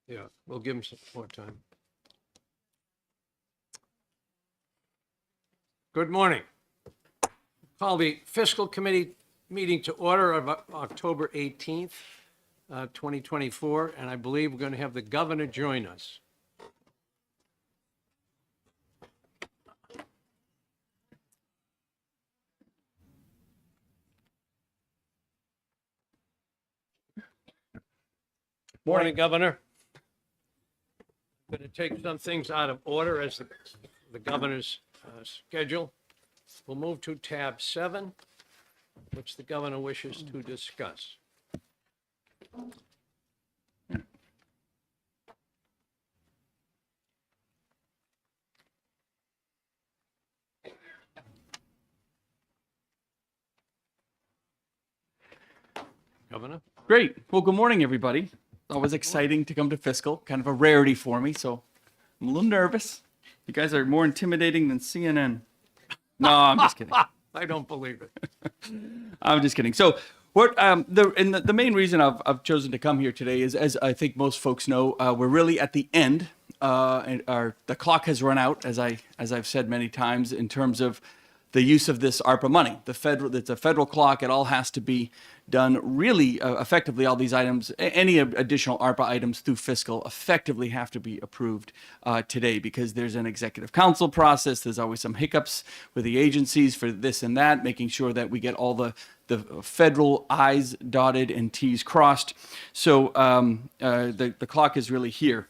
Yeah, we'll give him some more time. Good morning. Call the Fiscal Committee meeting to order of October 18th, 2024, and I believe we're going to have the governor join us. Morning, Governor. I'm going to take some things out of order as the governor's schedule. We'll move to tab 7, which the governor wishes to discuss. Governor? Great. Well, good morning, everybody. Always exciting to come to Fiscal, kind of a rarity for me, so I'm a little nervous. You guys are more intimidating than CNN. No, I'm just kidding. I don't believe it. I'm just kidding. So, the main reason I've chosen to come here today is, as I think most folks know, we're really at the end, and the clock has run out, as I've said many times, in terms of the use of this ARPA money. It's a federal clock. It all has to be done really effectively. All these items, any additional ARPA items through fiscal, effectively have to be approved today, because there's an executive council process. There's always some hiccups with the agencies for this and that, making sure that we get all the federal I's dotted and T's crossed. So the clock is really here.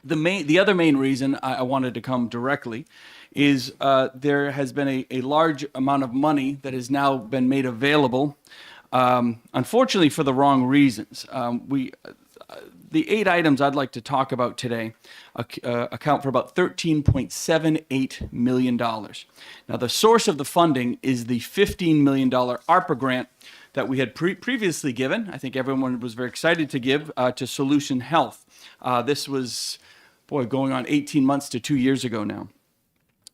The other main reason I wanted to come directly is there has been a large amount of money that has now been made available, unfortunately for the wrong reasons. The 8 items I'd like to talk about today account for about $13.78 million. Now, the source of the funding is the $15 million ARPA grant that we had previously given. I think everyone was very excited to give to Solution Health. This was, going on 18 months to 2 years ago now.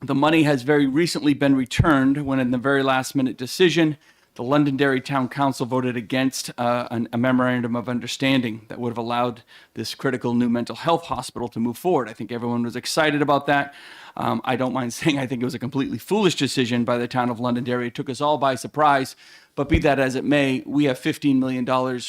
The money has very recently been returned when, in the very last minute decision, the Londonderry Town Council voted against a memorandum of understanding that would have allowed this critical new mental health hospital to move forward. I think everyone was excited about that. I don't mind saying I think it was a completely foolish decision by the town of Londonderry. It took us all by surprise, but be that as it may, we have $15 million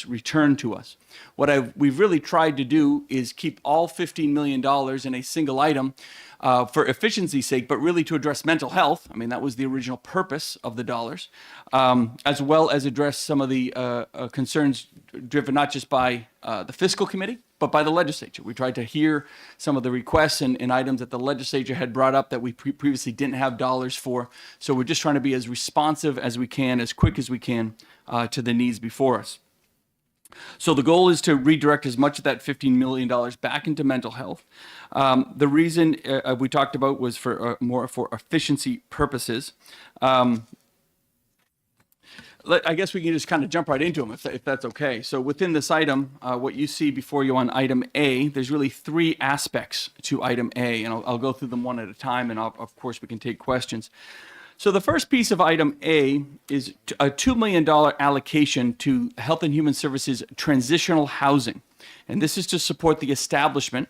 returned to us. What we've really tried to do is keep all $15 million in a single item for efficiency's sake, but really to address mental health. I mean, that was the original purpose of the dollars, as well as address some of the concerns driven not just by the Fiscal Committee, but by the legislature. We tried to hear some of the requests and items that the legislature had brought up that we previously didn't have dollars for. So we're just trying to be as responsive as we can, as quick as we can to the needs before us. So the goal is to redirect as much of that $15 million back into mental health. The reason we talked about was for more for efficiency purposes. I guess we can just kind of jump right into them if that's okay. So within this item, what you see before you on item A, there's really 3 aspects to item A, and I'll go through them one at a time, and of course we can take questions. So the first piece of item A is a $2 million allocation to Health and Human Services transitional housing. And this is to support the establishment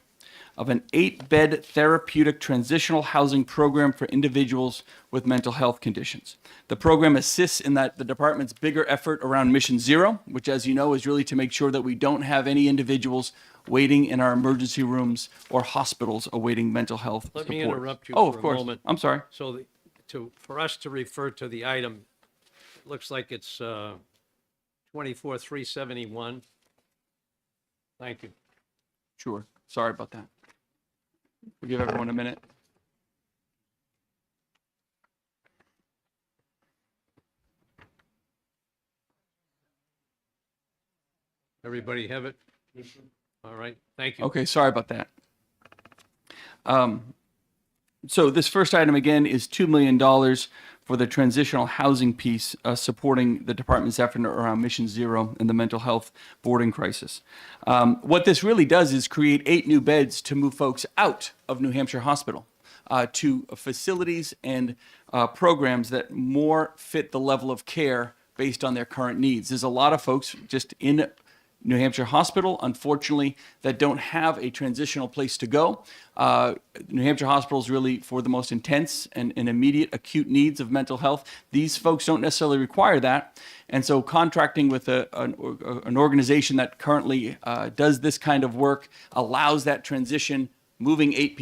of an 8-bed therapeutic transitional housing program for individuals with mental health conditions. The program assists in the department's bigger effort around Mission Zero, which, as you know, is really to make sure that we don't have any individuals waiting in our emergency rooms or hospitals awaiting mental health support. Let me interrupt you for for of course. a moment. I'm sorry. So for us to refer to the item, it looks like it's 24,371. Thank you. Sure. Sorry about that. We'll give everyone a minute. Everybody have it? All right. Thank you. Okay, sorry about that. So this first item, again, is $2 million for the transitional housing piece, supporting the department's effort around Mission Zero and the mental health boarding crisis. What this really does is create 8 new beds to move folks out of New Hampshire Hospital to facilities and programs that more fit the level of care based on their current needs. There's a lot of folks just in New Hampshire Hospital, unfortunately, that don't have a transitional place to go. New Hampshire Hospital is really for the most intense and immediate acute needs of mental health. These folks don't necessarily require that. And so contracting with an organization that currently does this kind of work allows that transition, moving 8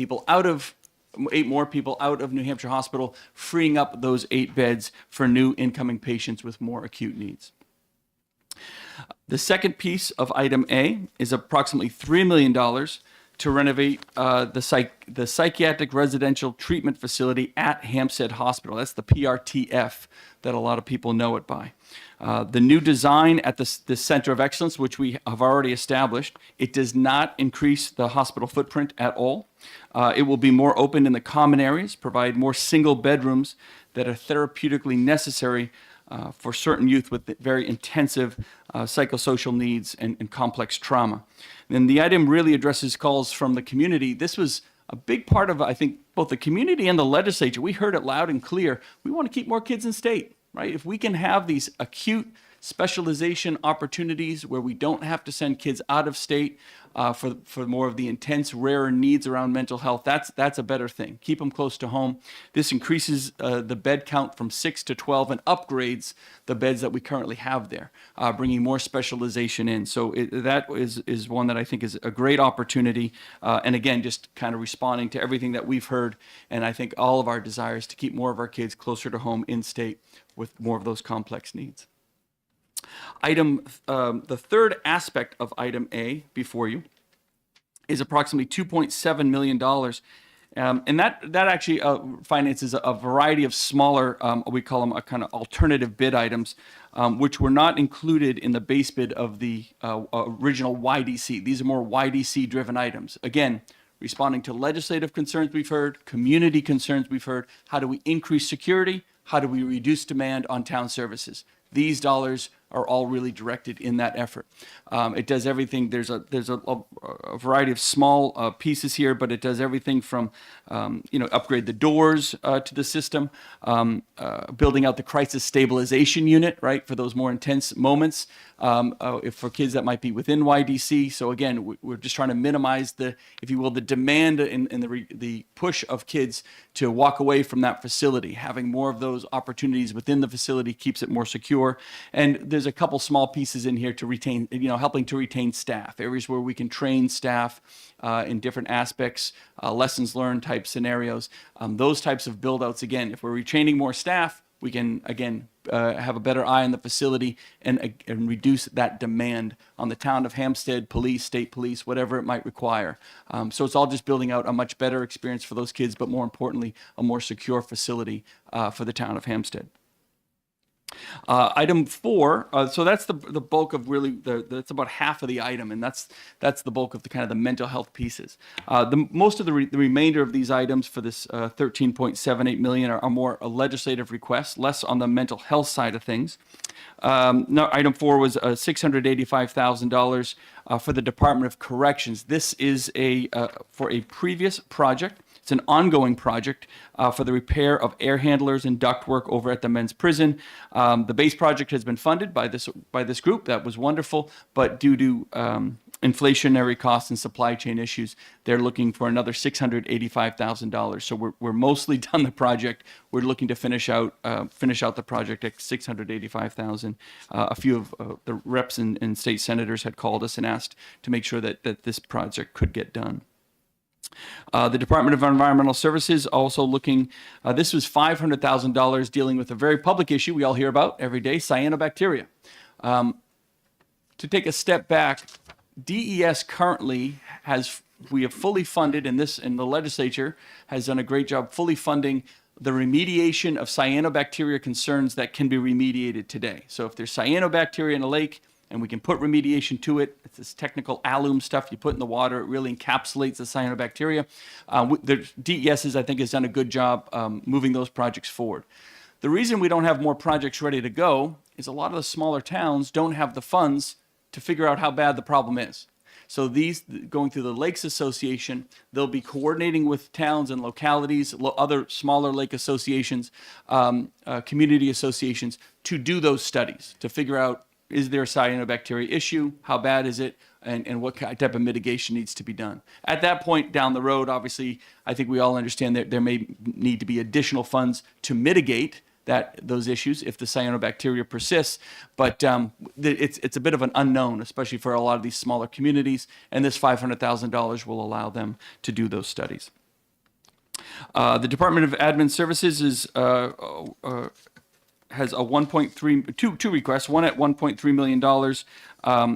more people out of New Hampshire Hospital, freeing up those 8 beds for new incoming patients with more acute needs. The second piece of item A is approximately $3 million to renovate the psychiatric residential treatment facility at Hampstead Hospital. That's the PRTF that a lot of people know it by. The new design at the Center of Excellence, which we have already established, it does not increase the hospital footprint at all. It will be more open in the common areas, provide more single bedrooms that are therapeutically necessary for certain youth with very intensive psychosocial needs and complex trauma. And the item really addresses calls from the community. This was a big part of, I think, both the community and the legislature. We heard it loud and clear. We want to keep more kids in state, right? If we can have these acute specialization opportunities where we don't have to send kids out of state for more of the intense, rarer needs around mental health, that's a better thing. Keep them close to home. This increases the bed count from 6 to 12 and upgrades the beds that we currently have there, bringing more specialization in. So that is one that I think is a great opportunity. And again, just kind of responding to everything that we've heard, and I think all of our desires to keep more of our kids closer to home in state with more of those complex needs. The third aspect of item A before you is approximately $2.7 million. And that actually finances a variety of smaller, we call them a kind of alternative bid items, which were not included in the base bid of the original YDC. These are more YDC-driven items. Again, responding to legislative concerns we've heard, community concerns we've heard. How do we increase security? How do we reduce demand on town services? These dollars are all really directed in that effort. It does everything. There's a variety of small pieces here, but it does everything from upgrade the doors to the system, building out the crisis stabilization unit, right, for those more intense moments, for kids that might be within YDC. So again, we're just trying to minimize the, if you will, the demand and the push of kids to walk away from that facility. Having more of those opportunities within the facility keeps it more secure. And there's a couple small pieces in here to retain, helping to retain staff, areas where we can train staff in different aspects, lessons learned type scenarios. Those types of build outs, again, if we're retaining more staff, we can, again, have a better eye on the facility and reduce that demand on the town of Hampstead, police, state police, whatever it might require. So it's all just building out a much better experience for those kids, but more importantly, a more secure facility for the town of Hampstead. Item 4, so that's the bulk of really, that's about half of the item, and that's the bulk of the kind of the mental health pieces. Most of the remainder of these items for this $13.78 million are more legislative requests, less on the mental health side of things. Item 4 was $685,000 for the Department of Corrections. This is for a previous project. It's an ongoing project for the repair of air handlers and ductwork over at the men's prison. The base project has been funded by this group. That was wonderful, but due to inflationary costs and supply chain issues, they're looking for another $685,000. So we're mostly done the project. We're looking to finish out the project at $685,000. A few of the reps and state senators had called us and asked to make sure that this project could get done. The Department of Environmental Services also looking, this was $500,000 dealing with a very public issue we all hear about every day, cyanobacteria. To take a step back, DES currently we have fully funded, and the legislature has done a great job fully funding the remediation of cyanobacteria concerns that can be remediated today. So if there's cyanobacteria in a lake, and we can put remediation to it. It's this technical alum stuff you put in the water. It really encapsulates the cyanobacteria. DES, I think, has done a good job moving those projects forward. The reason we don't have more projects ready to go is a lot of the smaller towns don't have the funds to figure out how bad the problem is. So these, going through the Lakes Association, they'll be coordinating with towns and localities, other smaller lake associations, community associations, to do those studies, to figure out is there a cyanobacteria issue? How bad is it? And what type of mitigation needs to be done? At that point down the road, obviously, I think we all understand that there may need to be additional funds to mitigate those issues if the cyanobacteria persists. But it's a bit of an unknown, especially for a lot of these smaller communities. And this $500,000 will allow them to do those studies. The Department of Admin Services has two requests, one at $1.3 million.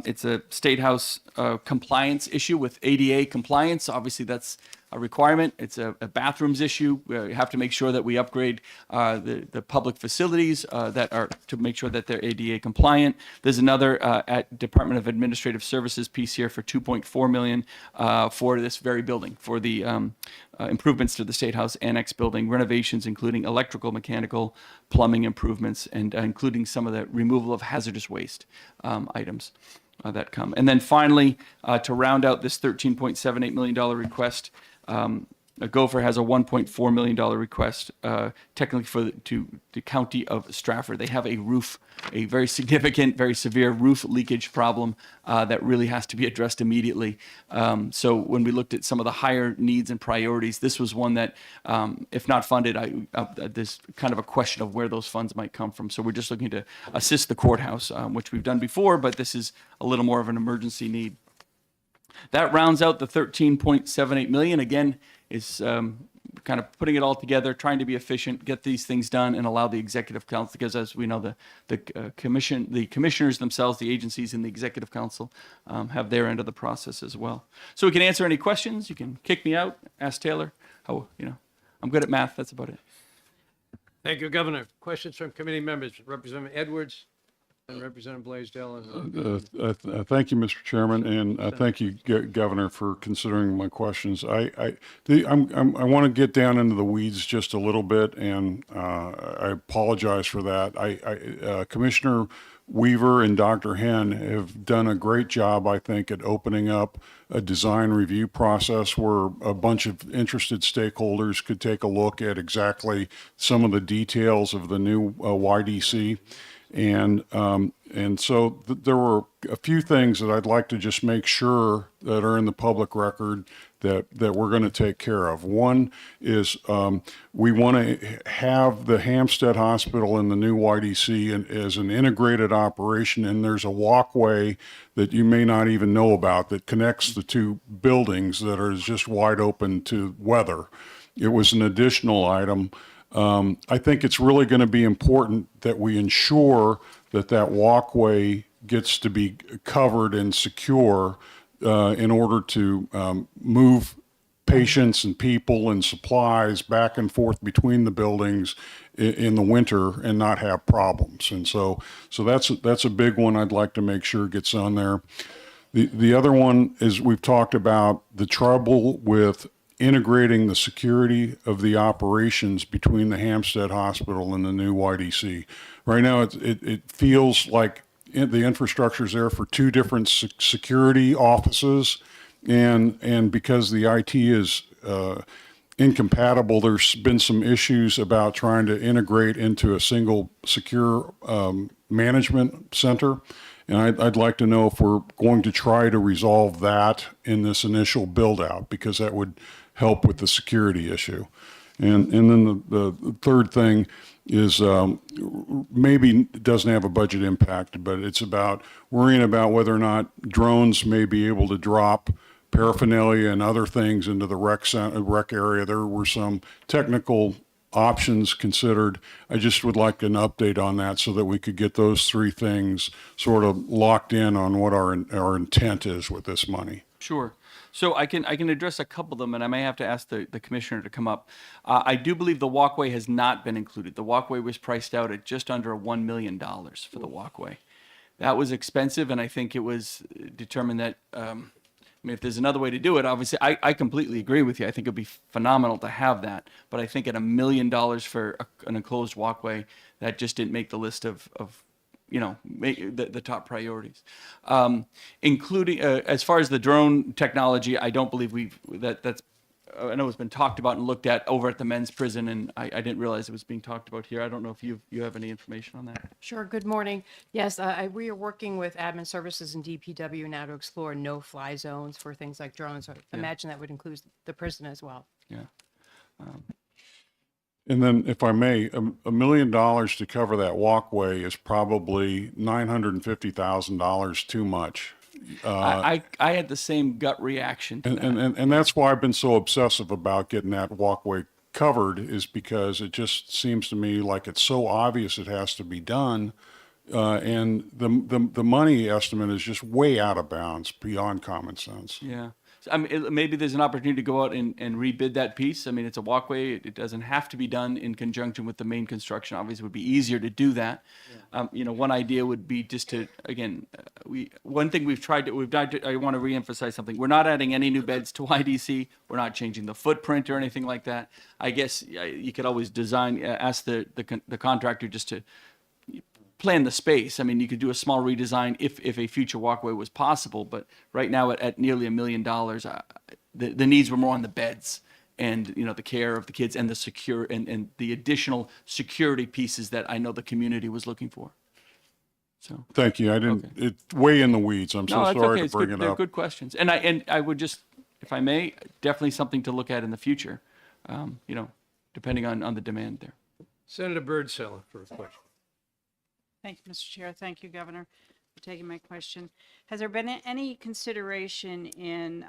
It's a State House compliance issue with ADA compliance. Obviously, that's a requirement. It's a bathrooms issue. We have to make sure that we upgrade the public facilities that are to make sure that they're ADA compliant. There's another at Department of Administrative Services piece here for $2.4 million for this very building, for the improvements to the State House Annex building, renovations including electrical, mechanical, plumbing improvements, and including some of the removal of hazardous waste items that come. And then finally, to round out this $13.78 million request, Gopher has a $1.4 million request, technically for the county of Stratford. They have a very significant, very severe roof leakage problem that really has to be addressed immediately. So when we looked at some of the higher needs and priorities, this was one that, if not funded, there's kind of a question of where those funds might come from. So we're just looking to assist the courthouse, which we've done before, but this is a little more of an emergency need. That rounds out the $13.78 million. Again, is kind of putting it all together, trying to be efficient, get these things done, and allow the executive council, because as we know, the commissioners themselves, the agencies in the executive council, have their end of the process as well. So we can answer any questions. You can kick me out, ask Taylor. I'm good at math. That's about it. Thank you, Governor. Questions from committee members. Representative Edwards and Representative Blaisdell. Thank you, Mr. Chairman, and thank you, Governor, for considering my questions. I want to get down into the weeds just a little bit, and I apologize for that. Commissioner Weaver and Dr. Henn have done a great job, I think, at opening up a design review process where a bunch of interested stakeholders could take a look at exactly some of the details of the new YDC. And so there were a few things that I'd like to just make sure that are in the public record that we're going to take care of. One is we want to have the Hampstead Hospital in the new YDC as an integrated operation, and there's a walkway that you may not even know about that connects the two buildings that are just wide open to weather. It was an additional item. I think it's really going to be important that we ensure that walkway gets to be covered and secure in order to move patients and people and supplies back and forth between the buildings in the winter and not have problems. And so that's a big one I'd like to make sure gets on there. The other one is we've talked about the trouble with integrating the security of the operations between the Hampstead Hospital and the new YDC. Right now, it feels like the infrastructure is there for two different security offices, and because the IT is incompatible, there's been some issues about trying to integrate into a single secure management center. And I'd like to know if we're going to try to resolve that in this initial build out, because that would help with the security issue. And then the third thing is maybe it doesn't have a budget impact, but it's about worrying about whether or not drones may be able to drop paraphernalia and other things into the rec area. There were some technical options considered. I just would like an update on that so that we could get those three things sort of locked in on what our intent is with this money. Sure. So I can address a couple of them, and I may have to ask the commissioner to come up. I do believe the walkway has not been included. The walkway was priced out at just under $1 million for the walkway. That was expensive, and I think it was determined that, if there's another way to do it, obviously, I completely agree with you. I think it'd be phenomenal to have that. But I think at $1 million for an enclosed walkway, that just didn't make the list of the top priorities, including as far as the drone technology. I don't believe that's I know it's been talked about and looked at over at the men's prison, and I didn't realize it was being talked about here. I don't know if you have any information on that. Sure. Good morning. Yes, we are working with admin services and DPW now to explore no-fly zones for things like drones. I imagine that would include the prison as well. Yeah. And then, if I may, $1 million to cover that walkway is probably $950,000 too much. I had the same gut reaction to that. And that's why I've been so obsessive about getting that walkway covered, is because it just seems to me like it's so obvious it has to be done. And the money estimate is just way out of bounds, beyond common sense. Yeah. So, I mean, maybe there's an opportunity to go out and rebid that piece. I mean, it's a walkway. It doesn't have to be done in conjunction with the main construction. Obviously, it would be easier to do that. Yeah. One idea would be just to, again, one thing I want to reemphasize something. We're not adding any new beds to YDC. We're not changing the footprint or anything like that. I guess you could always ask the contractor just to plan the space. I mean, you could do a small redesign if a future walkway was possible, but right now at nearly $1 million, the needs were more on the beds and, the care of the kids and and the additional security pieces that I know the community was looking for. So. Thank you. I didn't, Okay. it's way in the weeds. I'm so that's sorry okay. to bring it They're up. good questions. And I would just, if I may, definitely something to look at in the future, depending on the demand there. Senator Birdsell for a question. Thank you, Mr. Chair. Thank you, Governor, for taking my question. Has there been any consideration in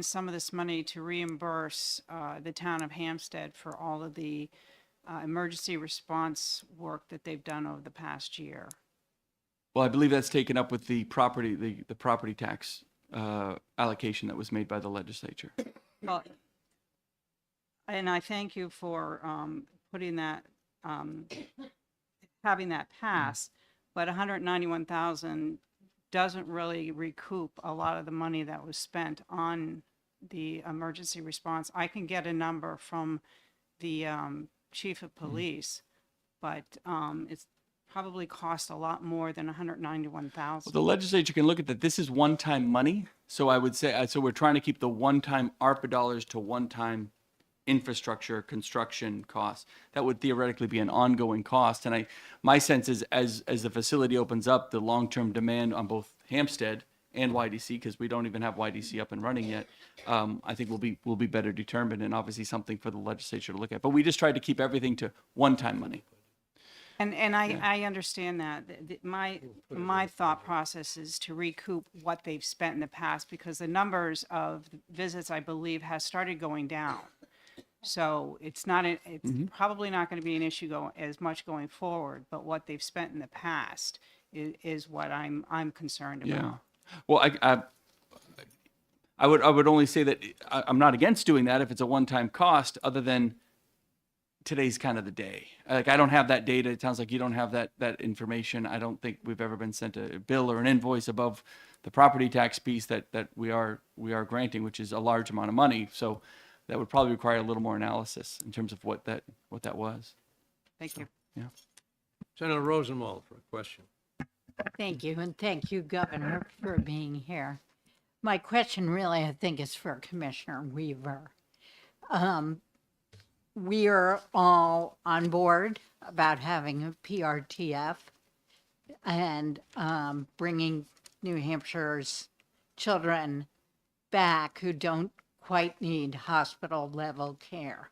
some of this money to reimburse the town of Hampstead for all of the emergency response work that they've done over the past year? Well, I believe that's taken up with the property tax allocation that was made by the legislature. Well, and I thank you for putting that, having that pass, but 191,000 doesn't really recoup a lot of the money that was spent on the emergency response. I can get a number from the chief of police, but it's probably cost a lot more than 191,000. Well, the legislature can look at that. This is one-time money. So I would say, so we're trying to keep the one-time ARPA dollars to one-time infrastructure construction costs. That would theoretically be an ongoing cost. And my sense is as the facility opens up, the long-term demand on both Hampstead and YDC, because we don't even have YDC up and running yet, I think will be better determined, and obviously something for the legislature to look at. But we just tried to keep everything to one-time money. And I understand that. My thought process is to recoup what they've spent in the past, because the numbers of visits, I believe, has started going down. So it's probably not going to be an issue as much going forward, but what they've spent in the past is what I'm concerned about. Yeah. Well, I would only say that I'm not against doing that if it's a one-time cost, other than today's kind of the day. Like, I don't have that data. It sounds like you don't have that information. I don't think we've ever been sent a bill or an invoice above the property tax piece that we are granting, which is a large amount of money. So that would probably require a little more analysis in terms of what that was. Thank you. Yeah. Senator Rosenwald for a question. Thank you, and thank you, Governor, for being here. My question really, I think, is for Commissioner Weaver. We are all on board about having a PRTF and bringing New Hampshire's children back who don't quite need hospital level care.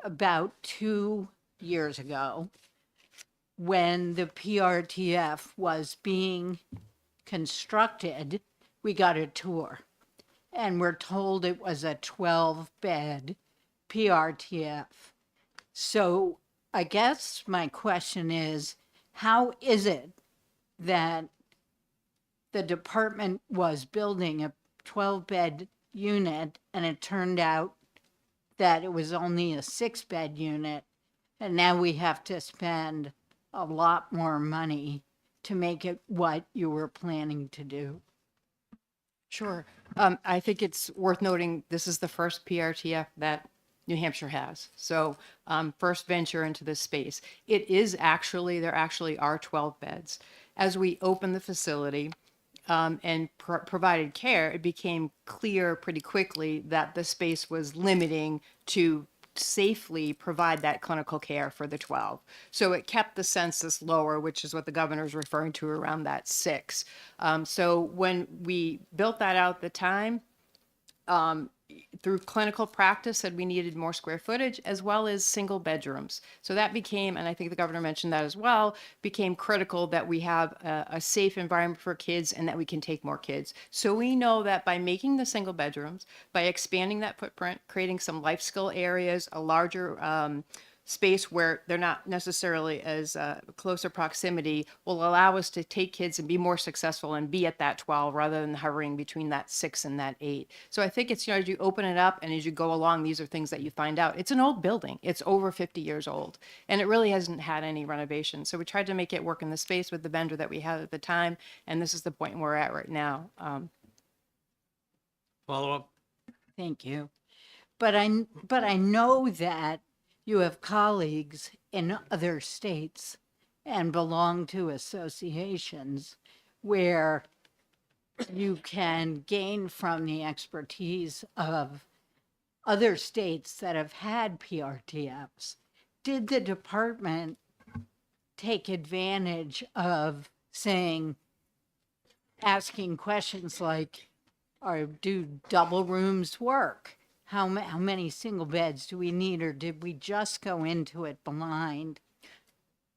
About 2 years ago, when the PRTF was being constructed, we got a tour, and we're told it was a 12-bed PRTF. So I guess my question is, how is it that the department was building a 12-bed unit and it turned out that it was only a 6-bed unit, and now we have to spend a lot more money to make it what you were planning to do? Sure. I think it's worth noting this is the first PRTF that New Hampshire has. So first venture into this space. There actually are 12 beds. As we open the facility, and provided care, it became clear pretty quickly that the space was limiting to safely provide that clinical care for the 12. So it kept the census lower, which is what the governor's referring to around that 6. So when we built that out at the time, through clinical practice, said we needed more square footage as well as single bedrooms. So that became, and I think the governor mentioned that as well, became critical that we have a safe environment for kids and that we can take more kids. So we know that by making the single bedrooms, by expanding that footprint, creating some life skill areas, a larger space where they're not necessarily as closer proximity, will allow us to take kids and be more successful and be at that 12 rather than hovering between that 6 and that 8. So I think it's, as you open it up and as you go along, these are things that you find out. It's an old building. It's over 50 years old, and it really hasn't had any renovation. So we tried to make it work in the space with the vendor that we had at the time, and this is the point we're at right now. Follow up? Thank you. But I know that you have colleagues in other states and belong to associations where you can gain from the expertise of other states that have had PRTFs. Did the department take advantage of asking questions like, do double rooms work? How many single beds do we need, or did we just go into it blind?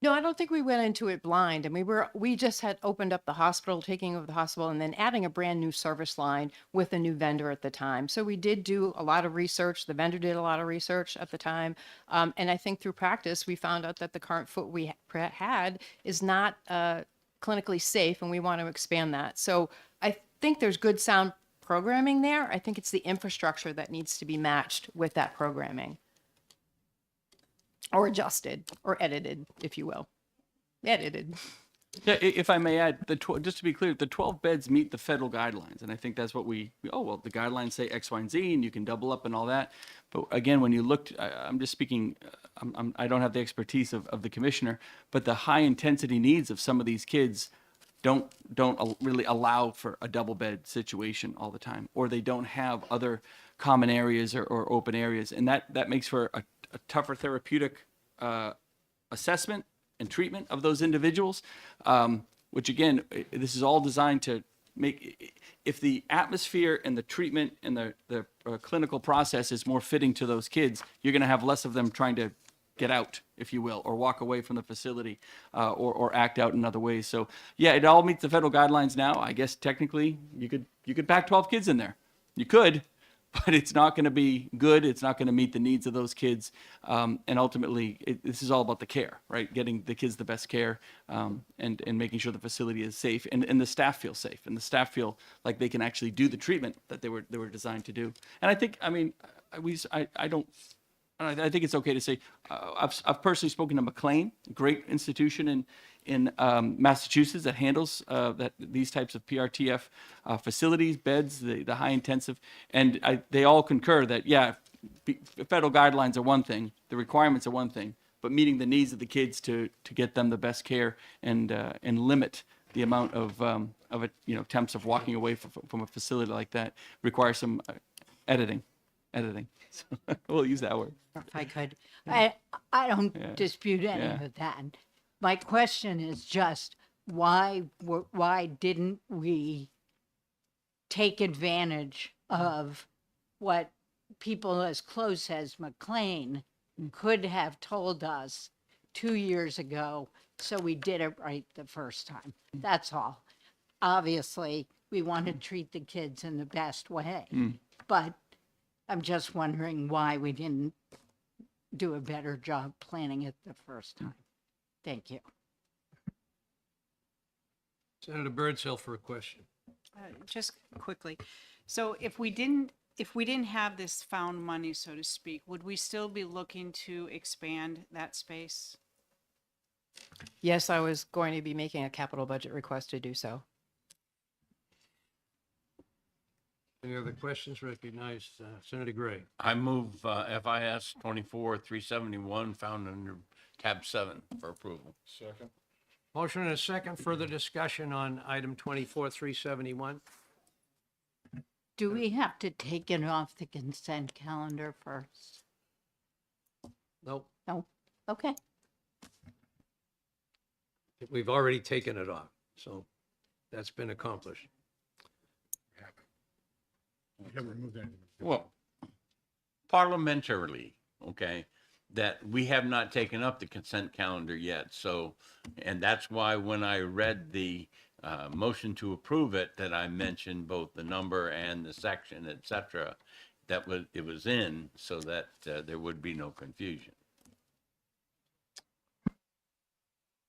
No, I don't think we went into it blind. And we just had opened up the hospital, taking over the hospital, and then adding a brand new service line with a new vendor at the time. So we did do a lot of research. The vendor did a lot of research at the time. And I think through practice, we found out that the current foot we had is not clinically safe, and we want to expand that. So I think there's good sound programming there. I think it's the infrastructure that needs to be matched with that programming, or adjusted or edited, if you will. Edited. Yeah, if I may add, just to be clear, the 12 beds meet the federal guidelines, and I think that's what the guidelines say X, Y, and Z, and you can double up and all that. But again, when you looked, I'm just speaking, I don't have the expertise of the commissioner, but the high intensity needs of some of these kids don't really allow for a double bed situation all the time, or they don't have other common areas or open areas, and that makes for a tougher therapeutic assessment and treatment of those individuals, which again, this is all designed to make, if the atmosphere and the treatment and the clinical process is more fitting to those kids, you're going to have less of them trying to get out, if you will, or walk away from the facility, or act out in other ways. So yeah, it all meets the federal guidelines now. I guess technically you could pack 12 kids in there. You could, but it's not going to be good. It's not going to meet the needs of those kids. And ultimately, this is all about the care, right? Getting the kids the best care, and making sure the facility is safe, and the staff feel safe, and the staff feel like they can actually do the treatment that they were designed to do. And I think, I think it's okay to say, I've personally spoken to McLean, a great institution in Massachusetts that handles these types of PRTF facilities, beds, the high intensive, and they all concur that, yeah, federal guidelines are one thing, the requirements are one thing, but meeting the needs of the kids to get them the best care and limit the amount of attempts of walking away from a facility like that requires some editing. So we'll use that word. If I could, I don't dispute any of that. My question is just why didn't we take advantage of what people as close as McLean could have told us 2 years ago, so we did it right the first time? That's all. Obviously, we want to treat the kids in the best way, but I'm just wondering why we didn't do a better job planning it the first time. Thank you. Senator Birdsell for a question. Just quickly. So if we didn't have this found money, so to speak, would we still be looking to expand that space? Yes, I was going to be making a capital budget request to do so. Any other questions? Recognize Senator Gray. I move FIS 24-371 found under tab 7 for approval. Second. Motion and a second, further discussion on item 24-371. Do we have to take it off the consent calendar first? Nope, No? Okay. we've already taken it off, so that's been accomplished. Well, parliamentarily, okay, that we have not taken up the consent calendar yet. So, and that's why when I read the motion to approve it, that I mentioned both the number and the section, et cetera, it was in so that there would be no confusion.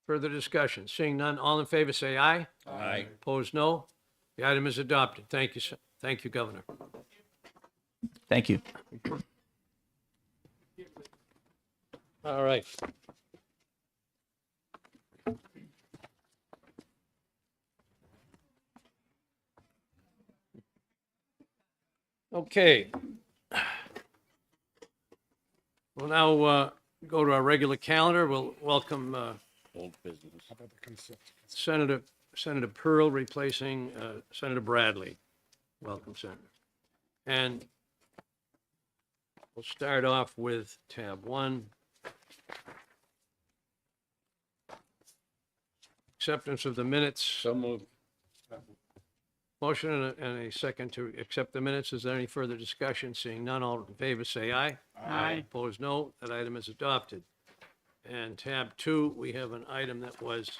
Further discussion, seeing none, all in favor say aye. Aye. Opposed, no. The item is adopted. Thank you, sir. Thank you, Governor. Thank you. All right. Okay. We'll now go to our regular calendar. We'll welcome Old business. Senator Pearl replacing Senator Bradley. Welcome, Senator. And we'll start off with tab 1. Acceptance of the minutes. So moved. Motion and a second to accept the minutes. Is there any further discussion? Seeing none, all in favor say aye. Aye. Opposed, no. That item is adopted. And tab 2, we have an item that was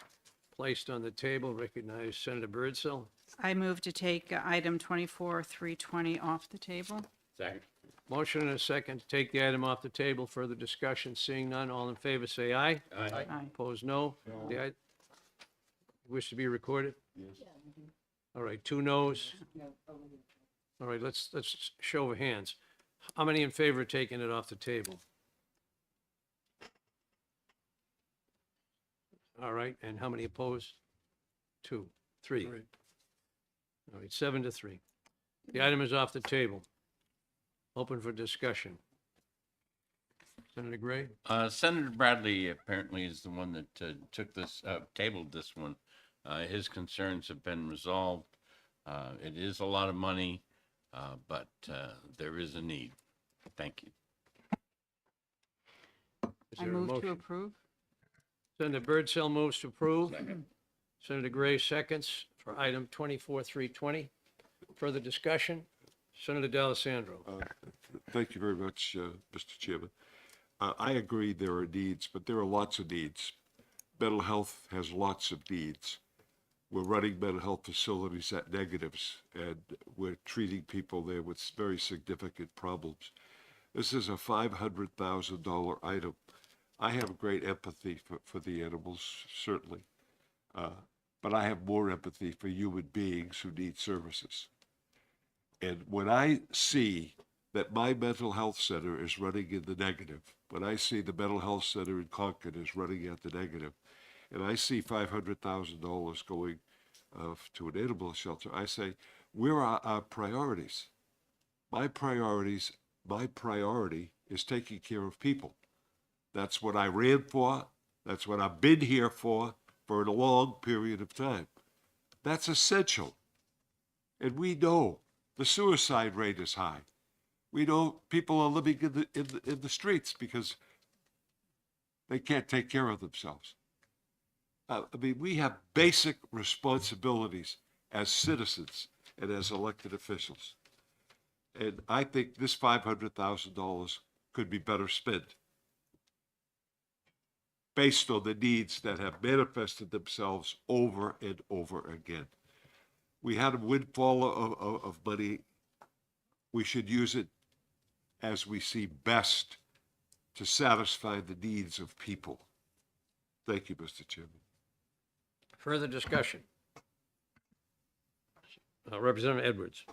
placed on the table. Recognize Senator Birdsell. I move to take item 24-320 off the table. Second. Motion and a second to take the item off the table. Further discussion. Seeing none, all in favor say aye. Aye. Aye. Opposed, no. The wish to be recorded? Yes. All right, 2 noes. All right, let's show of hands. How many in favor of taking it off the table? All right, and how many opposed? 2, 3. All right, 7-3. The item is off the table. Open for discussion. Senator Gray? Senator Bradley apparently is the one that took this, tabled this one. His concerns have been resolved. It is a lot of money, but there is a need. Thank you. Is I there a move to motion? approve. Senator Birdsell moves to approve. Senator Gray seconds for item 24-320. Further discussion? Senator D'Alessandro. Thank you very much, Mr. Chairman. I agree there are needs, but there are lots of needs. Mental health has lots of needs. We're running mental health facilities at negatives, and we're treating people there with very significant problems. This is a $500,000 item. I have great empathy for the animals, certainly, but I have more empathy for human beings who need services. And when I see that my mental health center is running in the negative, when I see the mental health center in Concord is running at the negative, and I see $500,000 going to an animal shelter, I say, where are our priorities? My priority is taking care of people. That's what I ran for. That's what I've been here for a long period of time. That's essential. And we know the suicide rate is high. We know people are living in the streets because they can't take care of themselves. I mean, we have basic responsibilities as citizens and as elected officials. And I think this $500,000 could be better spent based on the needs that have manifested themselves over and over again. We had a windfall of money. We should use it as we see best to satisfy the needs of people. Thank you, Mr. Chairman. Further discussion? Representative Edwards.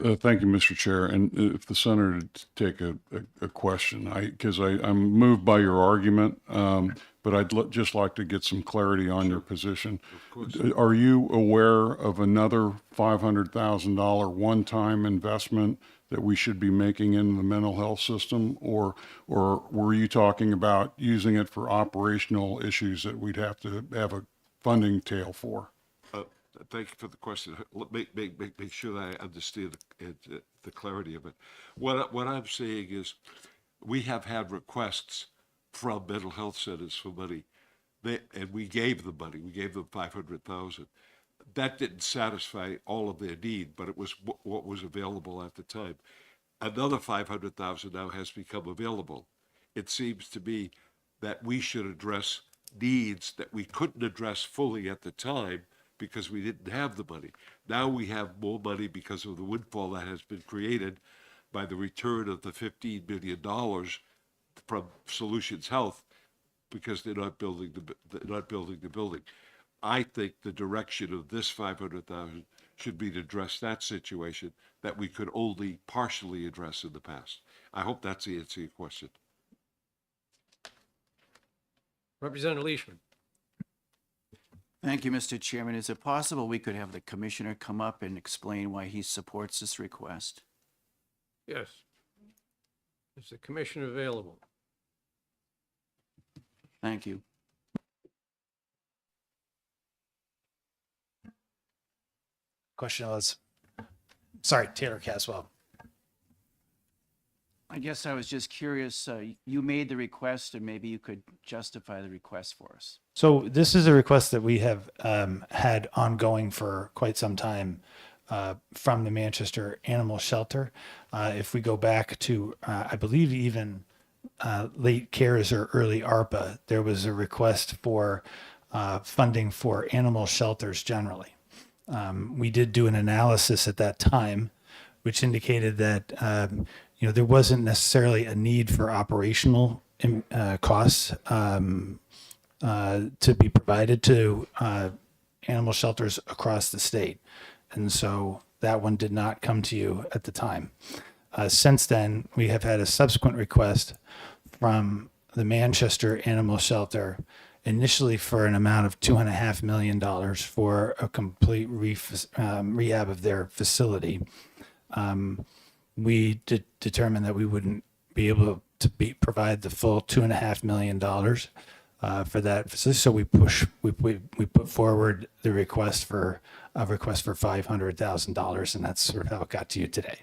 Thank you, Mr. Chair. And if the senator to take a question, because I'm moved by your argument, but I'd just like to get some clarity on your position. Of course. Are you aware of another $500,000 one-time investment that we should be making in the mental health system? Or were you talking about using it for operational issues that we'd have to have a funding tail for? Thank you for the question. Make sure that I understand the clarity of it. What I'm saying is, we have had requests from mental health centers for money, and we gave them money. We gave them 500,000. That didn't satisfy all of their need, but it was what was available at the time. Another 500,000 now has become available. It seems to me that we should address needs that we couldn't address fully at the time because we didn't have the money. Now we have more money because of the windfall that has been created by the return of the $15 million from Solutions Health, because they're not building the building. I think the direction of this 500,000 should be to address that situation that we could only partially address in the past. I hope that's the answer to your question. Representative Leishman. Thank you, Mr. Chairman. Is it possible we could have the commissioner come up and explain why he supports this request? Yes. Is the commissioner available? Thank you. Question was, sorry, Taylor Caswell. I guess I was just curious, you made the request and maybe you could justify the request for us. So this is a request that we have had ongoing for quite some time from the Manchester Animal Shelter. If we go back to, I believe even late CARES or early ARPA, there was a request for funding for animal shelters generally. We did do an analysis at that time, which indicated that there wasn't necessarily a need for operational costs to be provided to animal shelters across the state. And so that one did not come to you at the time. Since then, we have had a subsequent request from the Manchester Animal Shelter, initially for an amount of $2.5 million for a complete rehab of their facility. We determined that we wouldn't be able to provide the full $2.5 million for that facility, so we put forward the request for $500,000, and that's sort of how it got to you today.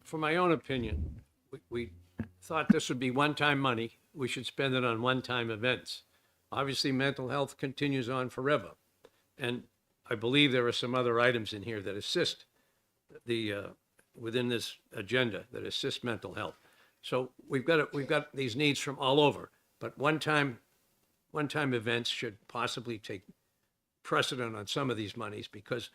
For my own opinion, we thought this would be one-time money. We should spend it on one-time events. Obviously, mental health continues on forever. And I believe there are some other items in here that assist within this agenda that assist mental health. So we've got these needs from all over, but one-time events should possibly take precedent on some of these monies because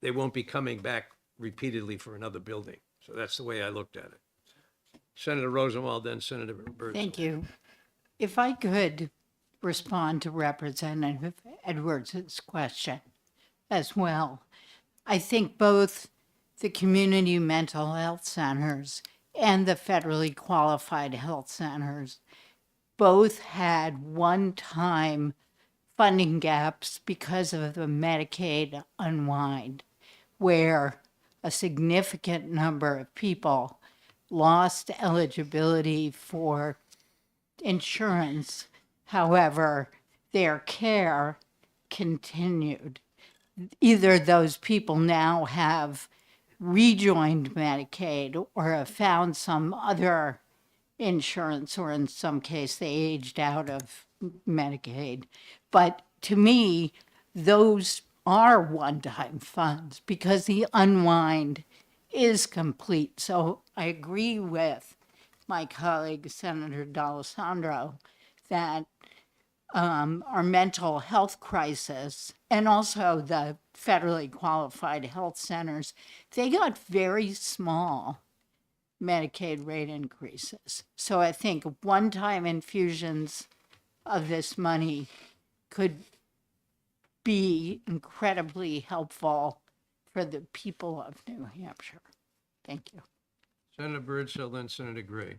they won't be coming back repeatedly for another building. So that's the way I looked at it. Senator Rosenwald, then Senator Birdsall. Thank you. If I could respond to Representative Edwards' question as well. I think both the community mental health centers and the federally qualified health centers both had one-time funding gaps because of the Medicaid unwind, where a significant number of people lost eligibility for insurance. However, their care continued. Either those people now have rejoined Medicaid or have found some other insurance, or in some case they aged out of Medicaid. But to me, those are one-time funds because the unwind is complete. So I agree with my colleague, Senator D'Alessandro, that our mental health crisis and also the federally qualified health centers, they got very small Medicaid rate increases. So I think one-time infusions of this money could be incredibly helpful for the people of New Hampshire. Thank you. Senator Birdsall, then Senator Gray.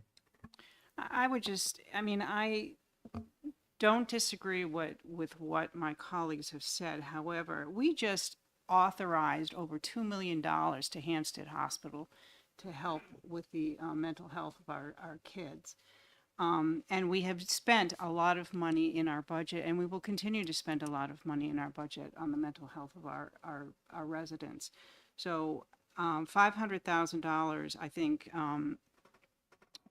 I would just, I don't disagree with what my colleagues have said. However, we just authorized over $2 million to Hampstead Hospital to help with the mental health of our kids. And we have spent a lot of money in our budget, and we will continue to spend a lot of money in our budget on the mental health of our residents. So $500,000, I think,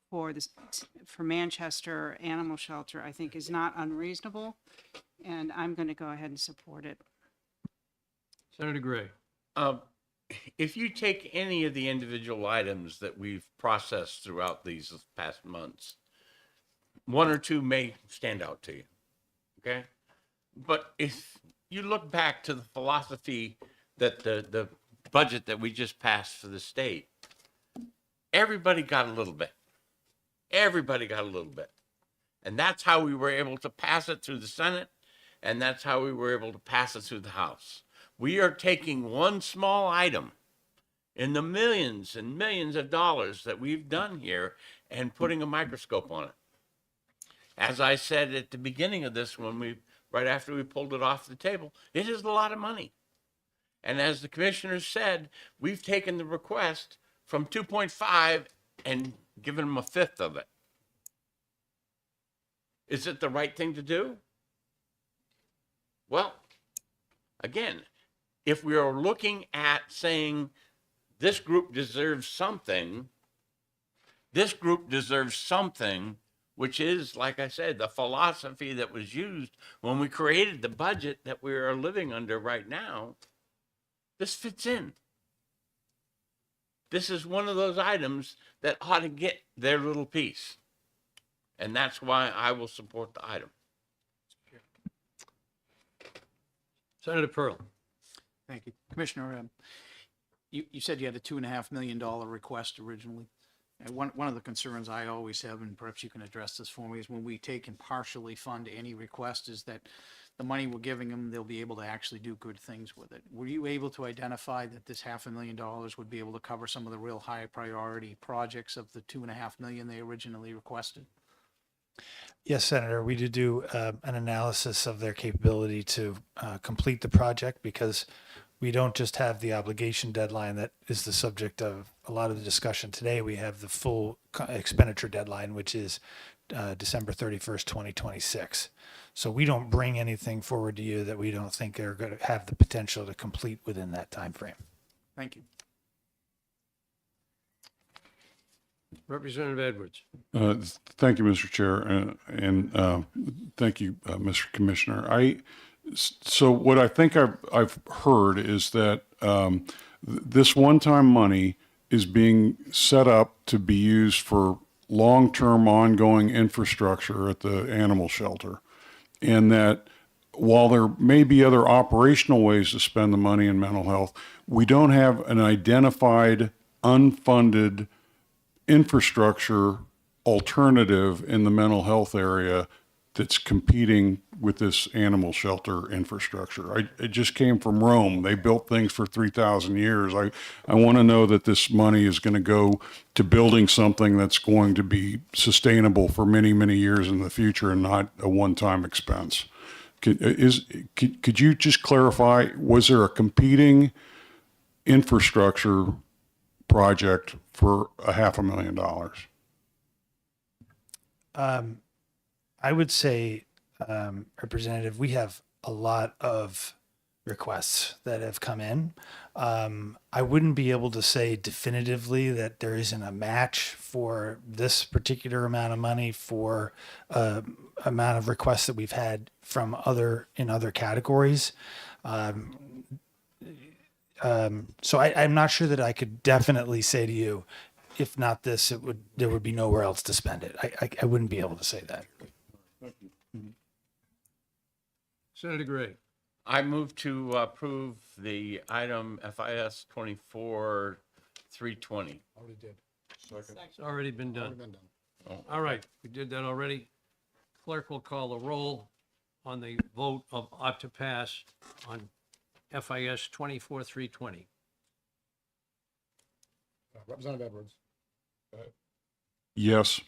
for Manchester Animal Shelter, I think is not unreasonable, and I'm going to go ahead and support it. Senator Gray. If you take any of the individual items that we've processed throughout these past months, one or two may stand out to you, okay? But if you look back to the philosophy that the budget that we just passed for the state, everybody got a little bit. Everybody got a little bit. And that's how we were able to pass it through the Senate, and that's how we were able to pass it through the House. We are taking one small item in the millions and millions of dollars that we've done here and putting a microscope on it. As I said at the beginning of this, right after we pulled it off the table, it is a lot of money. And as the commissioner said, we've taken the request from 2.5 and given them a fifth of it. Is it the right thing to do? Well, again, if we are looking at saying this group deserves something, which is, like I said, the philosophy that was used when we created the budget that we are living under right now, this fits in. This is one of those items that ought to get their little piece. And that's why I will support the item. Senator Pearl. Thank you. Commissioner, you said you had a $2.5 million request originally. And one of the concerns I always have, and perhaps you can address this for me, is when we take and partially fund any request, is that the money we're giving them, they'll be able to actually do good things with it. Were you able to identify that this $500,000 would be able to cover some of the real high priority projects of the $2.5 million they originally requested? Yes, Senator, we did do an analysis of their capability to complete the project, because we don't just have the obligation deadline that is the subject of a lot of the discussion today. We have the full expenditure deadline, which is December 31st, 2026. So we don't bring anything forward to you that we don't think they're going to have the potential to complete within that time frame. Thank you. Representative Edwards. Thank you, Mr. Chair, and thank you, Mr. Commissioner. So what I think I've heard is that this one-time money is being set up to be used for long-term ongoing infrastructure at the animal shelter, and that while there may be other operational ways to spend the money in mental health, we don't have an identified unfunded infrastructure alternative in the mental health area that's competing with this animal shelter infrastructure. It just came from Rome. They built things for 3,000 years. I want to know that this money is going to go to building something that's going to be sustainable for many, many years in the future and not a one-time expense. Could you just clarify, was there a competing infrastructure project for $500,000? I would say, Representative, we have a lot of requests that have come in. I wouldn't be able to say definitively that there isn't a match for this particular amount of money for amount of requests that we've had from other categories. So I'm not sure that I could definitely say to you, if not this, there would be nowhere else to spend it. I wouldn't be able to say that. Senator Gray. I move to approve the item FIS 24-320. Already did. It's already been done. All right, we did that already. Clerk will call the roll on the vote of ought to pass on FIS 24-320. Representative Edwards. Yes.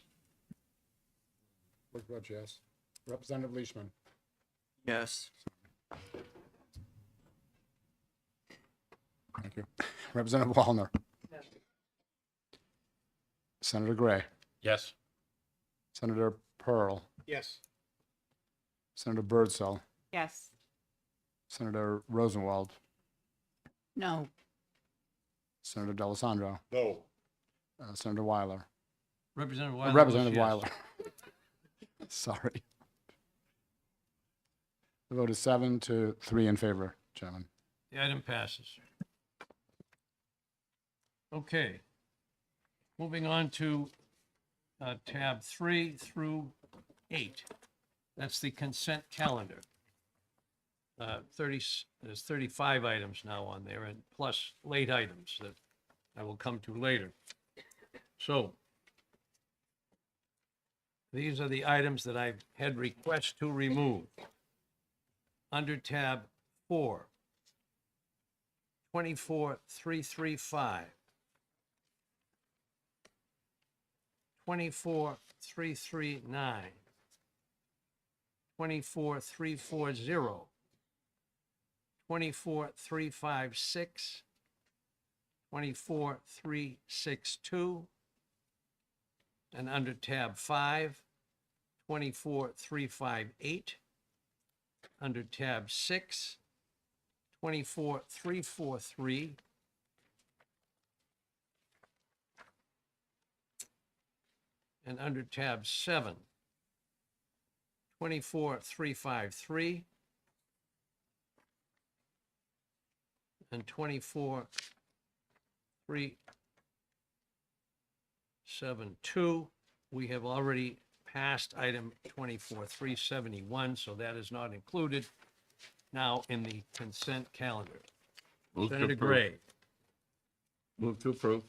Clerk votes yes. Representative Leishman. Yes. Thank you. Representative Wallner. Senator Gray. Yes. Senator Pearl. Yes. Senator Birdsell. Yes. Senator Rosenwald. No, Senator D'Alessandro. No. Senator Weiler. Representative Weiler. Representative votes Weiler. Sorry. The vote is 7-3 in favor, Chairman. The item passes. Okay. Moving on to tab 3 through 8. That's the consent calendar. 30, there's 35 items now on there, and plus late items that I will come to later. So these are the items that I've had requests to remove. Under tab 4, 24335, 24339, 24340, 24356, 24362, and under tab 5, 24358, under tab 6, 24343, and under tab 7, 24353, and 24372. We have already passed item 24371, so that is not included now in the consent calendar. Move to Senator approve. Gray, Move to approve.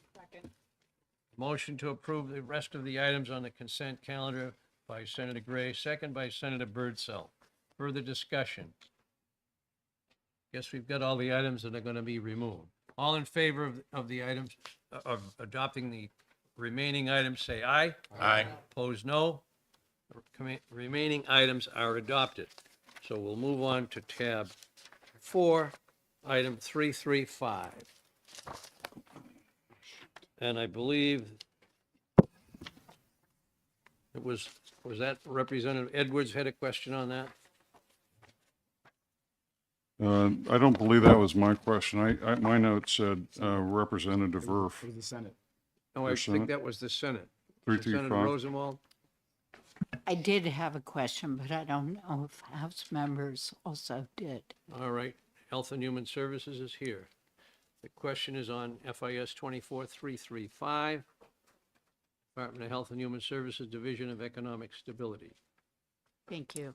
motion to approve the rest of the items on the consent calendar by Senator Gray, second by Senator Birdsell. Further discussion? Guess we've got all the items that are going to be removed. All in favor of the items, of adopting the remaining items, say aye. Aye. Opposed, no. Remaining items are adopted. So we'll move on to tab 4, item 335. And I believe it was that Representative Edwards had a question on that? I don't believe that was my question. My note said Representative Erf. For the Senate. No, I For think Senate? that was the Senate. Senator 335. Rosenwald? I did have a question, but I don't know if House members also did. All right, Health and Human Services is here. The question is on FIS 24335, Department of Health and Human Services, Division of Economic Stability. Thank you.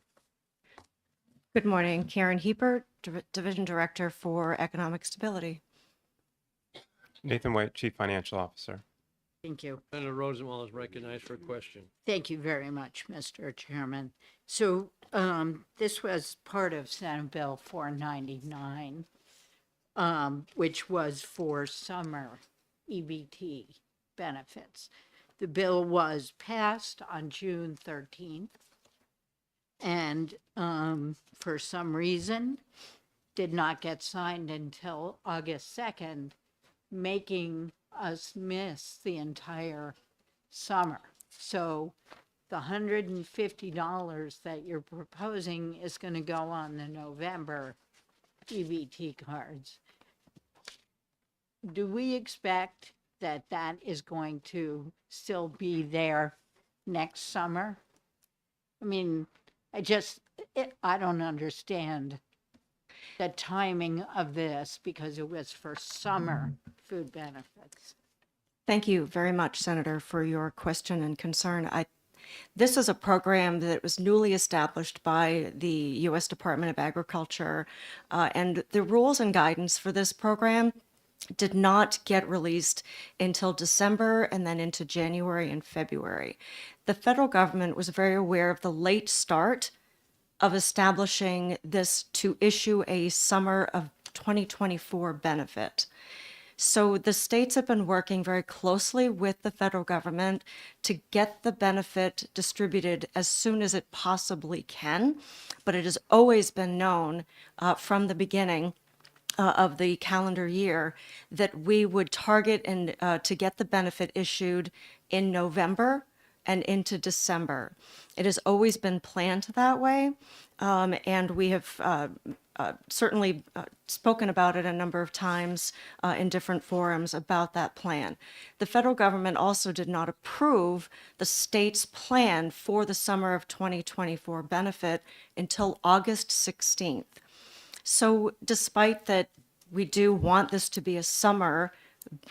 Good morning, Karen Heapert, Division Director for Economic Stability. Nathan White, Chief Financial Officer. Thank you. Senator Rosenwald is recognized for a question. Thank you very much, Mr. Chairman. So this was part of Senate Bill 499, which was for summer EBT benefits. The bill was passed on June 13th, and for some reason did not get signed until August 2nd, making us miss the entire summer. So the $150 that you're proposing is going to go on the November EBT cards. Do we expect that that is going to still be there next summer? I mean, I don't understand the timing of this because it was for summer food benefits. Thank you very much, Senator, for your question and concern. This is a program that was newly established by the U.S. Department of Agriculture, and the rules and guidance for this program did not get released until December and then into January and February. The federal government was very aware of the late start of establishing this to issue a summer of 2024 benefit. So the states have been working very closely with the federal government to get the benefit distributed as soon as it possibly can. But it has always been known from the beginning of the calendar year, that we would target and to get the benefit issued in November and into December. It has always been planned that way, and we have certainly spoken about it a number of times in different forums about that plan. The federal government also did not approve the state's plan for the summer of 2024 benefit until August 16th. So despite that we do want this to be a summer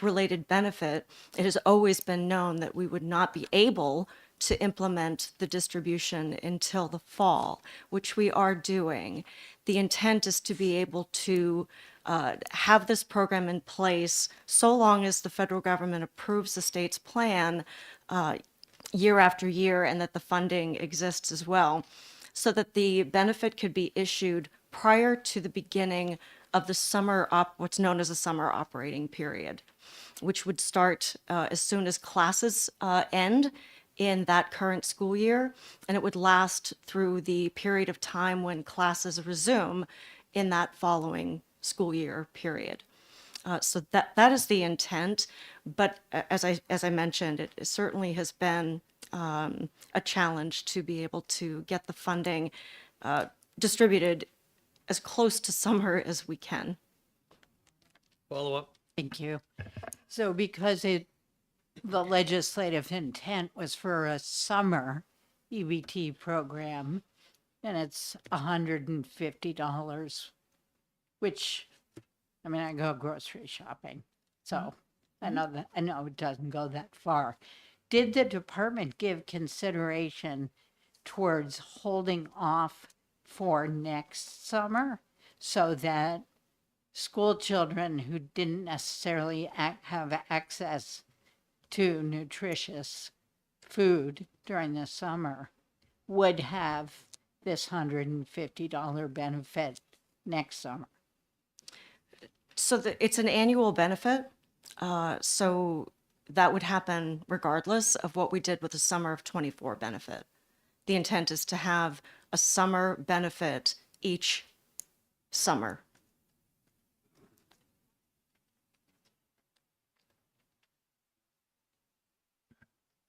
related benefit, it has always been known that we would not be able to implement the distribution until the fall, which we are doing. The intent is to be able to have this program in place so long as the federal government approves the state's plan year after year, and that the funding exists as well, so that the benefit could be issued prior to the beginning of the what's known as a summer operating period, which would start as soon as classes end in that current school year, and it would last through the period of time when classes resume in that following school year period. So that is the intent, but as I mentioned, it certainly has been a challenge to be able to get the funding distributed as close to summer as we can. Follow up? Thank you. So because the legislative intent was for a summer EBT program, and it's $150, which, I mean, I go grocery shopping, so I know it doesn't go that far. Did the department give consideration towards holding off for next summer so that school children who didn't necessarily have access to nutritious food during the summer would have this $150 benefit next summer? So it's an annual benefit, so that would happen regardless of what we did with the summer of 24 benefit. The intent is to have a summer benefit each summer.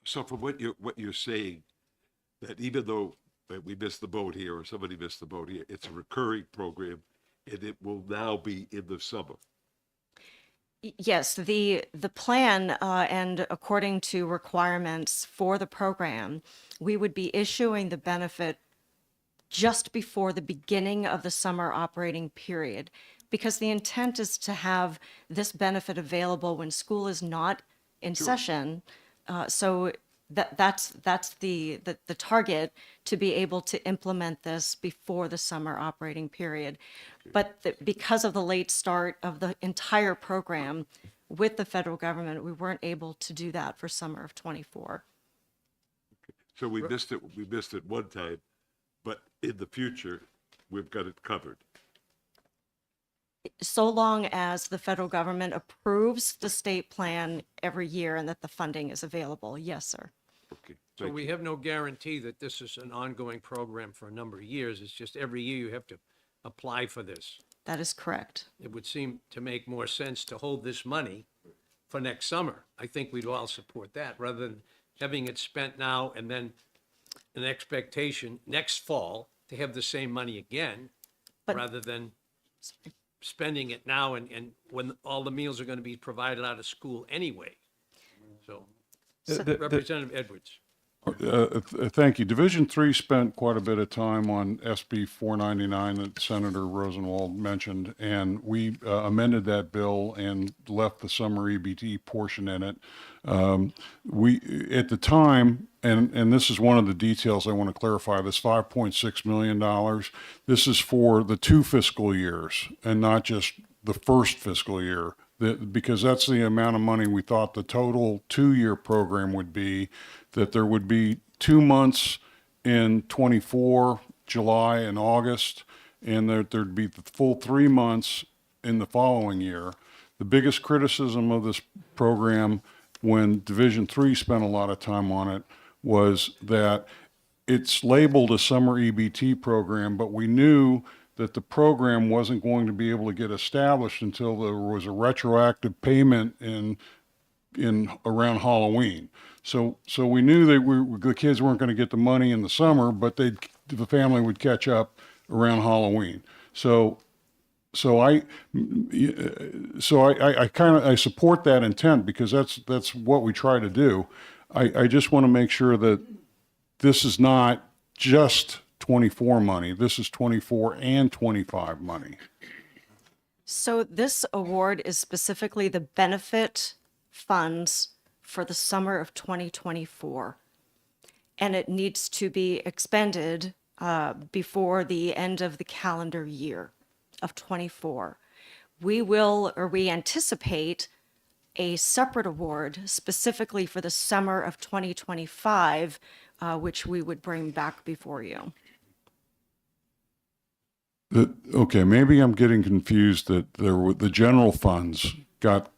So from what you're saying, that even though we missed the boat here, or somebody missed the boat here, it's a recurring program, and it will now be in the summer. Yes, the plan, and according to requirements for the program, we would be issuing the benefit just before the beginning of the summer operating period, because the intent is to have this benefit available when school is not in session. So that's the target, to be able to implement this before the summer operating period. But because of the late start of the entire program with the federal government, we weren't able to do that for summer of 24. So we missed it one time, but in the future, we've got it covered. So long as the federal government approves the state plan every year and that the funding is available. Yes, sir. Okay. So Thank we you. have no guarantee that this is an ongoing program for a number of years. It's just every year you have to apply for this. That is correct. It would seem to make more sense to hold this money for next summer. I think we'd all support that, rather than having it spent now and then an expectation next fall to have the same money again, But- rather than spending it now and when all the meals are going to be provided out of school anyway. So, Representative Edwards. Thank you. Division 3 spent quite a bit of time on SB 499 that Senator Rosenwald mentioned, and we amended that bill and left the summer EBT portion in it. We, at the time, and this is one of the details I want to clarify, this $5.6 million, this is for the 2 fiscal years and not just the first fiscal year. Because that's the amount of money we thought the total 2-year program would be, that there would be 2 months in 24, July and August, and there'd be the full 3 months in the following year. The biggest criticism of this program, when Division 3 spent a lot of time on it, was that it's labeled a summer EBT program, but we knew that the program wasn't going to be able to get established until there was a retroactive payment in around Halloween. So we knew the kids weren't going to get the money in the summer, but the family would catch up around Halloween. So I support that intent because that's what we try to do. I just want to make sure that this is not just 24 money. This is 24 and 25 money. So this award is specifically the benefit funds for the summer of 2024. And it needs to be expended before the end of the calendar year of 24. We anticipate a separate award specifically for the summer of 2025, which we would bring back before you. Okay, maybe I'm getting confused that the general funds got,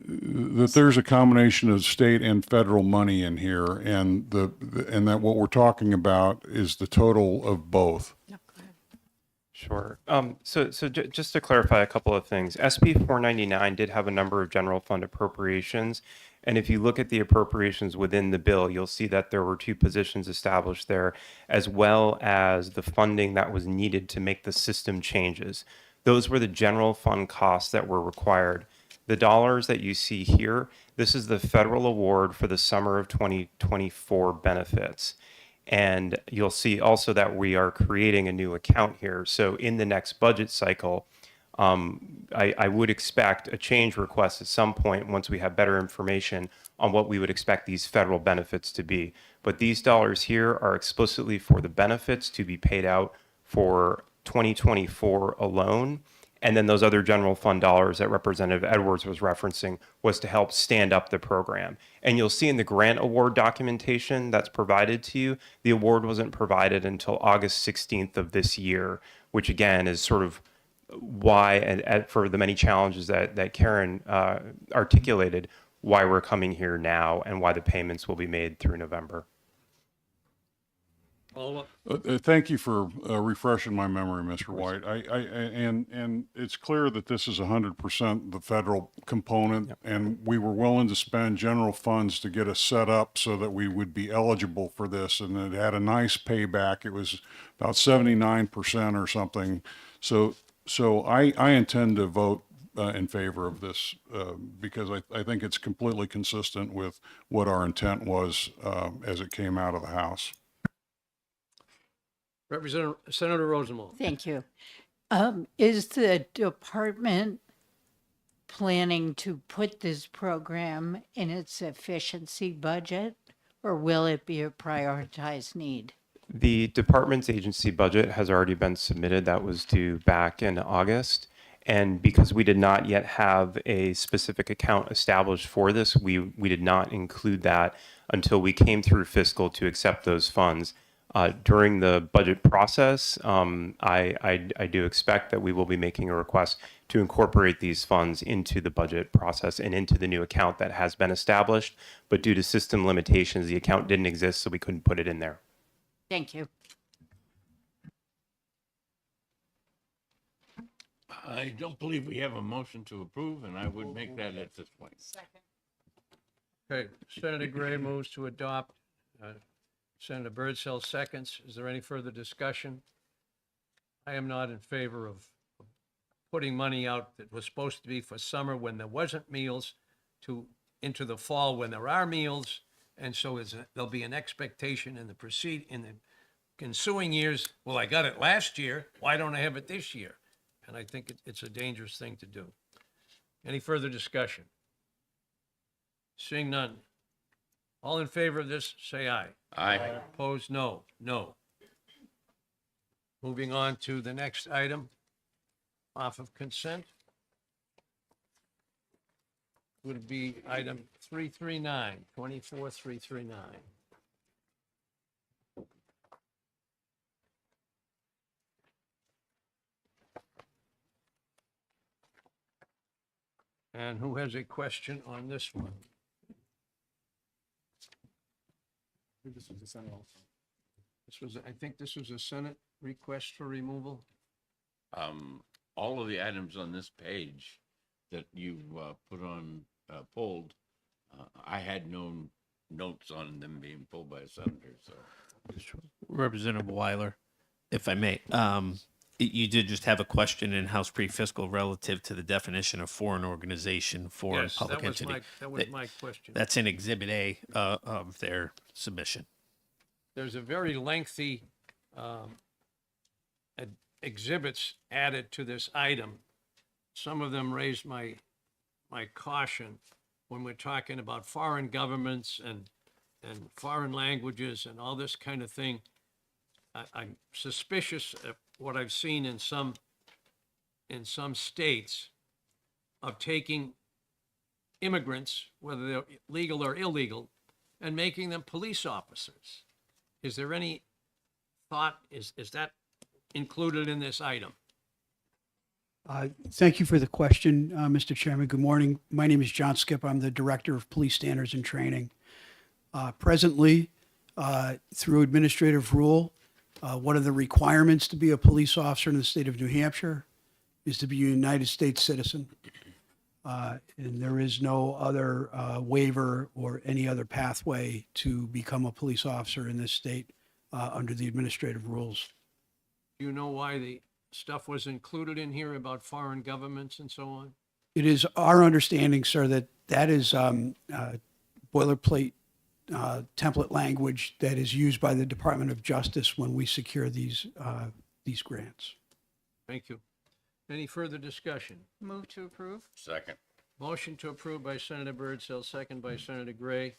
that there's a combination of state and federal money in here, and that what we're talking about is the total of both. Sure. Just to clarify a couple of things, SB 499 did have a number of general fund appropriations. And if you look at the appropriations within the bill, you'll see that there were 2 positions established there, as well as the funding that was needed to make the system changes. Those were the general fund costs that were required. The dollars that you see here, this is the federal award for the summer of 2024 benefits. And you'll see also that we are creating a new account here. So in the next budget cycle, I would expect a change request at some point once we have better information on what we would expect these federal benefits to be. But these dollars here are explicitly for the benefits to be paid out for 2024 alone. And then those other general fund dollars that Representative Edwards was referencing was to help stand up the program. And you'll see in the grant award documentation that's provided to you, the award wasn't provided until August 16th of this year, which again is sort of why, and for the many challenges that Karen articulated, why we're coming here now and why the payments will be made through November. Thank you for refreshing my memory, Mr. White. And it's clear that this is 100% the federal component, and we were willing to spend general funds to get us set up so that we would be eligible for this, and it had a nice payback. It was about 79% or something. So I intend to vote in favor of this because I think it's completely consistent with what our intent was as it came out of the House. Representative Senator Rosenwald. Thank you. Is the department planning to put this program in its efficiency budget, or will it be a prioritized need? The department's agency budget has already been submitted. That was due back in August. And because we did not yet have a specific account established for this, we did not include that until we came through fiscal to accept those funds. During the budget process, I do expect that we will be making a request to incorporate these funds into the budget process and into the new account that has been established. But due to system limitations, the account didn't exist, so we couldn't put it in there. Thank you. I don't believe we have a motion to approve, and I would make that at this point. Okay, Senator Gray moves to adopt. Senator Birdsell seconds. Is there any further discussion? I am not in favor of putting money out that was supposed to be for summer when there wasn't meals into the fall when there are meals. And so there'll be an expectation in the ensuing years. Well, I got it last year. Why don't I have it this year? And I think it's a dangerous thing to do. Any further discussion? Seeing none. All in favor of this, say aye. Aye. Opposed, no. No. Moving on to the next item, off of consent, would be item 339, 24339. And who has a question on this one? This was the Senate also. I think this was a Senate request for removal. all of the items on this page that you put on, pulled, I had no notes on them being pulled by a senator, so. Representative Weiler, if I may, you did just have a question in House Pre-Fiscal relative to the definition of foreign organization, foreign Yes, public that was entity. that was my question. That's in Exhibit A of their submission. There's a very lengthy exhibits added to this item. Some of them raised my caution when we're talking about foreign governments and foreign languages and all this kind of thing. I'm suspicious of what I've seen in some states of taking immigrants, whether they're legal or illegal, and making them police officers. Is there any thought, is that included in this item? Thank you for the question, Mr. Chairman. Good morning. My name is John Skip. I'm the Director of Police Standards and Training. Presently, through administrative rule, one of the requirements to be a police officer in the state of New Hampshire is to be a United States citizen. And there is no other waiver or any other pathway to become a police officer in this state under the administrative rules. Do you know why the stuff was included in here about foreign governments and so on? It is our understanding, sir, that that is boilerplate template language that is used by the Department of Justice when we secure these grants. Thank you. Any further discussion? Move to approve? Second. Motion to approve by Senator Birdsell, second by Senator Gray.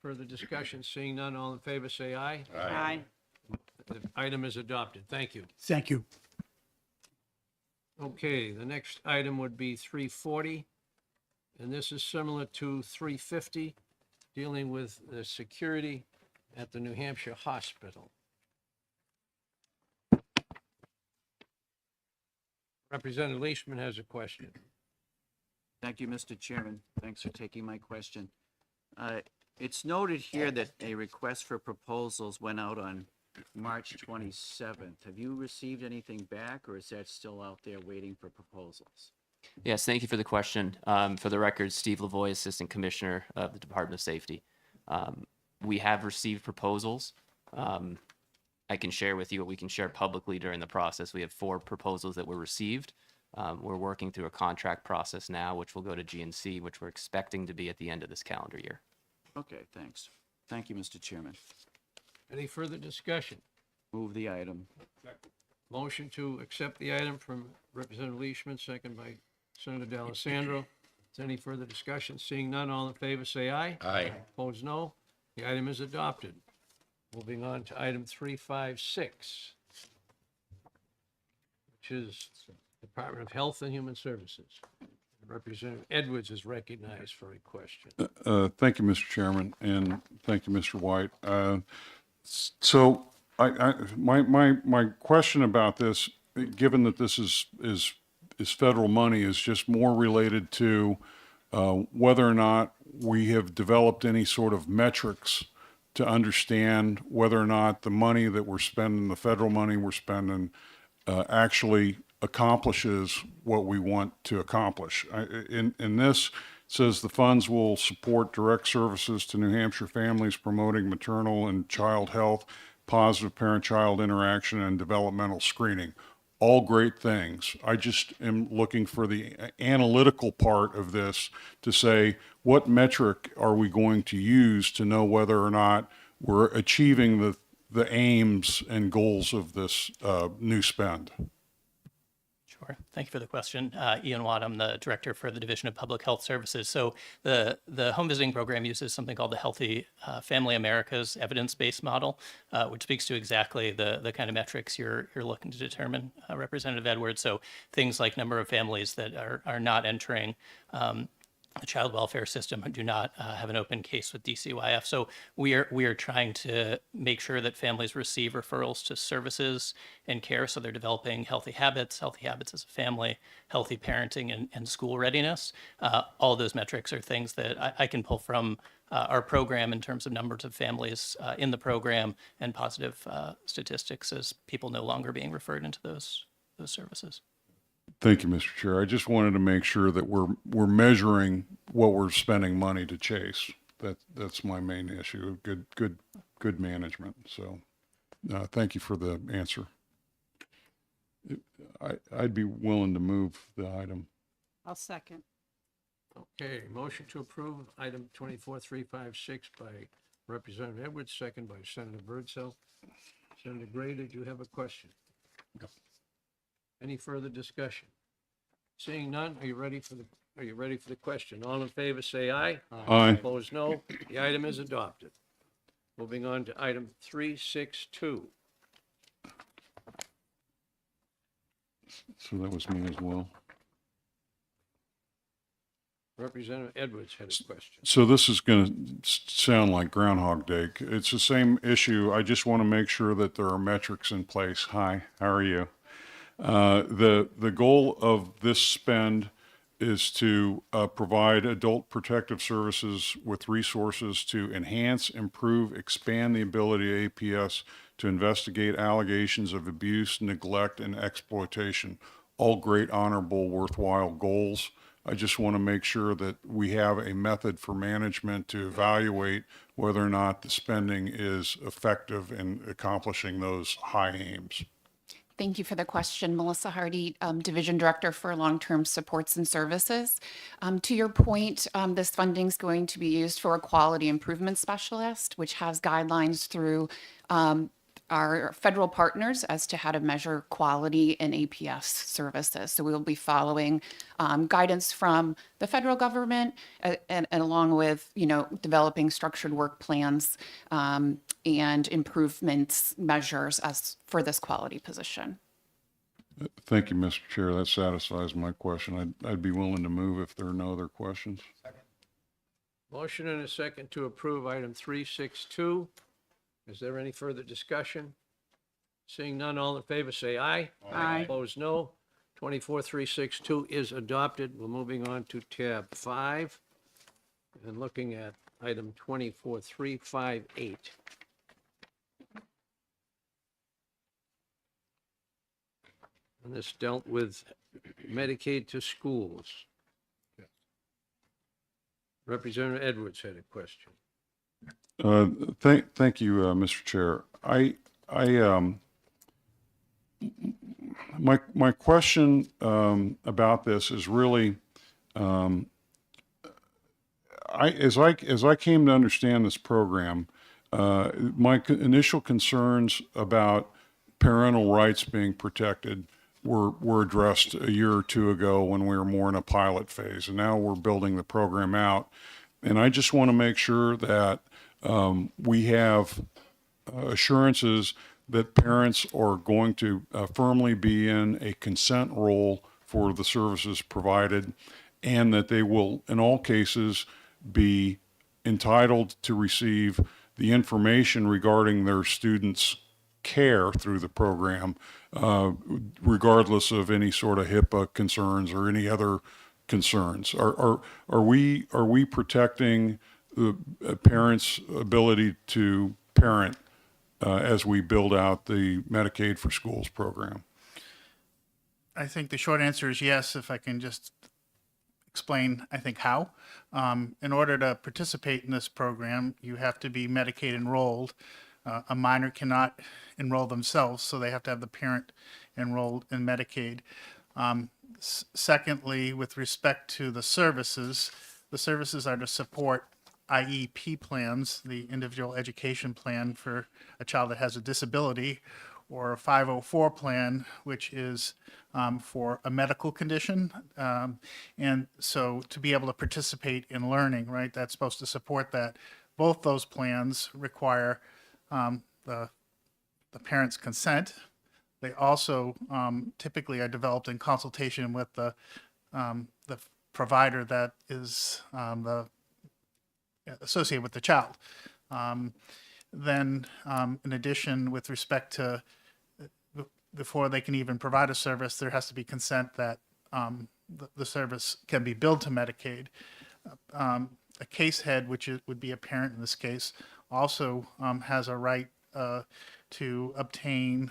Further discussion, seeing none, all in favor, say aye. Aye. The item is adopted. Thank you. Thank you. Okay, the next item would be 340, and this is similar to 350, dealing with the security at the New Hampshire Hospital. Representative Leishman has a question. Thank you, Mr. Chairman. Thanks for taking my question. It's noted here that a request for proposals went out on March 27th. Have you received anything back, or is that still out there waiting for proposals? Yes, thank you for the question. For the record, Steve Lavoie, Assistant Commissioner of the Department of Safety. We have received proposals. I can share with you what we can share publicly during the process. We have 4 proposals that were received. We're working through a contract process now, which will go to GNC, which we're expecting to be at the end of this calendar year. Okay, thanks. Thank you, Mr. Chairman. Any further discussion? Move the item. Motion to accept the item from Representative Leishman, second by Senator D'Alessandro. Is there any further discussion? Seeing none, all in favor, say aye. Aye. Opposed, no. The item is adopted. Moving on to item 356, which is Department of Health and Human Services. Representative Edwards is recognized for a question. Thank you, Mr. Chairman, and thank you, Mr. White. So my question about this, given that this is federal money, is just more related to whether or not we have developed any sort of metrics to understand whether or not the money that we're spending, the federal money we're spending, actually accomplishes what we want to accomplish. In this, it says the funds will support direct services to New Hampshire families promoting maternal and child health, positive parent-child interaction, and developmental screening. All great things. I just am looking for the analytical part of this to say, what metric are we going to use to know whether or not we're achieving the aims and goals of this new spend? Sure. Thank you for the question. Ian Watt, I'm the Director for the Division of Public Health Services. So the home visiting program uses something called the Healthy Family America's evidence-based model, which speaks to exactly the kind of metrics you're looking to determine, Representative Edwards. So things like number of families that are not entering the child welfare system do not have an open case with DCYF. So we are trying to make sure that families receive referrals to services and care. So they're developing healthy habits as a family, healthy parenting, and school readiness. All of those metrics are things that I can pull from our program in terms of numbers of families in the program and positive statistics as people no longer being referred into those those services. Thank you, Mr. Chair. I just wanted to make sure that we're measuring what we're spending money to chase. That's my main issue. Good management. So, thank you for the answer. I'd be willing to move the item. I'll second. Okay, motion to approve item 24356 by Representative Edwards, second by Senator Birdsell. Senator Gray, did you have a question? No. Any further discussion? Seeing none, are you ready for the question? All in favor, say aye. Aye. Opposed, no. The item is adopted. Moving on to item 362. So that was me as well. Representative Edwards had a question. So this is going to sound like Groundhog Day. It's the same issue. I just want to make sure that there are metrics in place. Hi, how are you? The goal of this spend is to provide adult protective services with resources to enhance, improve, expand the ability of APS to investigate allegations of abuse, neglect, and exploitation. All great, honorable, worthwhile goals. I just want to make sure that we have a method for management to evaluate whether or not the spending is effective in accomplishing those high aims. Thank you for the question. Melissa Hardy, Division Director for Long-Term Supports and Services. To your point, this funding is going to be used for a quality improvement specialist, which has guidelines through our federal partners as to how to measure quality in APS services. So we will be following guidance from the federal government and along with, developing structured work plans and improvements measures as for this quality position. Thank you, Mr. Chair. That satisfies my question. I'd be willing to move if there are no other questions. Motion and a second to approve item 362. Is there any further discussion? Seeing none, all in favor say aye. Aye. Opposed, no. 24362 is adopted. We're moving on to tab 5 and looking at item 24358. And this dealt with Medicaid to schools. Representative Edwards had a question. Thank you, Mr. Chair. My question about this is really, as I came to understand this program, my initial concerns about parental rights being protected were addressed a year or two ago when we were more in a pilot phase, and now we're building the program out. And I just want to make sure that we have assurances that parents are going to firmly be in a consent role for the services provided, and that they will, in all cases, be entitled to receive the information regarding their students' care through the program, regardless of any sort of HIPAA concerns or any other concerns. Are we protecting the parents' ability to parent as we build out the Medicaid for Schools program? I think the short answer is yes, if I can just explain, I think, how. In order to participate in this program, you have to be Medicaid enrolled. A minor cannot enroll themselves, so they have to have the parent enrolled in Medicaid. Secondly, with respect to the services are to support IEP plans, the individual education plan for a child that has a disability, or a 504 plan, which is for a medical condition. And so to be able to participate in learning, right, that's supposed to support that. Both those plans require the parent's consent. They also typically are developed in consultation with the provider that is associated with the child. Then, in addition, with respect to before they can even provide a service, there has to be consent that the service can be billed to Medicaid. A case head, which would be a parent in this case, also has a right to obtain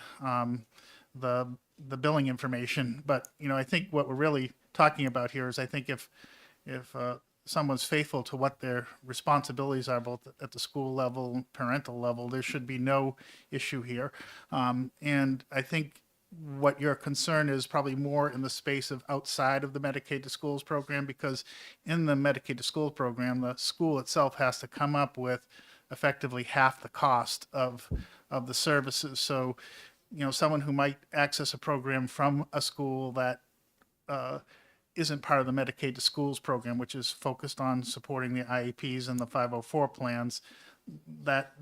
the the billing information. But, you know, I think what we're really talking about here is I think if someone's faithful to what their responsibilities are, both at the school level and parental level, there should be no issue here. And I think what your concern is probably more in the space of outside of the Medicaid to Schools program, because in the Medicaid to Schools program, the school itself has to come up with effectively half the cost of the services. So, you know, someone who might access a program from a school that isn't part of the Medicaid to Schools program, which is focused on supporting the IEPs and the 504 plans, that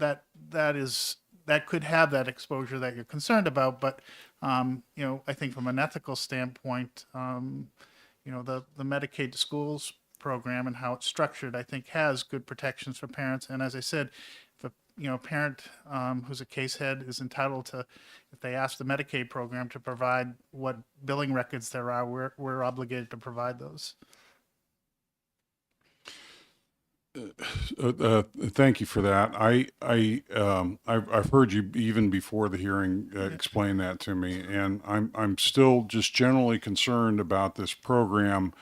could have that exposure that you're concerned about. But you know, I think from an ethical standpoint, you know, the Medicaid to Schools program and how it's structured, I think has good protections for parents. And as I said, if a parent who's a case head is entitled to, if they ask the Medicaid program to provide what billing records there are, we're obligated to provide those. Thank you for that. I've heard you even before the hearing explain that to me, and I'm still just generally concerned about this program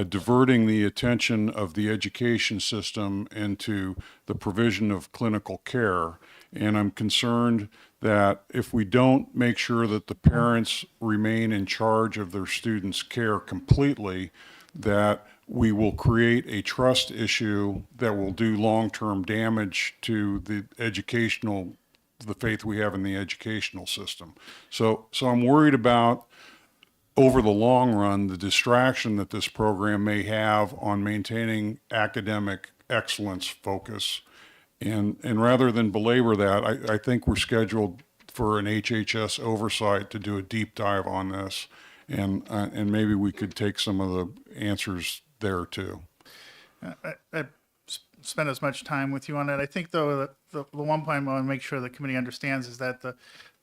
diverting the attention of the education system into the provision of clinical care. And I'm concerned that if we don't make sure that the parents remain in charge of their students' care completely, that we will create a trust issue that will do long-term damage to the faith we have in the educational system. So I'm worried about, over the long run, the distraction that this program may have on maintaining academic excellence focus. And rather than belabor that, I think we're scheduled for an HHS oversight to do a deep dive on this. And maybe we could take some of the answers there too. I spent as much time with you on it. I think, though, that the one point I want to make sure the committee understands is that the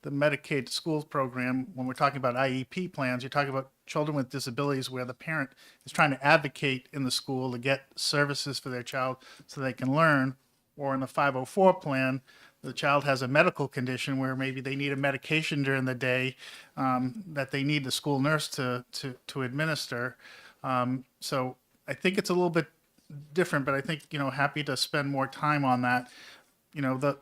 Medicaid to Schools program, when we're talking about IEP plans, you're talking about children with disabilities where the parent is trying to advocate in the school to get services for their child so they can learn. Or in the 504 plan, the child has a medical condition where maybe they need a medication during the day that they need the school nurse to administer. So I think it's a little bit different, but I think, you know, happy to spend more time on that. You know,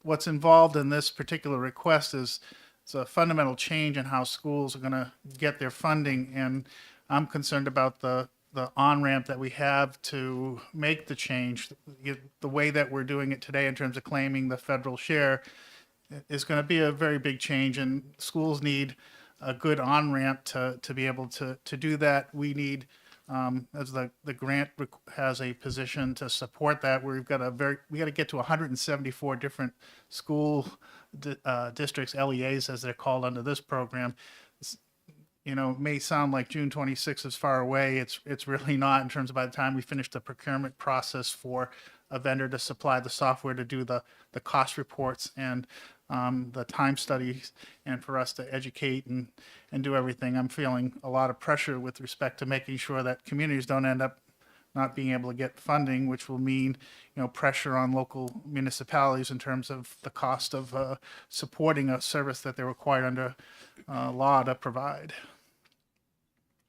what's involved in this particular request is it's a fundamental change in how schools are going to get their funding, and I'm concerned about the on-ramp that we have to make the change. The way that we're doing it today in terms of claiming the federal share is going to be a very big change, and schools need a good on-ramp to be able to do that. We need, as the grant has a position to support that, where we got to get to 174 different school districts, LEAs as they're called under this program. You know, it may sound like June 26th is far away. It's really not, in terms of by the time we finish the procurement process for a vendor to supply the software to do the cost reports and the time studies, and for us to educate and do everything. I'm feeling a lot of pressure with respect to making sure that communities don't end up not being able to get funding, which will mean, you know, pressure on local municipalities in terms of the cost of supporting a service that they're required under law to provide.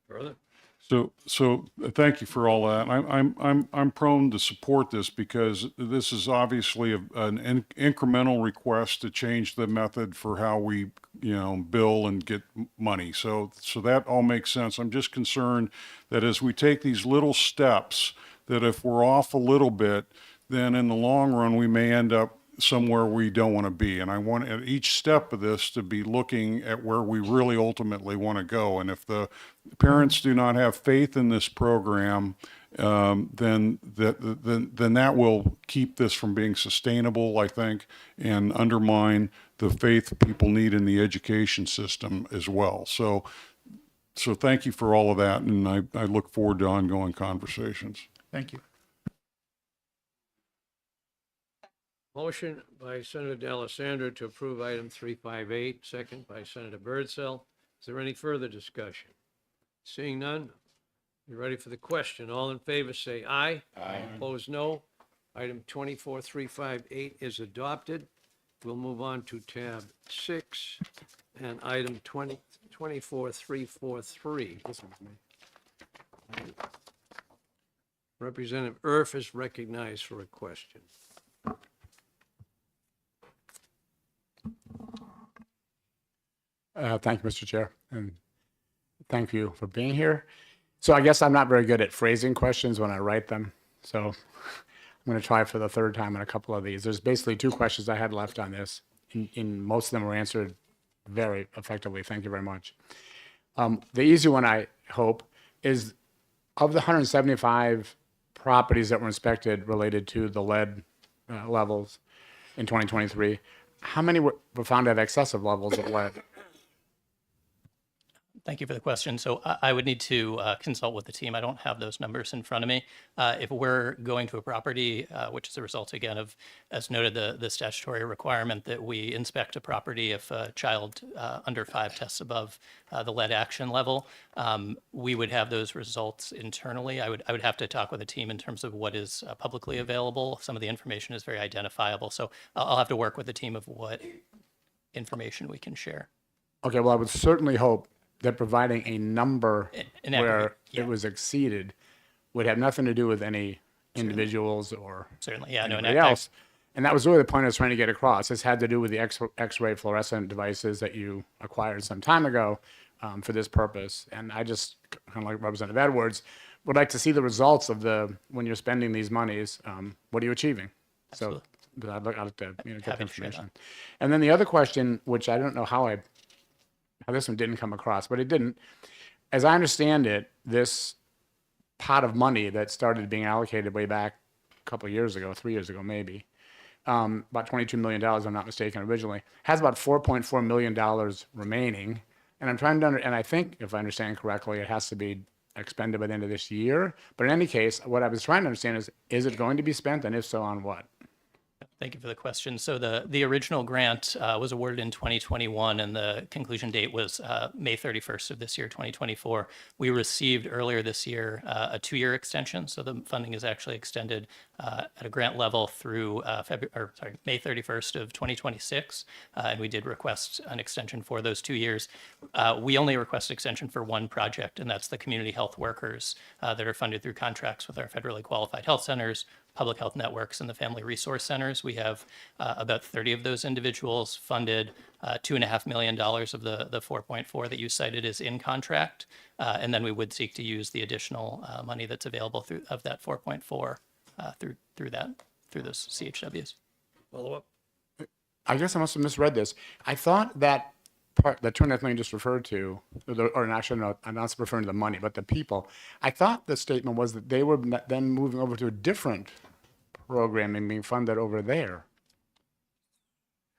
Further? So thank you for all that. I'm prone to support this because this is obviously an incremental request to change the method for how we, you know, bill and get money. So that all makes sense. I'm just concerned that as we take these little steps, that if we're off a little bit, then in the long run we may end up somewhere we don't want to be. And I want at each step of this to be looking at where we really ultimately want to go. And if the parents do not have faith in this program, then that will keep this from being sustainable, I think, and undermine the faith people need in the education system as well. So thank you for all of that, and I look forward to ongoing conversations. Thank you. Motion by Senator D'Alessandro to approve item 358, second by Senator Birdsell. Is there any further discussion? Seeing none, you ready for the question? All in favor say aye. Aye. Opposed, no. Item 24358 is adopted. We'll move on to tab 6 and item 24-343. Representative Erf is recognized for a question. Thank you, Mr. Chair, and thank you for being here. So I guess I'm not very good at phrasing questions when I write them. So I'm going to try for the third time on a couple of these. There's basically two questions I had left on this. In most of them were answered very effectively. Thank you very much. The easy one, I hope, is of the 175 properties that were inspected related to the lead levels in 2023, how many were found to have excessive levels of lead? Thank you for the question. So I would need to consult with the team. I don't have those numbers in front of me. If we're going to a property, which is a result, again, of, as noted, the statutory requirement that we inspect a property if a child under 5 tests above the lead action level, we would have those results internally. I would have to talk with the team in terms of what is publicly available. Some of the information is very identifiable. So I'll have to work with the team of what information we can share. Okay, well, I would certainly hope that providing a number An where aggregate, yeah. it was exceeded would have nothing to do with any individuals or Certainly, yeah, no, anybody else. And that was really the point I was trying to get across. This had to do with the X-ray fluorescent devices that you acquired some time ago for this purpose. And I just, kind of like Representative Edwards, would like to see the results of when you're spending these monies, what are you achieving? Absolutely. So I'd like to get that Happy to share information. And then the other question, which I don't know how this one didn't come across, but it didn't. As I understand it, this pot of money that started being allocated way back a couple of years ago, 3 years ago maybe, about $22 million, if I'm not mistaken, originally, has about $4.4 million remaining. And I'm trying to, and I think, if I understand correctly, it has to be expended by the end of this year. But in any case, what I was trying to understand is it going to be spent, and if so, on what? Thank you for the question. So the original grant was awarded in 2021, and the conclusion date was May 31st of this year, 2024. We received earlier this year a 2-year extension, so the funding is actually extended at a grant level through May 31st of 2026, and we did request an extension for those 2 years. We only request extension for one project, and that's the community health workers that are funded through contracts with our federally qualified health centers, public health networks, and the family resource centers. We have about 30 of those individuals funded. $2.5 million of the 4.4 that you cited is in contract, and then we would seek to use the additional money that's available of that 4.4 through those CHWs. Follow up. I guess I must have misread this. I thought that part, the $2.5 million just referred to, or actually, no, I'm not referring to the money, but the people. I thought the statement was that they were then moving over to a different program and being funded over there.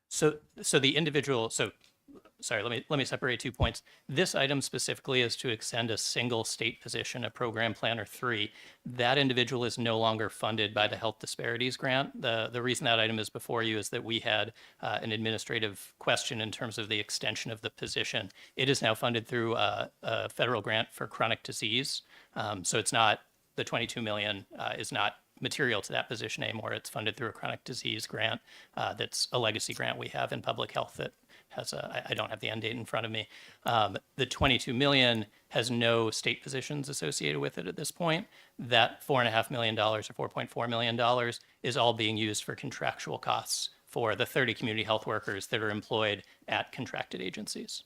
So the individual, sorry, let me separate 2 points. This item specifically is to extend a single state position, a program planner 3. That individual is no longer funded by the health disparities grant. The reason that item is before you is that we had an administrative question in terms of the extension of the position. It is now funded through a federal grant for chronic disease. So it's not, the 22 million is not material to that position anymore. It's funded through a chronic disease grant that's a legacy grant we have in public health that has I don't have the end date in front of me. The 22 million has no state positions associated with it at this point. That $4.5 million or $4.4 million is all being used for contractual costs for the 30 community health workers that are employed at contracted agencies.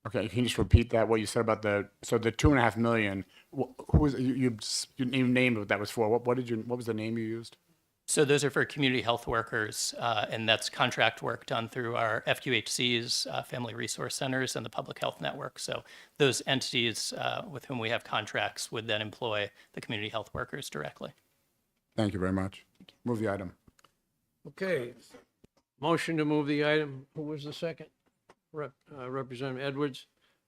Okay, can you just repeat that, what you said about the 2.5 million, who was, you named what that was for. What was the name you used? So those are for community health workers, and that's contract work done through our FQHCs, family resource centers, and the public health network. So those entities with whom we have contracts would then employ the community health workers directly. Thank you very much. Move the item. Okay. Motion to move the item. Who was the second? Representative Edwards.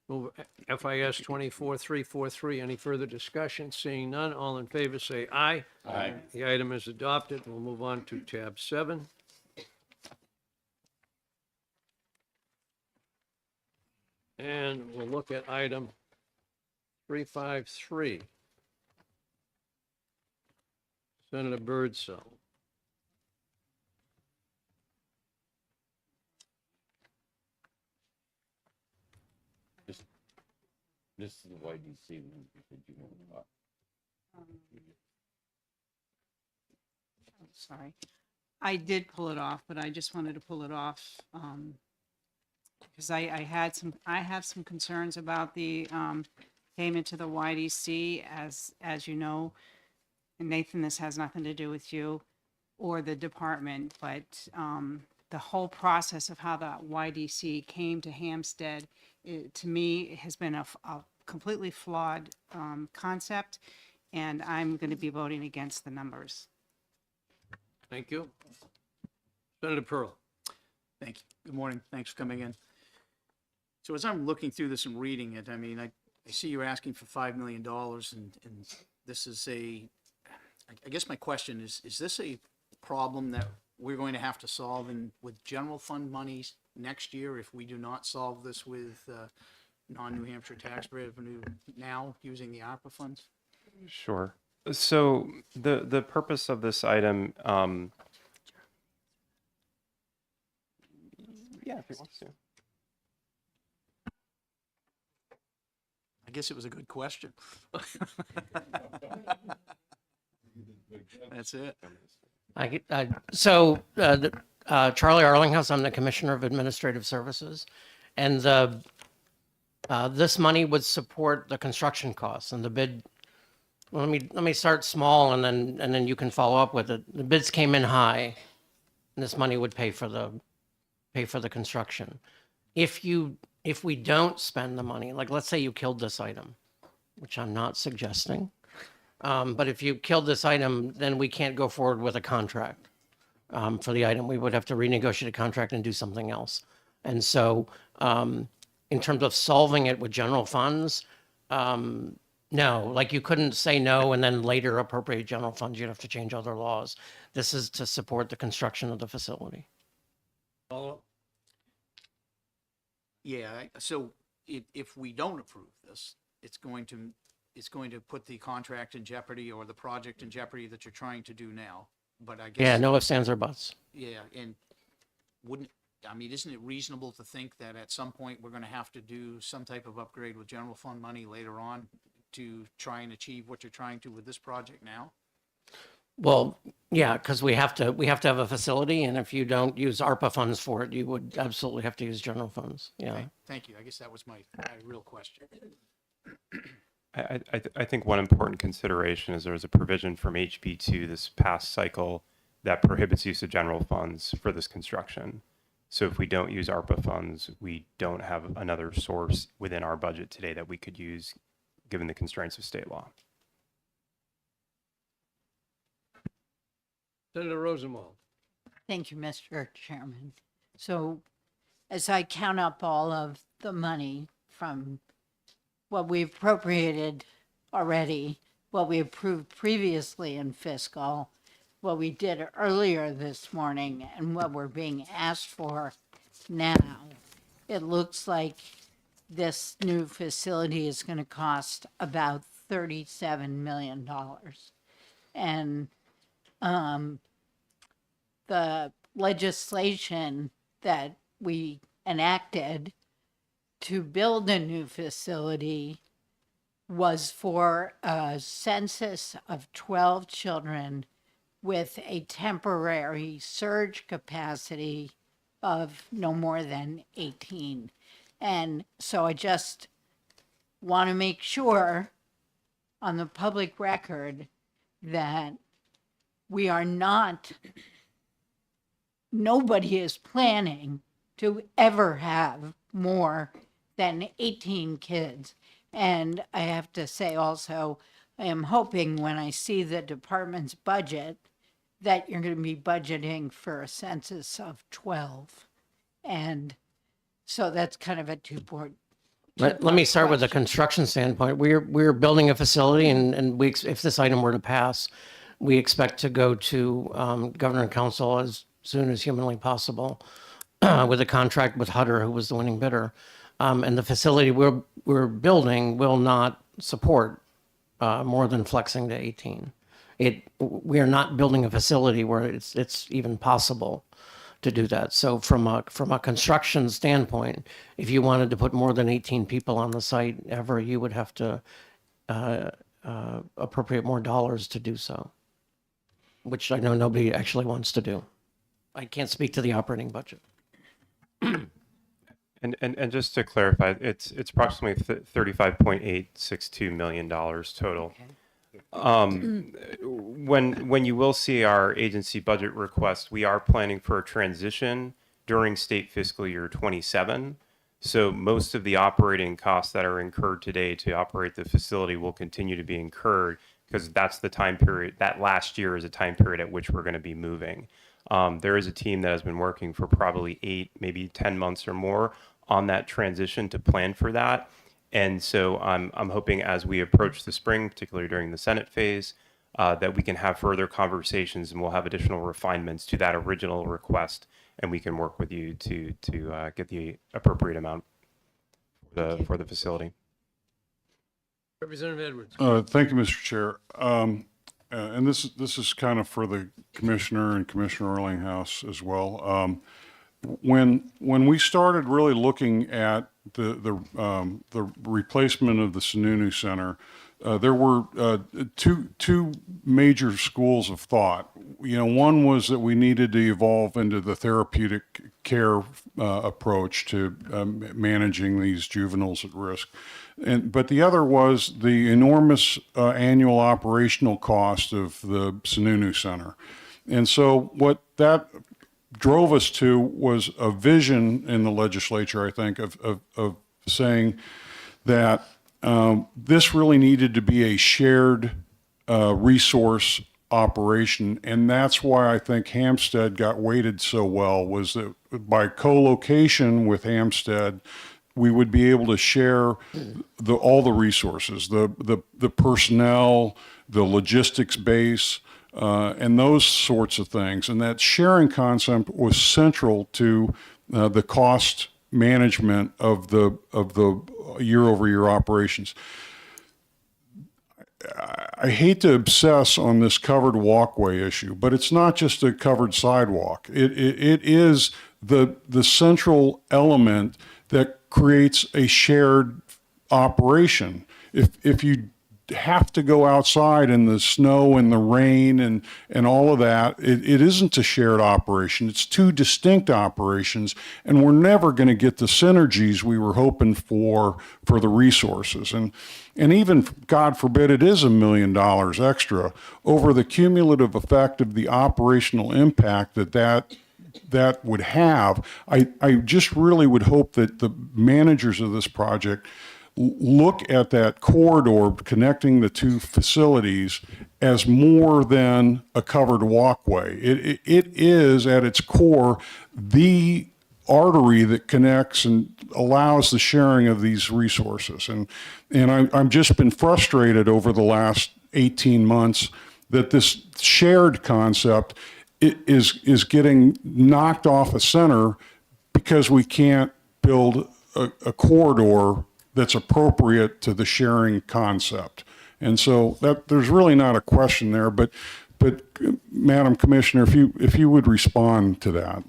Move FIS 24343. Any further discussion? Seeing none, all in favor say aye. Aye. The item is adopted. We'll move on to tab 7. And we'll look at item 353. Senator Birdsell. This is the YDC one you said you wanted to talk. Sorry. I did pull it off, but I just wanted to pull it off because I have some concerns about the payment to the YDC, as you know. And Nathan, this has nothing to do with you or the department, but the whole process of how the YDC came to Hampstead, to me, has been a completely flawed concept, and I'm going to be voting against the numbers. Thank you. Senator Pearl. Thank you. Good morning. Thanks for coming in. So as I'm looking through this and reading it, I mean, I see you're asking for $5 million, and this is I guess my question is this a problem that we're going to have to solve with general fund monies next year if we do not solve this with non-New Hampshire tax revenue now using the ARPA funds? Sure. So the purpose of this item, yeah, if he wants to. I guess it was a good question. That's it. Charlie Arlinghouse, I'm the Commissioner of Administrative Services, and this money would support the construction costs and the bid. Well, let me start small and then you can follow up with it. The bids came in high, and this money would pay for the construction. If we don't spend the money, like let's say you killed this item, which I'm not suggesting, but if you killed this item, then we can't go forward with a contract for the item. We would have to renegotiate a contract and do something else. And so in terms of solving it with general funds, no, like you couldn't say no and then later appropriate general funds. You'd have to change other laws. This is to support the construction of the facility. Follow-up? Yeah, so if we don't approve this, it's going to put the contract in jeopardy or the project in jeopardy that you're trying to do now. But I guess. Yeah, no ifs, ands, or buts. Yeah, and isn't it reasonable to think that at some point we're going to have to do some type of upgrade with general fund money later on to try and achieve what you're trying to with this project now? Well, yeah, because we have to have a facility, and if you don't use ARPA funds for it, you would absolutely have to use general funds. Yeah. Okay, thank you. I guess that was my real question. I think one important consideration is there was a provision from HB2 this past cycle that prohibits use of general funds for this construction. So if we don't use ARPA funds, we don't have another source within our budget today that we could use given the constraints of state law. Senator Rosenwald. Thank you, Mr. Chairman. So as I count up all of the money from what we appropriated already, what we approved previously in fiscal, what we did earlier this morning, and what we're being asked for now, it looks like this new facility is going to cost about $37 million. And the legislation that we enacted to build a new facility was for a census of 12 children with a temporary surge capacity of no more than 18. And so I just want to make sure on the public record that we are not, nobody is planning to ever have more than 18 kids. And I have to say also, I am hoping when I see the department's budget that you're going to be budgeting for a census of 12. And so that's kind of a two-part. Let me start with the construction standpoint. We're building a facility, and if this item were to pass, we expect to go to Governor and Council as soon as humanly possible with a contract with Hutter, who was the winning bidder. And the facility we're building will not support more than flexing to 18. We are not building a facility where it's even possible to do that. So from a construction standpoint, if you wanted to put more than 18 people on the site ever, you would have to appropriate more dollars to do so, which I know nobody actually wants to do. I can't speak to the operating budget. And just to clarify, it's approximately $35.862 million total. When you will see our agency budget request, we are planning for a transition during state fiscal year 27. So most of the operating costs that are incurred today to operate the facility will continue to be incurred because that's the time period, that last year is a time period at which we're going to be moving. There is a team that has been working for probably 8, maybe 10 months or more on that transition to plan for that. And so I'm hoping as we approach the spring, particularly during the Senate phase, that we can have further conversations and we'll have additional refinements to that original request, and we can work with you to get the appropriate amount for the facility. Representative Edwards. Thank you, Mr. Chair. And this is kind of for the commissioner and Commissioner Erlinghaus as well. When we started really looking at the replacement of the Sununu Center, there were two major schools of thought. One was that we needed to evolve into the therapeutic care approach to managing these juveniles at risk. But the other was the enormous annual operational cost of the Sununu Center. And so what that drove us to was a vision in the legislature, I think, of saying that this really needed to be a shared resource operation. And that's why I think Hampstead got weighted so well, was that by co-location with Hampstead, we would be able to share all the resources, the personnel, the logistics base, and those sorts of things. And that sharing concept was central to the cost management of the year-over-year operations. I hate to obsess on this covered walkway issue, but it's not just a covered sidewalk. It is the central element that creates a shared operation. If you have to go outside in the snow and the rain and all of that, it isn't a shared operation. It's two distinct operations, and we're never going to get the synergies we were hoping for the resources. And even, God forbid, it is $1 million extra over the cumulative effect of the operational impact that would have. I just really would hope that the managers of this project look at that corridor connecting the two facilities as more than a covered walkway. It is at its core the artery that connects and allows the sharing of these resources. And I've just been frustrated over the last 18 months that this shared concept is getting knocked off a center because we can't build a corridor that's appropriate to the sharing concept. And so there's really not a question there, but Madam Commissioner, if you would respond to that.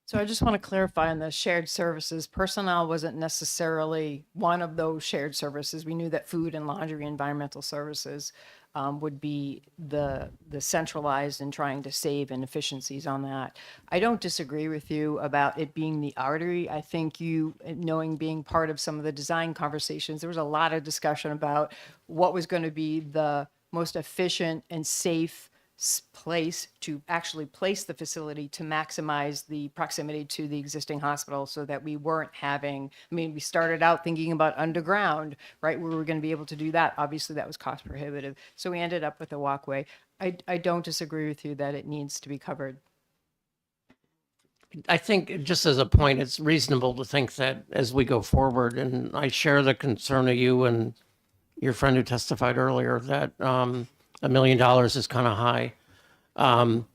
So I just want to clarify on the shared services. Personnel wasn't necessarily one of those shared services. We knew that food and laundry, environmental services would be the centralized and trying to save inefficiencies on that. I don't disagree with you about it being the artery. I think being part of some of the design conversations, there was a lot of discussion about what was going to be the most efficient and safe place to actually place the facility to maximize the proximity to the existing hospital so that we weren't having, we started out thinking about underground, right? We were going to be able to do that. Obviously that was cost prohibitive. So we ended up with a walkway. I don't disagree with you that it needs to be covered. I think just as a point, it's reasonable to think that as we go forward, and I share the concern of you and your friend who testified earlier that $1 million is kind of high. And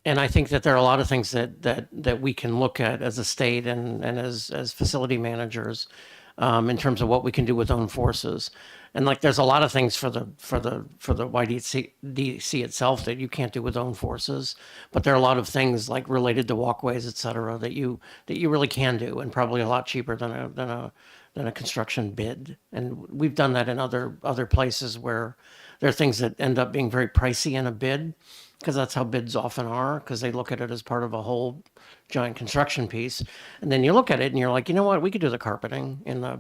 I think that there are a lot of things that we can look at as a state and as facility managers in terms of what we can do with own forces. And like, there's a lot of things for the YDC itself that you can't do with own forces, but there are a lot of things like related to walkways, et cetera, that you really can do, and probably a lot cheaper than a construction bid. And we've done that in other places where there are things that end up being very pricey in a bid, because that's how bids often are, because they look at it as part of a whole giant construction piece. And then you look at it and you're like, you know what, we could do the carpeting in the,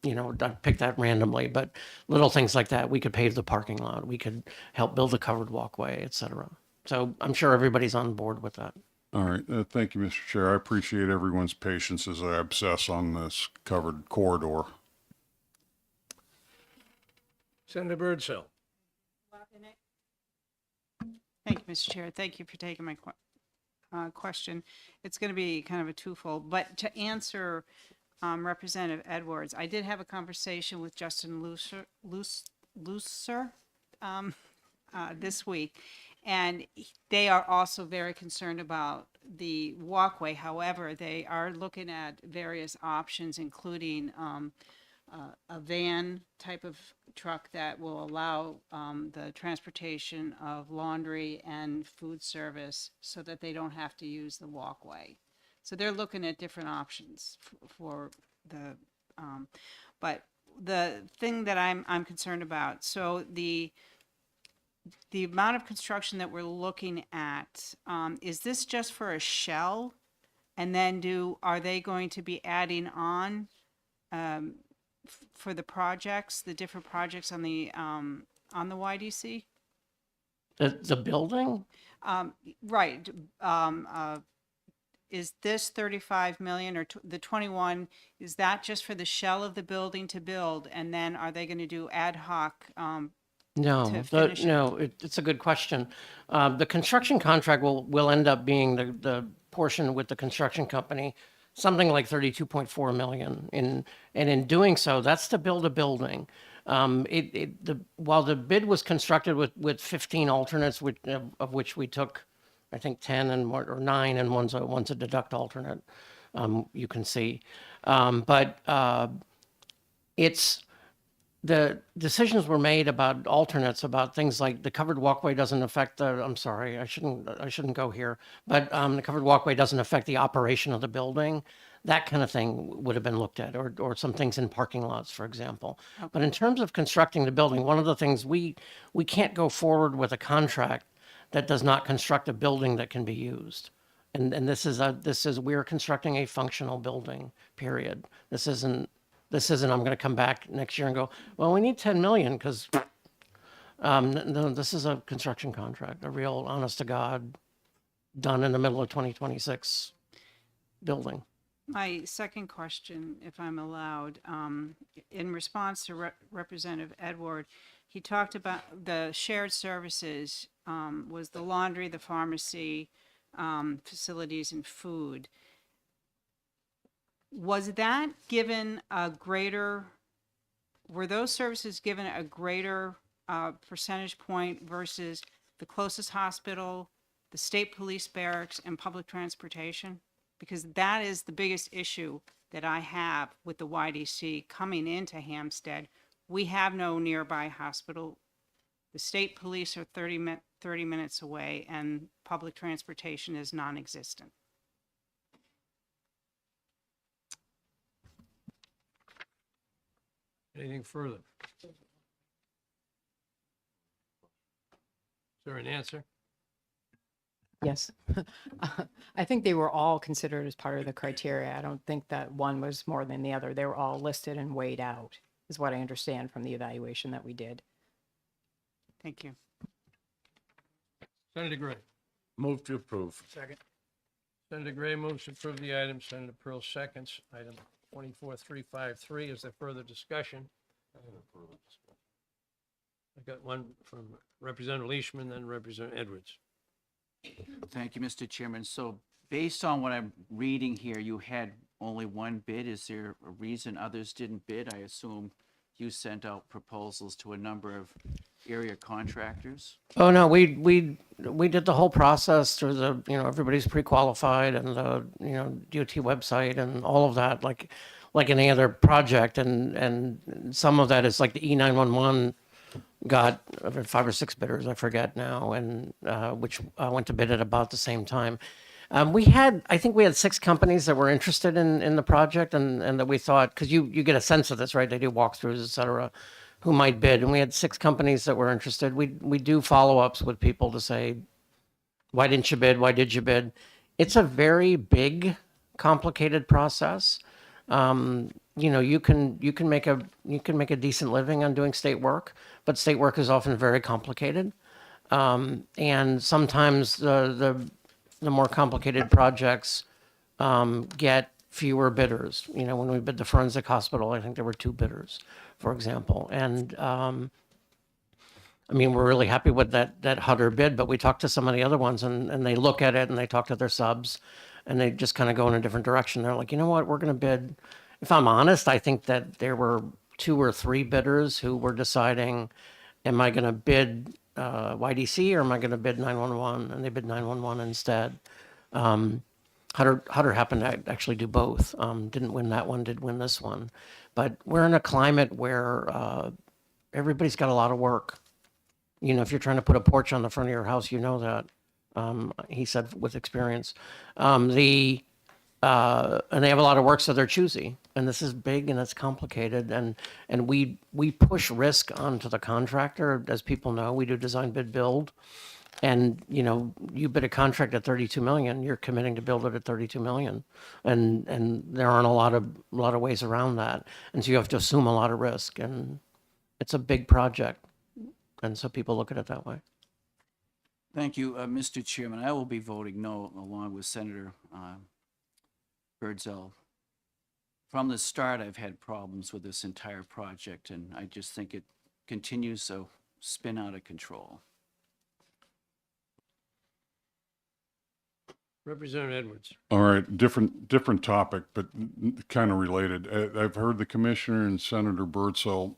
I picked that randomly, but little things like that. We could pave the parking lot. We could help build a covered walkway, et cetera. So I'm sure everybody's on board with that. All right. Thank you, Mr. Chair. I appreciate everyone's patience as I obsess on this covered corridor. Senator Birdsell. Thank you, Mr. Chair. Thank you for taking my question. It's going to be kind of a twofold, but to answer Representative Edwards, I did have a conversation with Justin Looser this week, and they are also very concerned about the walkway. However, they are looking at various options, including a van type of truck that will allow the transportation of laundry and food service so that they don't have to use the walkway. So they're looking at different options for the, but the thing that I'm concerned about, so the amount of construction that we're looking at, is this just for a shell? And then are they going to be adding on for the projects, the different projects on the YDC? The building? Right. Is this 35 million or the 21, is that just for the shell of the building to build? And then are they going to do ad hoc to finish it? It's a good question. The construction contract will end up being the portion with the construction company, something like 32.4 million. And in doing so, that's to build a building. While the bid was constructed with 15 alternates, of which we took, I think 10 or 9, and one's a deduct alternate, you can see. But the decisions were made about alternates, about things like the covered walkway doesn't affect I'm sorry, I shouldn't go here, but the covered walkway doesn't affect the operation of the building. That kind of thing would have been looked at, or some things in parking lots, for example. Okay. But in terms of constructing the building, one of the things we can't go forward with a contract that does not construct a building that can be used. And we're constructing a functional building, period. This isn't I'm going to come back next year and go, well, we need 10 million because no, this is a construction contract, a real honest to God, done in the middle of 2026 building. My second question, if I'm allowed, in response to Representative Edward, he talked about the shared services, was the laundry, the pharmacy, facilities, and food. Was that given were those services given a greater percentage point versus the closest hospital, the state police barracks, and public transportation? Because that is the biggest issue that I have with the YDC coming into Hampstead. We have no nearby hospital. The state police are 30 minutes away, and public transportation is non-existent. Anything further? Is there an answer? Yes. I think they were all considered as part of the criteria. I don't think that one was more than the other. They were all listed and weighed out, is what I understand from the evaluation that we did. Thank you. Senator Gray. Move to approve. Second. Senator Gray moves to approve the item. Senator Pearl seconds. Item 24353. Is there further discussion? I got one from Representative Leishman, then Representative Edwards. Thank you, Mr. Chairman. So based on what I'm reading here, you had only one bid. Is there a reason others didn't bid? I assume you sent out proposals to a number of area contractors. Oh, no, we did the whole process through everybody's pre-qualified and the, DOT website and all of that. Like like any other project, and some of that is like the E911 got 5 or 6 bidders, I forget now, and which went to bid at about the same time. I think we had 6 companies that were interested in the project, and that we thought, because you get a sense of this, right? They do walkthroughs, et cetera, who might bid, and we had 6 companies that were interested. We do follow-ups with people to say, why didn't you bid? Why did you bid? It's a very big, complicated process. You can make a decent living on doing state work, but state work is often very complicated. And sometimes the more complicated projects get fewer bidders. When we bid the forensic hospital, I think there were 2 bidders, for example. And we're really happy with that Hutter bid, but we talked to some of the other ones, and they look at it and they talk to their subs, and they just kind of go in a different direction. They're like, you know what, we're going to bid. If I'm honest, I think that there were 2 or 3 bidders who were deciding, am I going to bid YDC or am I going to bid 911? And they bid 911 instead. Hutter happened to actually do both. Didn't win that one, did win this one. But we're in a climate where everybody's got a lot of work. If you're trying to put a porch on the front of your house, you know that. He said with experience. And they have a lot of work, so they're choosy. And this is big and it's complicated. And we push risk onto the contractor. As people know, we do design, bid, build. And, you bid a contract at 32 million, you're committing to build it at 32 million. And there aren't a lot of ways around that. And so you have to assume a lot of risk. And it's a big project. And so people look at it that way. Thank you, Mr. Chairman. I will be voting no along with Senator Birdsell. From the start, I've had problems with this entire project, and I just think it continues to spin out of control. Representative Edwards. All right, different topic, but kind of related. I've heard the commissioner and Senator Birdsell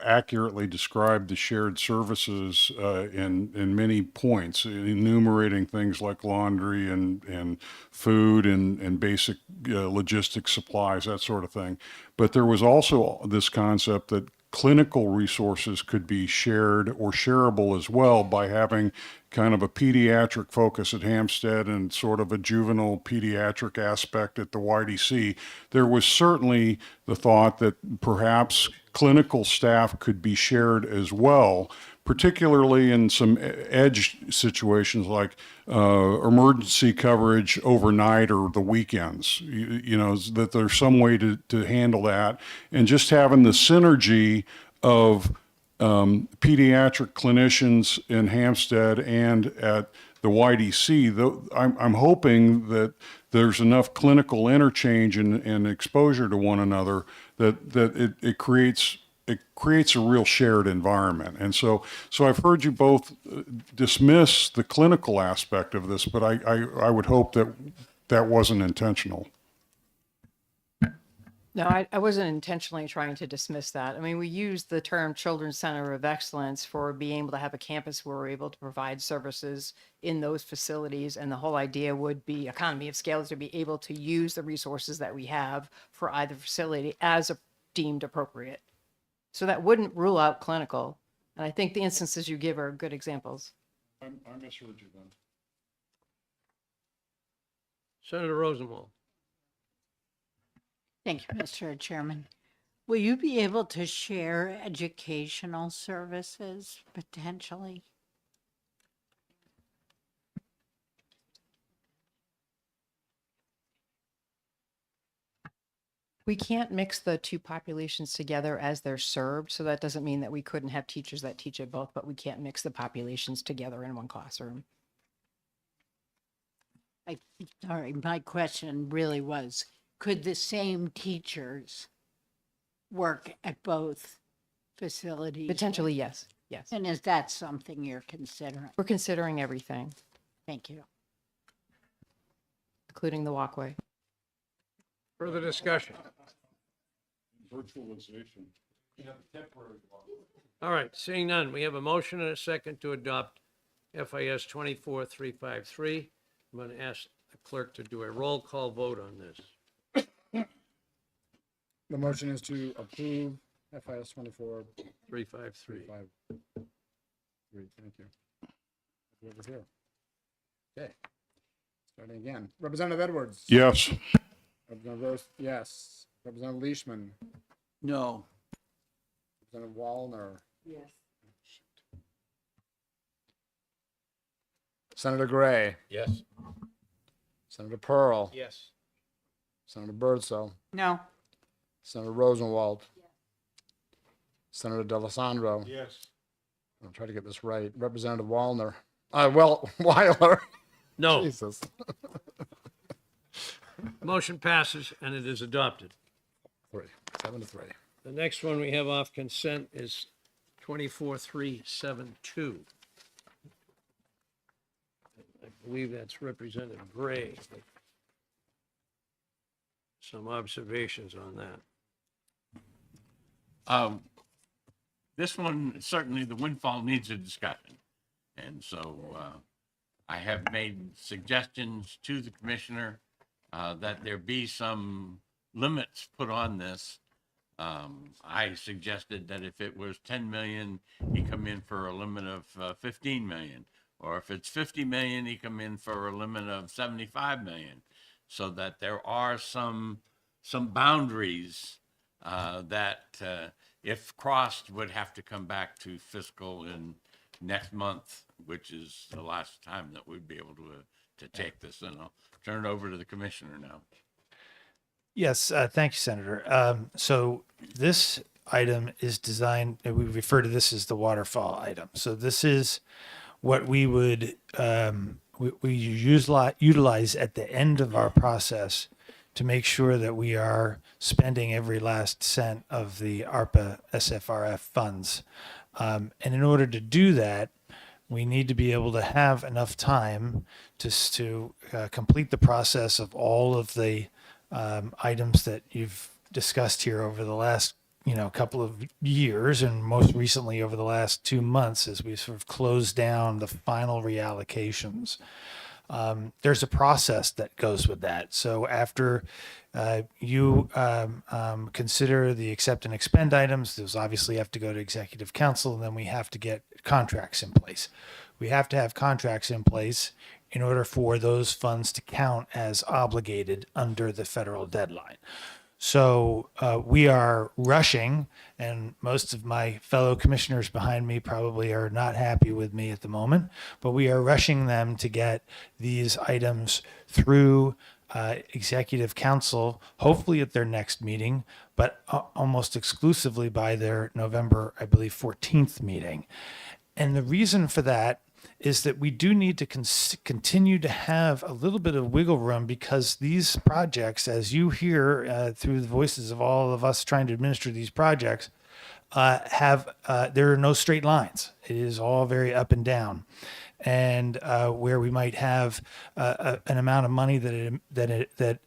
accurately describe the shared services in many points, enumerating things like laundry and food and basic logistics supplies, that sort of thing. But there was also this concept that clinical resources could be shared or shareable as well by having kind of a pediatric focus at Hampstead and sort of a juvenile pediatric aspect at the YDC. There was certainly the thought that perhaps clinical staff could be shared as well, particularly in some edge situations like emergency coverage overnight or the weekends, that there's some way to handle that. And just having the synergy of pediatric clinicians in Hampstead and at the YDC, I'm hoping that there's enough clinical interchange and exposure to one another that it creates a real shared environment. And so I've heard you both dismiss the clinical aspect of this, but I would hope that wasn't intentional. No, I wasn't intentionally trying to dismiss that. We use the term Children's Center of Excellence for being able to have a campus where we're able to provide services in those facilities. And the whole idea would be economy of scale, is to be able to use the resources that we have for either facility as deemed appropriate. So that wouldn't rule out clinical. And I think the instances you give are good examples. I misheard you then. Senator Rosenwald. Thank you, Mr. Chairman. Will you be able to share educational services potentially? We can't mix the 2 populations together as they're served. So that doesn't mean that we couldn't have teachers that teach at both, but we can't mix the populations together in one classroom. Sorry, my question really was, could the same teachers work at both facilities? Potentially, yes. Yes. And is that something you're considering? We're considering everything, Thank you. including the walkway. Further discussion. Virtualization. All right, seeing none, we have a motion and a second to adopt FIS 24353. I'm going to ask the clerk to do a roll call vote on this. The motion is to approve FIS 24 353. 353. Thank you. Over here. Okay. Starting again. Representative Edwards. Yes. Representative Rose, yes. Representative Leishman. No. Representative Wallner. Yes. Senator Gray. Yes. Senator Pearl. Yes. Senator Birdsell. No. Senator Rosenwald. Senator D'Alessandro. Yes. I'll try to get this right. Representative Wallner. Weiler. No. Jesus. Motion passes and it is adopted. 7-3. The next one we have off consent is 24372. I believe that's Representative Gray. Some observations on that. This one, certainly the windfall needs a discussion. And so I have made suggestions to the commissioner that there be some limits put on this. I suggested that if it was 10 million, he come in for a limit of 15 million. Or if it's 50 million, he come in for a limit of 75 million. So that there are some boundaries that if crossed would have to come back to fiscal in next month, which is the last time that we'd be able to take this. And I'll turn it over to the commissioner now. Yes, thank you, Senator. So this item is designed, and we refer to this as the waterfall item. So this is what we would we utilize at the end of our process to make sure that we are spending every last cent of the ARPA SFRF funds. And in order to do that, we need to be able to have enough time to complete the process of all of the items that you've discussed here over the last couple of years, and most recently over the last 2 months as we sort of close down the final reallocations. There's a process that goes with that. So after you consider the accept and expend items, those obviously have to go to Executive Council, and then we have to get contracts in place. We have to have contracts in place in order for those funds to count as obligated under the federal deadline. So we are rushing, and most of my fellow commissioners behind me probably are not happy with me at the moment, but we are rushing them to get these items through Executive Council, hopefully at their next meeting, but almost exclusively by their November, I believe, 14th meeting. And the reason for that is that we do need to continue to have a little bit of wiggle room, because these projects, as you hear through the voices of all of us trying to administer these projects, there are no straight lines. It is all very up and down. And where we might have an amount of money that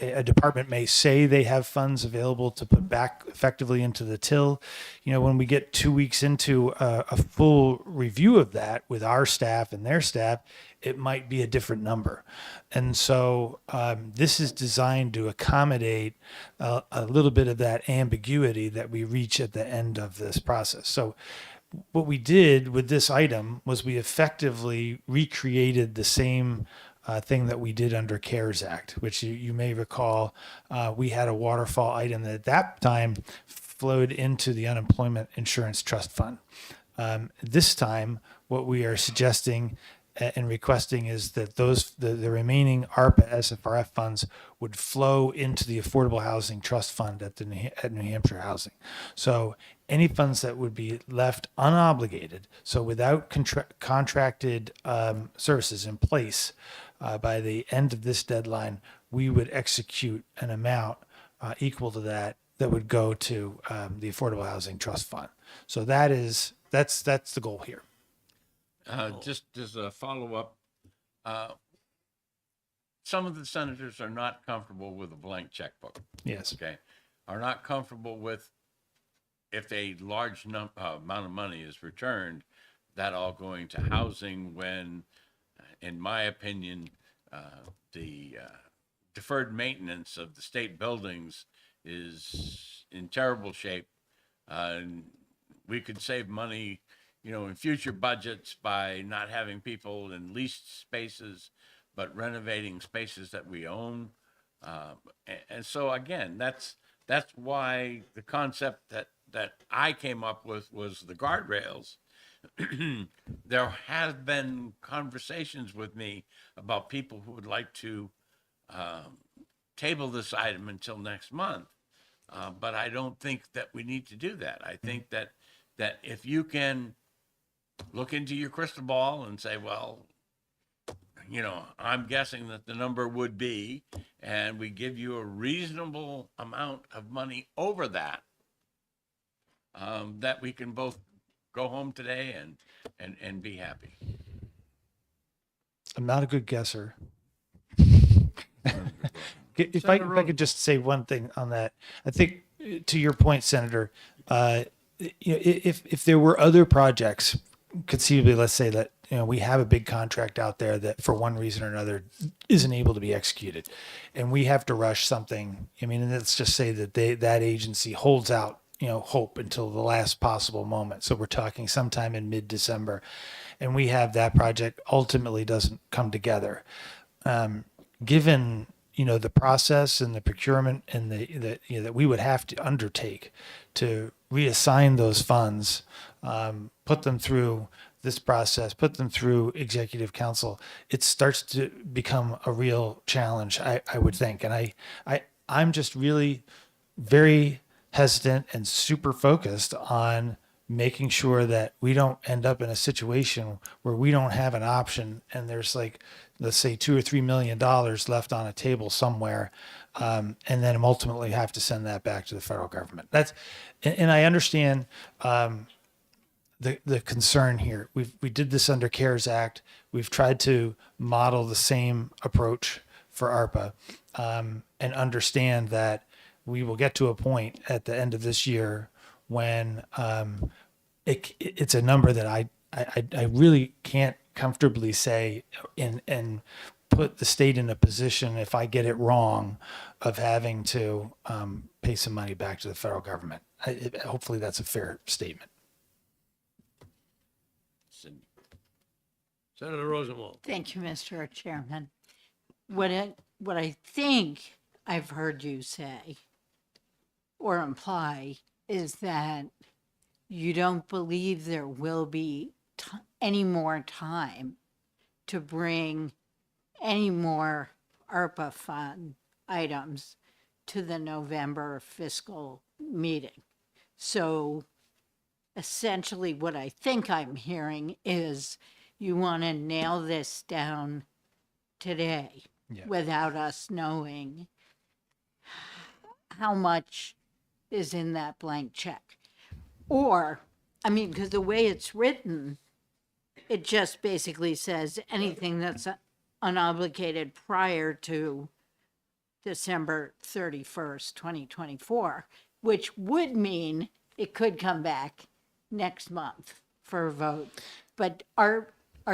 a department may say they have funds available to put back effectively into the till, when we get 2 weeks into a full review of that with our staff and their staff, it might be a different number. And so this is designed to accommodate a little bit of that ambiguity that we reach at the end of this process. So what we did with this item was we effectively recreated the same thing that we did under CARES Act, which you may recall, we had a waterfall item that at that time flowed into the Unemployment Insurance Trust Fund. This time, what we are suggesting and requesting is that the remaining ARPA SFRF funds would flow into the Affordable Housing Trust Fund at New Hampshire Housing. So any funds that would be left unobligated, so without contracted services in place by the end of this deadline, we would execute an amount equal to that would go to the Affordable Housing Trust Fund. So that's the goal here. Just as a follow-up, some of the senators are not comfortable with a blank checkbook. Yes. Okay. Are not comfortable with, if a large amount of money is returned, that all going to housing when, in my opinion, the deferred maintenance of the state buildings is in terrible shape. And we could save money, in future budgets by not having people in leased spaces, but renovating spaces that we own. And so again, that's why the concept that I came up with was the guardrails. There have been conversations with me about people who would like to table this item until next month. But I don't think that we need to do that. I think that if you can look into your crystal ball and say, well, I'm guessing that the number would be, and we give you a reasonable amount of money over that, that we can both go home today and be happy. I'm not a good guesser. If I could just say one thing on that, I think to your point, Senator, if there were other projects, conceivably, let's say that we have a big contract out there that for one reason or another isn't able to be executed, and we have to rush something. I mean, and let's just say that that agency holds out hope until the last possible moment. So we're talking sometime in mid-December, and we have that project ultimately doesn't come together. Given the process and the procurement and that we would have to undertake to reassign those funds, put them through this process, put them through executive council, it starts to become a real challenge, I would think. And I'm just really very hesitant and super focused on making sure that we don't end up in a situation where we don't have an option and there's let's say $2 or $3 million left on a table somewhere, and then ultimately have to send that back to the federal government. And I understand the concern here. We did this under CARES Act. We've tried to model the same approach for ARPA, and understand that we will get to a point at the end of this year when it's a number that I really can't comfortably say and put the state in a position, if I get it wrong, of having to pay some money back to the federal government. Hopefully that's a fair statement. Senator Rosenwald. Thank you, Mr. Chairman. What I think I've heard you say or imply is that you don't believe there will be any more time to bring any more ARPA fund items to the November fiscal meeting. So essentially what I think I'm hearing is you want to nail this down today without us knowing how much is in that blank check. Or, I mean, because the way it's written, it just basically says anything that's unobligated prior to December 31st, 2024, which would mean it could come back next month for a vote. But are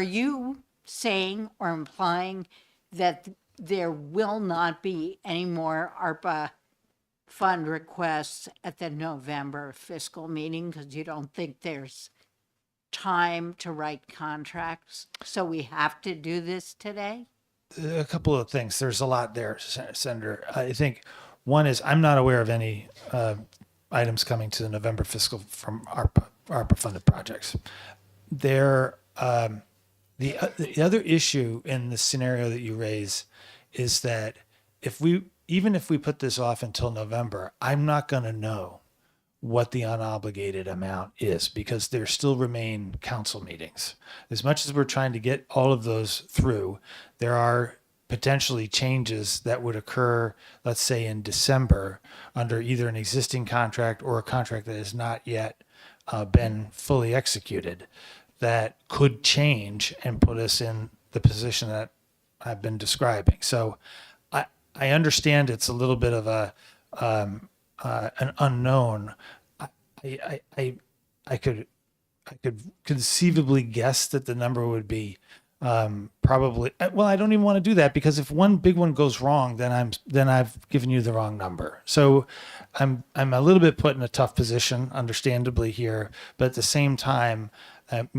you saying or implying that there will not be any more ARPA fund requests at the November fiscal meeting because you don't think there's time to write contracts? So we have to do this today? A couple of things. There's a lot there, Senator. I think one is I'm not aware of any items coming to the November fiscal from ARPA funded projects. The other issue in the scenario that you raise is that even if we put this off until November, I'm not going to know what the unobligated amount is because there still remain council meetings. As much as we're trying to get all of those through, there are potentially changes that would occur, let's say in December, under either an existing contract or a contract that has not yet been fully executed, that could change and put us in the position that I've been describing. So I understand it's a little bit of an unknown. I could conceivably guess that the number would be probably, well, I don't even want to do that, because if one big one goes wrong, then I've given you the wrong number. So I'm a little bit put in a tough position, understandably here, but at the same time,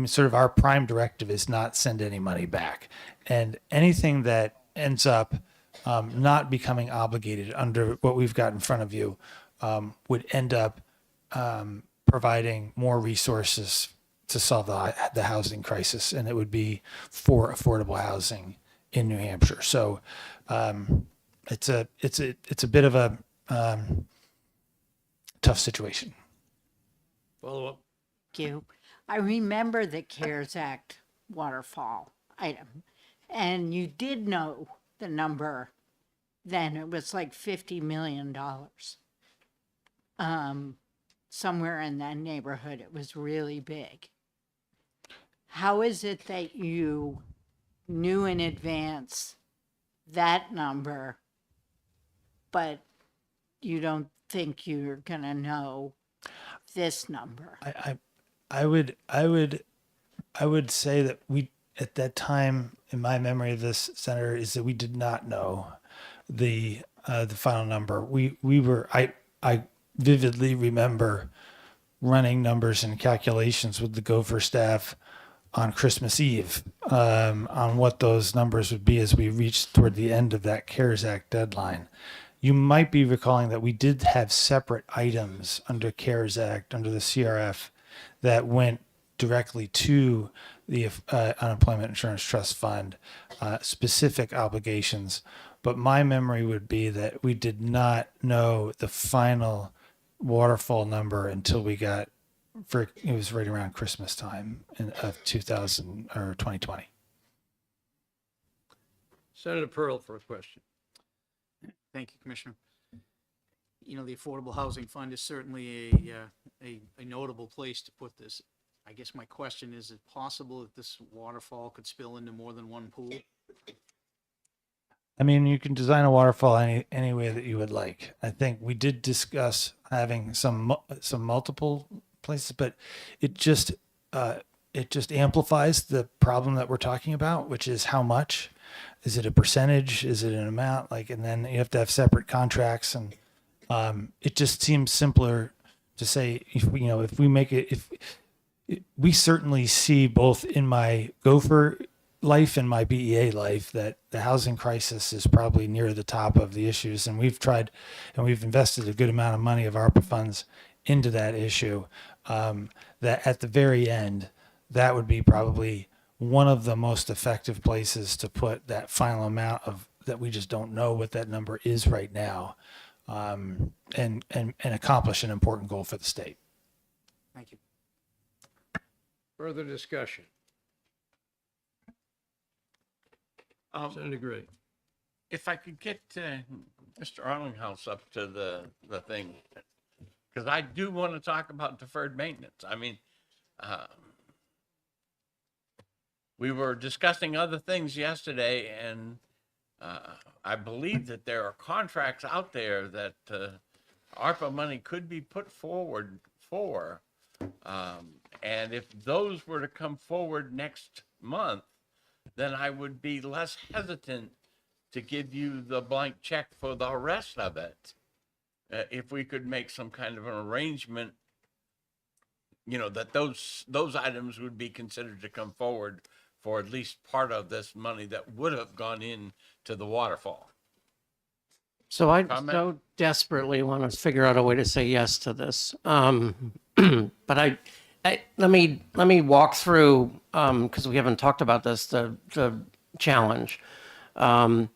sort of our prime directive is not send any money back, and anything that ends up not becoming obligated under what we've got in front of you would end up providing more resources to solve the housing crisis, and it would be for affordable housing in New Hampshire. So it's a bit of a tough situation. Follow up. Thank you. I remember the CARES Act waterfall item, and you did know the number then. It was like $50 million. Somewhere in that neighborhood. It was really big. How is it that you knew in advance that number, but you don't think you're going to know this number? I would say that we, at that time, in my memory of this, Senator, is that we did not know the final number. I vividly remember running numbers and calculations with the Gopher staff on Christmas Eve on what those numbers would be as we reached toward the end of that CARES Act deadline. You might be recalling that we did have separate items under CARES Act, under the CRF, that went directly to the Unemployment Insurance Trust Fund, specific obligations. But my memory would be that we did not know the final waterfall number until we got, it was right around Christmas time of 2020. Senator Pearl for a question. Thank you, Commissioner. You know, the Affordable Housing Fund is certainly a notable place to put this. I guess my question is it possible that this waterfall could spill into more than one pool? I mean, you can design a waterfall any way that you would like. I think we did discuss having some multiple places, but it just amplifies the problem that we're talking about, which is how much. Is it a percentage? Is it an amount? And then you have to have separate contracts, and it just seems simpler to say if we make it. We certainly see both in my Gopher life and my BEA life that the housing crisis is probably near the top of the issues, and we've tried and we've invested a good amount of money of ARPA funds into that issue. That at the very end, that would be probably one of the most effective places to put that final amount of that we just don't know what that number is right now, and accomplish an important goal for the state. Thank you. Further discussion. Senator Gray. If I could get Mr. Arlinghouse up to the thing, because I do want to talk about deferred maintenance. I mean, we were discussing other things yesterday, and I believe that there are contracts out there that ARPA money could be put forward for. And if those were to come forward next month, then I would be less hesitant to give you the blank check for the rest of it. If we could make some kind of an arrangement, that those items would be considered to come forward for at least part of this money that would have gone in to the waterfall. So I Comment? so desperately want to figure out a way to say yes to this. But let me walk through, because we haven't talked about this, the challenge. In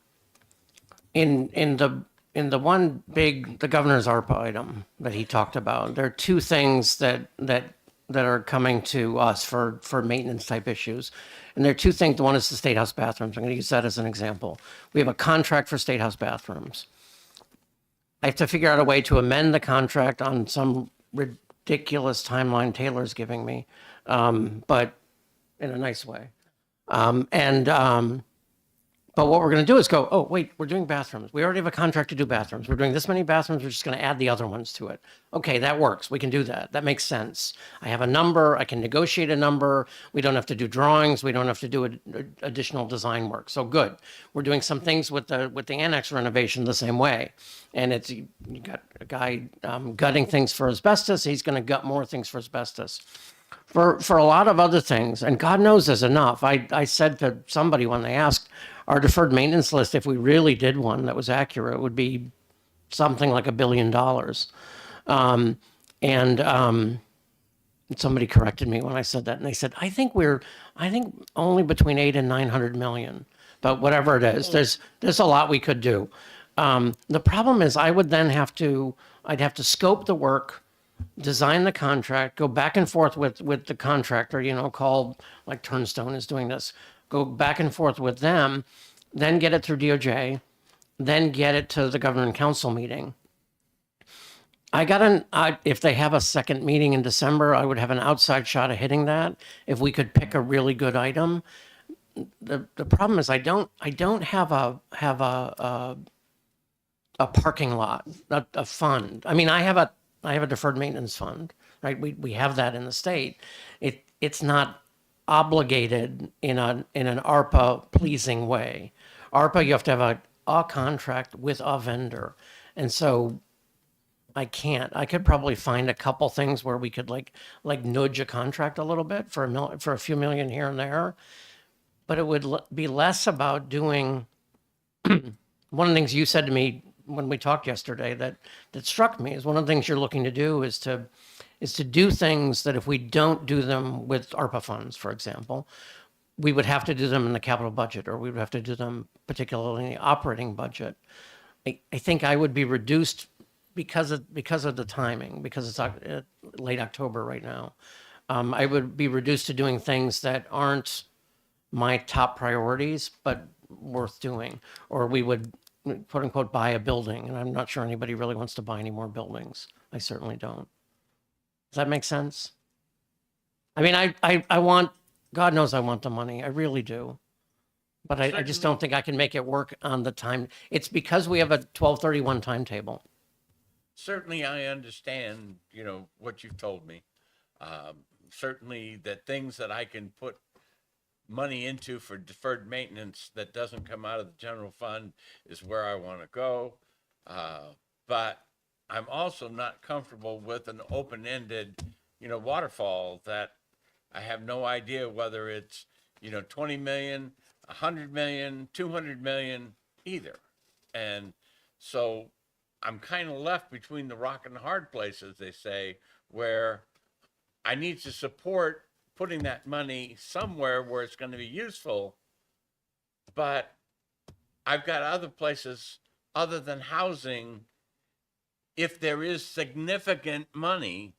the one big, the governor's ARPA item that he talked about, there are two things that are coming to us for maintenance type issues. And there are two things. One is the State House bathrooms. I'm going to use that as an example. We have a contract for State House bathrooms. I have to figure out a way to amend the contract on some ridiculous timeline Taylor's giving me, but in a nice way. But what we're going to do is go, oh, wait, we're doing bathrooms. We already have a contract to do bathrooms. We're doing this many bathrooms. We're just going to add the other ones to it. Okay, that works. We can do that. That makes sense. I have a number. I can negotiate a number. We don't have to do drawings. We don't have to do additional design work. So good. We're doing some things with the annex renovation the same way. And it's you got a guy gutting things for asbestos. He's going to gut more things for asbestos. For a lot of other things, and God knows there's enough. I said to somebody when they asked, our deferred maintenance list, if we really did one that was accurate, would be something like $1 billion. Somebody corrected me when I said that, and they said, I think only between 8 and 900 million, but whatever it is, there's a lot we could do. The problem is I'd have to scope the work, design the contract, go back and forth with the contractor, call like Turnstone is doing this, go back and forth with them, then get it through DOJ, then get it to the governor and council meeting. If they have a second meeting in December, I would have an outside shot of hitting that. If we could pick a really good item. The problem is I don't have a parking lot, a fund. I mean, I have a deferred maintenance fund, right? We have that in the state. It's not obligated in an ARPA pleasing way. ARPA, you have to have a contract with a vendor. And so I can't. I could probably find a couple things where we could like nudge a contract a little bit for a few million here and there. But it would be less about doing one of the things you said to me when we talked yesterday that struck me is one of the things you're looking to do is to do things that if we don't do them with ARPA funds, for example, we would have to do them in the capital budget, or we would have to do them particularly in the operating budget. I think I would be reduced because of the timing, because it's late October right now. I would be reduced to doing things that aren't my top priorities, but worth doing. Or we would, quote unquote, buy a building. And I'm not sure anybody really wants to buy any more buildings. I certainly don't. Does that make sense? I mean, I want, God knows I want the money. I really do. But I just don't think I can make it work on the time. It's because we have a 12/31 timetable. Certainly, I understand, what you've told me. Certainly that things that I can put money into for deferred maintenance that doesn't come out of the general fund is where I want to go. But I'm also not comfortable with an open-ended, waterfall that I have no idea whether it's, 20 million, 100 million, 200 million either. And so I'm kind of left between the rock and the hard place, as they say, where I need to support putting that money somewhere where it's going to be useful. But I've got other places other than housing, if there is significant money,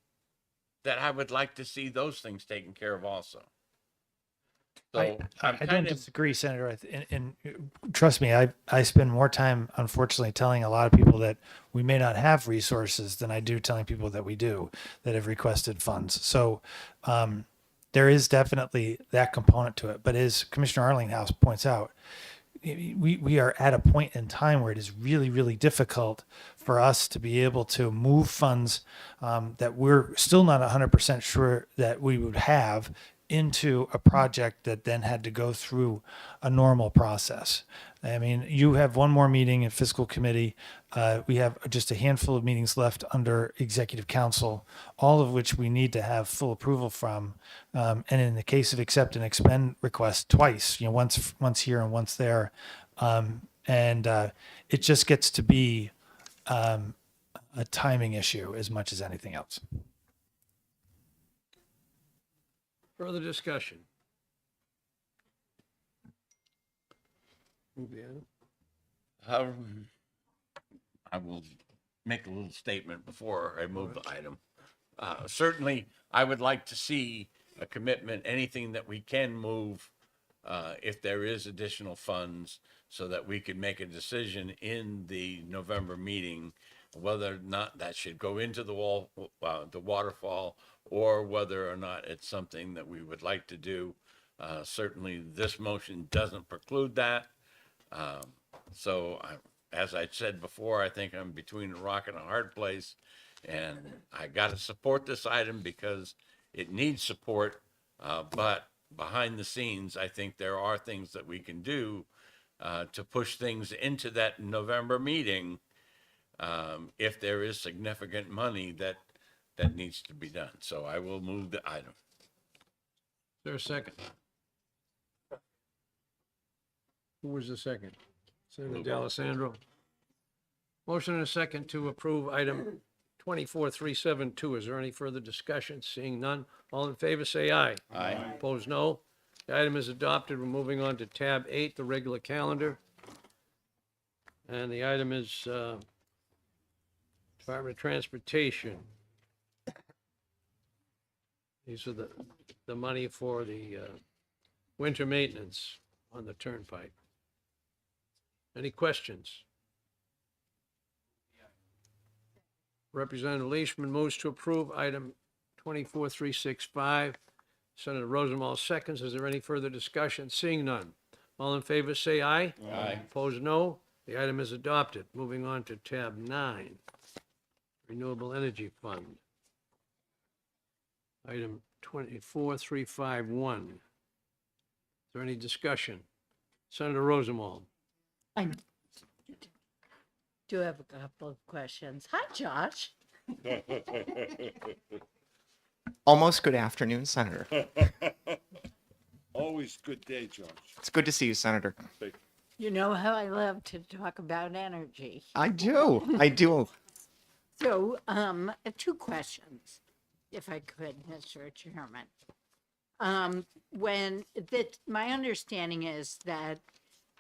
that I would like to see those things taken care of also. So I don't disagree, Senator. And trust me, I spend more time, unfortunately, telling a lot of people that we may not have resources than I do telling people that we do, that have requested funds. So there is definitely that component to it. But as Commissioner Arlinghouse points out, we are at a point in time where it is really, really difficult for us to be able to move funds that we're still not 100% sure that we would have into a project that then had to go through a normal process. I mean, you have one more meeting in Fiscal Committee. We have just a handful of meetings left under Executive Council, all of which we need to have full approval from. And in the case of accept and expend requests twice, once here and once there. It just gets to be a timing issue as much as anything else. Further discussion? I will make a little statement before I move the item. Certainly, I would like to see a commitment, anything that we can move, if there is additional funds, so that we could make a decision in the November meeting whether or not that should go into the waterfall, or whether or not it's something that we would like to do. Certainly, this motion doesn't preclude that. As I said before, I think I'm between a rock and a hard place, and I got to support this item because it needs support. But behind the scenes, I think there are things that we can do to push things into that November meeting if there is significant money that needs to be done. So I will move the item. Is there a second? Who was the second? Senator D'Alessandro. Motion and a second to approve item 24372. Is there any further discussion? Seeing none, all in favor say aye. Aye. Opposed, no. The item is adopted. We're moving on to tab 8, the regular calendar. And the item is Department of Transportation. These are the money for the winter maintenance on the turnpike. Any questions? Representative Leishman moves to approve item 24365. Senator Rosenwald seconds. Is there any further discussion? Seeing none. All in favor say aye. Aye. Opposed, no. The item is adopted. Moving on to tab 9, Renewable Energy Fund. Item 24351. Is there any discussion? Senator Rosenwald. I do have a couple of questions. Hi, Josh. Almost good afternoon, Senator. Always good day, Josh. It's good to see you, Senator. You know how I love to talk about energy. I do. I do. So, two questions, if I could, Mr. Chairman. My understanding is that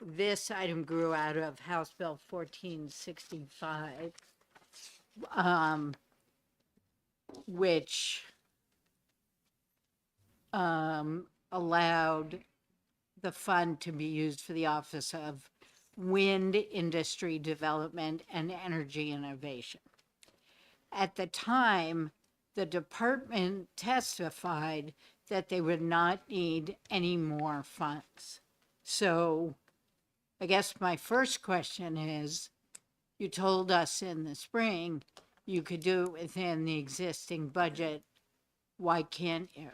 this item grew out of House Bill 1465, which allowed the fund to be used for the Office of Wind Industry Development and Energy Innovation. At the time, the department testified that they would not need any more funds. So I guess my first question is, you told us in the spring you could do it within the existing budget. Why can't you?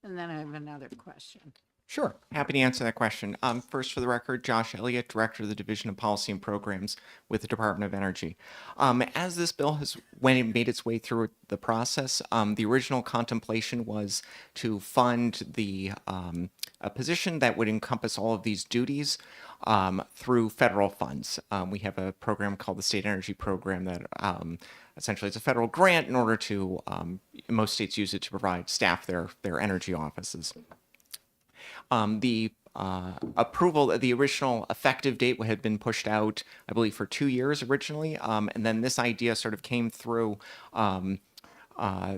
And then I have another question. Sure. Happy to answer that question. First, for the record, Josh Elliott, Director of the Division of Policy and Programs with the Department of Energy. As this bill when it made its way through the process, the original contemplation was to fund a position that would encompass all of these duties through federal funds. We have a program called the State Energy Program that essentially it's a federal grant in order to, most states use it to provide staff their energy offices. The approval, the original effective date had been pushed out, I believe, for 2 years originally, and then this idea sort of came through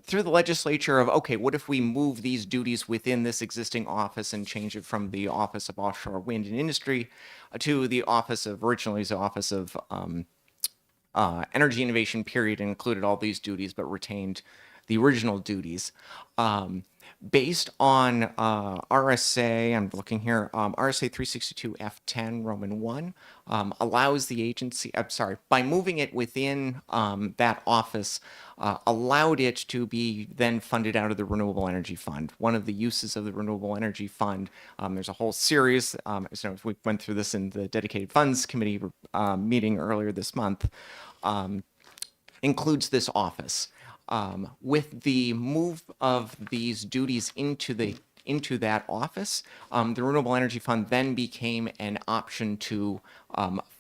through the legislature of, okay, what if we move these duties within this existing office and change it from the Office of Offshore Wind and Industry to the Office of, originally the Office of Energy Innovation, period, and included all these duties but retained the original duties. Based on RSA, I'm looking here, RSA 362 F10 Roman 1 allows the agency, by moving it within that office, allowed it to be then funded out of the Renewable Energy Fund. One of the uses of the Renewable Energy Fund, there's a whole series, so we went through this in the Dedicated Funds Committee meeting earlier this month, includes this office. With the move of these duties into that office, the Renewable Energy Fund then became an option to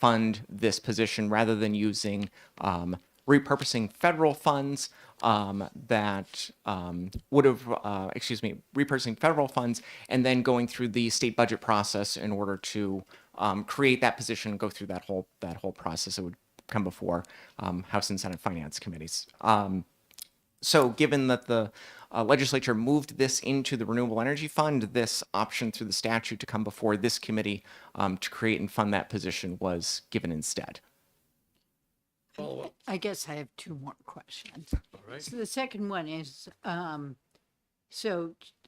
fund this position rather than using repurposing federal funds that would have, repurposing federal funds and then going through the state budget process in order to create that position and go through that whole process. It would come before House and Senate Finance Committees. So given that the legislature moved this into the Renewable Energy Fund, this option through the statute to come before this committee to create and fund that position was given instead. I guess I have two more questions. All right. So the second one is, RSA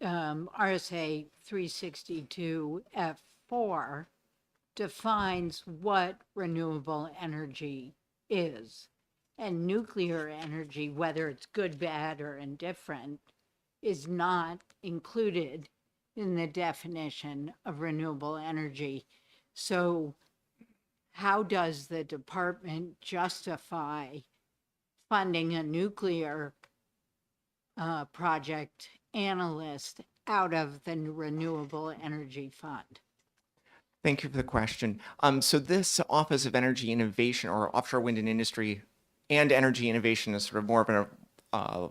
362 F4 defines what renewable energy is. And nuclear energy, whether it's good, bad, or indifferent, is not included in the definition of renewable energy. So how does the department justify funding a nuclear project analyst out of the Renewable Energy Fund? Thank you for the question. So this Office of Energy Innovation, or Offshore Wind and Industry and Energy Innovation, is sort of more of an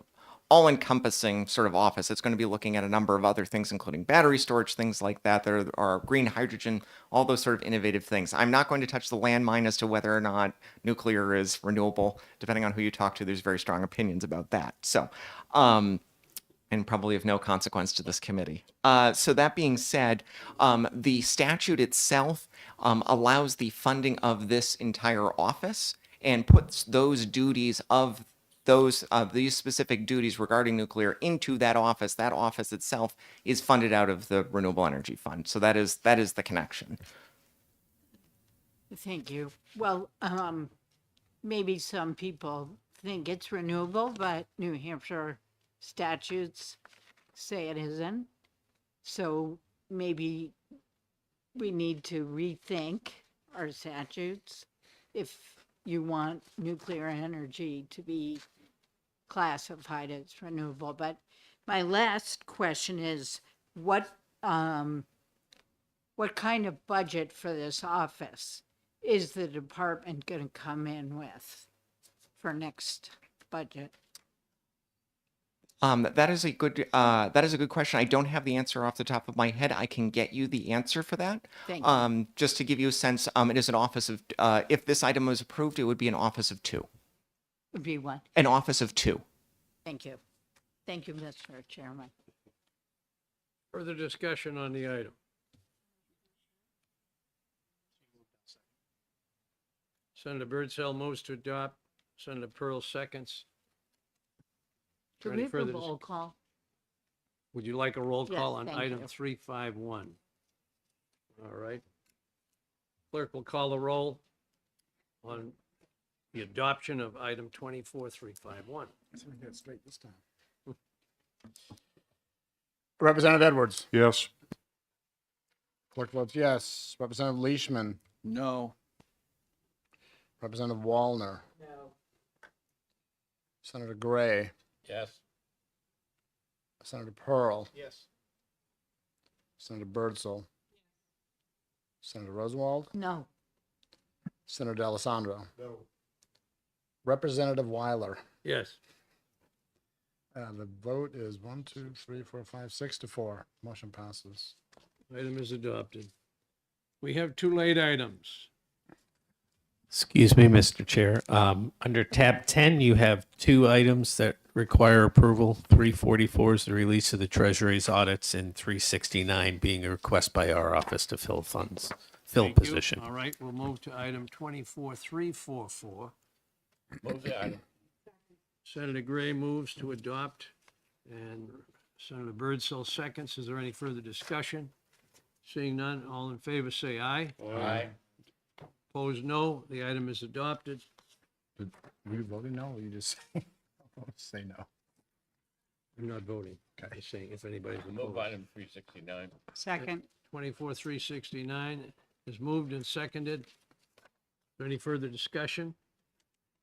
all-encompassing sort of office. It's going to be looking at a number of other things, including battery storage, things like that. There are green hydrogen, all those sort of innovative things. I'm not going to touch the landmine as to whether or not nuclear is renewable. Depending on who you talk to, there's very strong opinions about that. So, and probably of no consequence to this committee. So that being said, the statute itself allows the funding of this entire office and puts those duties of these specific duties regarding nuclear into that office. That office itself is funded out of the Renewable Energy Fund. So that is the connection. Thank you. Well, maybe some people think it's renewable, but New Hampshire statutes say it isn't. So maybe we need to rethink our statutes if you want nuclear energy to be classified as renewable. But my last question is, what kind of budget for this office is the department going to come in with for next budget? That is a good question. I don't have the answer off the top of my head. I can get you the answer for that. Thank you. Just to give you a sense, it is an office of, if this item was approved, it would be an office of 2. Would be what? An office of 2. Thank you. Thank you, Mr. Chairman. Further discussion on the item? Senator Birdsell moves to adopt. Senator Pearl seconds. Do Any we have a further roll call? Would you like a roll Yes, call on thank item you. 351? All right. Clerk will call the roll on the adoption of item 24351. So we get it straight this time. Representative Edwards. Yes. Clerk votes yes. Representative Leishman. No. Representative Wallner. No. Senator Gray. Yes. Senator Pearl. Yes. Senator Birdsell. Senator Rosenwald. No. Senator D'Alessandro. No. Representative Weiler. Yes. The vote is 1, 2, 3, 4, 5, 6 to 4. Motion passes. Item is adopted. We have 2 late items. Excuse me, Mr. Chair. Under tab 10, you have 2 items that require approval. 344 is the release of the Treasury's audits, and 369 being a request by our office to fill funds, fill Thank you. position. All right, we'll move to item 24344. Move the item. Senator Gray moves to adopt, and Senator Birdsell seconds. Is there any further discussion? Seeing none, all in favor say aye. Aye. Opposed, no. The item is adopted. Were you voting no, or you just say no? I'm not voting. I'm saying if anybody's Move opposed. item 369. Second. 24369 is moved and seconded. Is there any further discussion?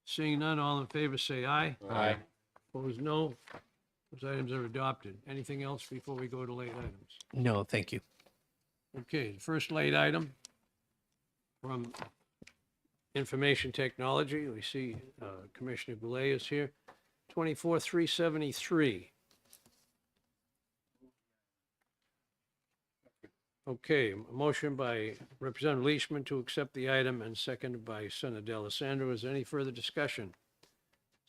Seeing none, all in favor say aye. Aye. Opposed, no. Those items are adopted. Anything else before we go to late items? No, thank you. Okay, the first late item from Information Technology. We see Commissioner Goulet is here. 24373. Okay, a motion by Representative Leishman to accept the item and seconded by Senator D'Alessandro. Is there any further discussion?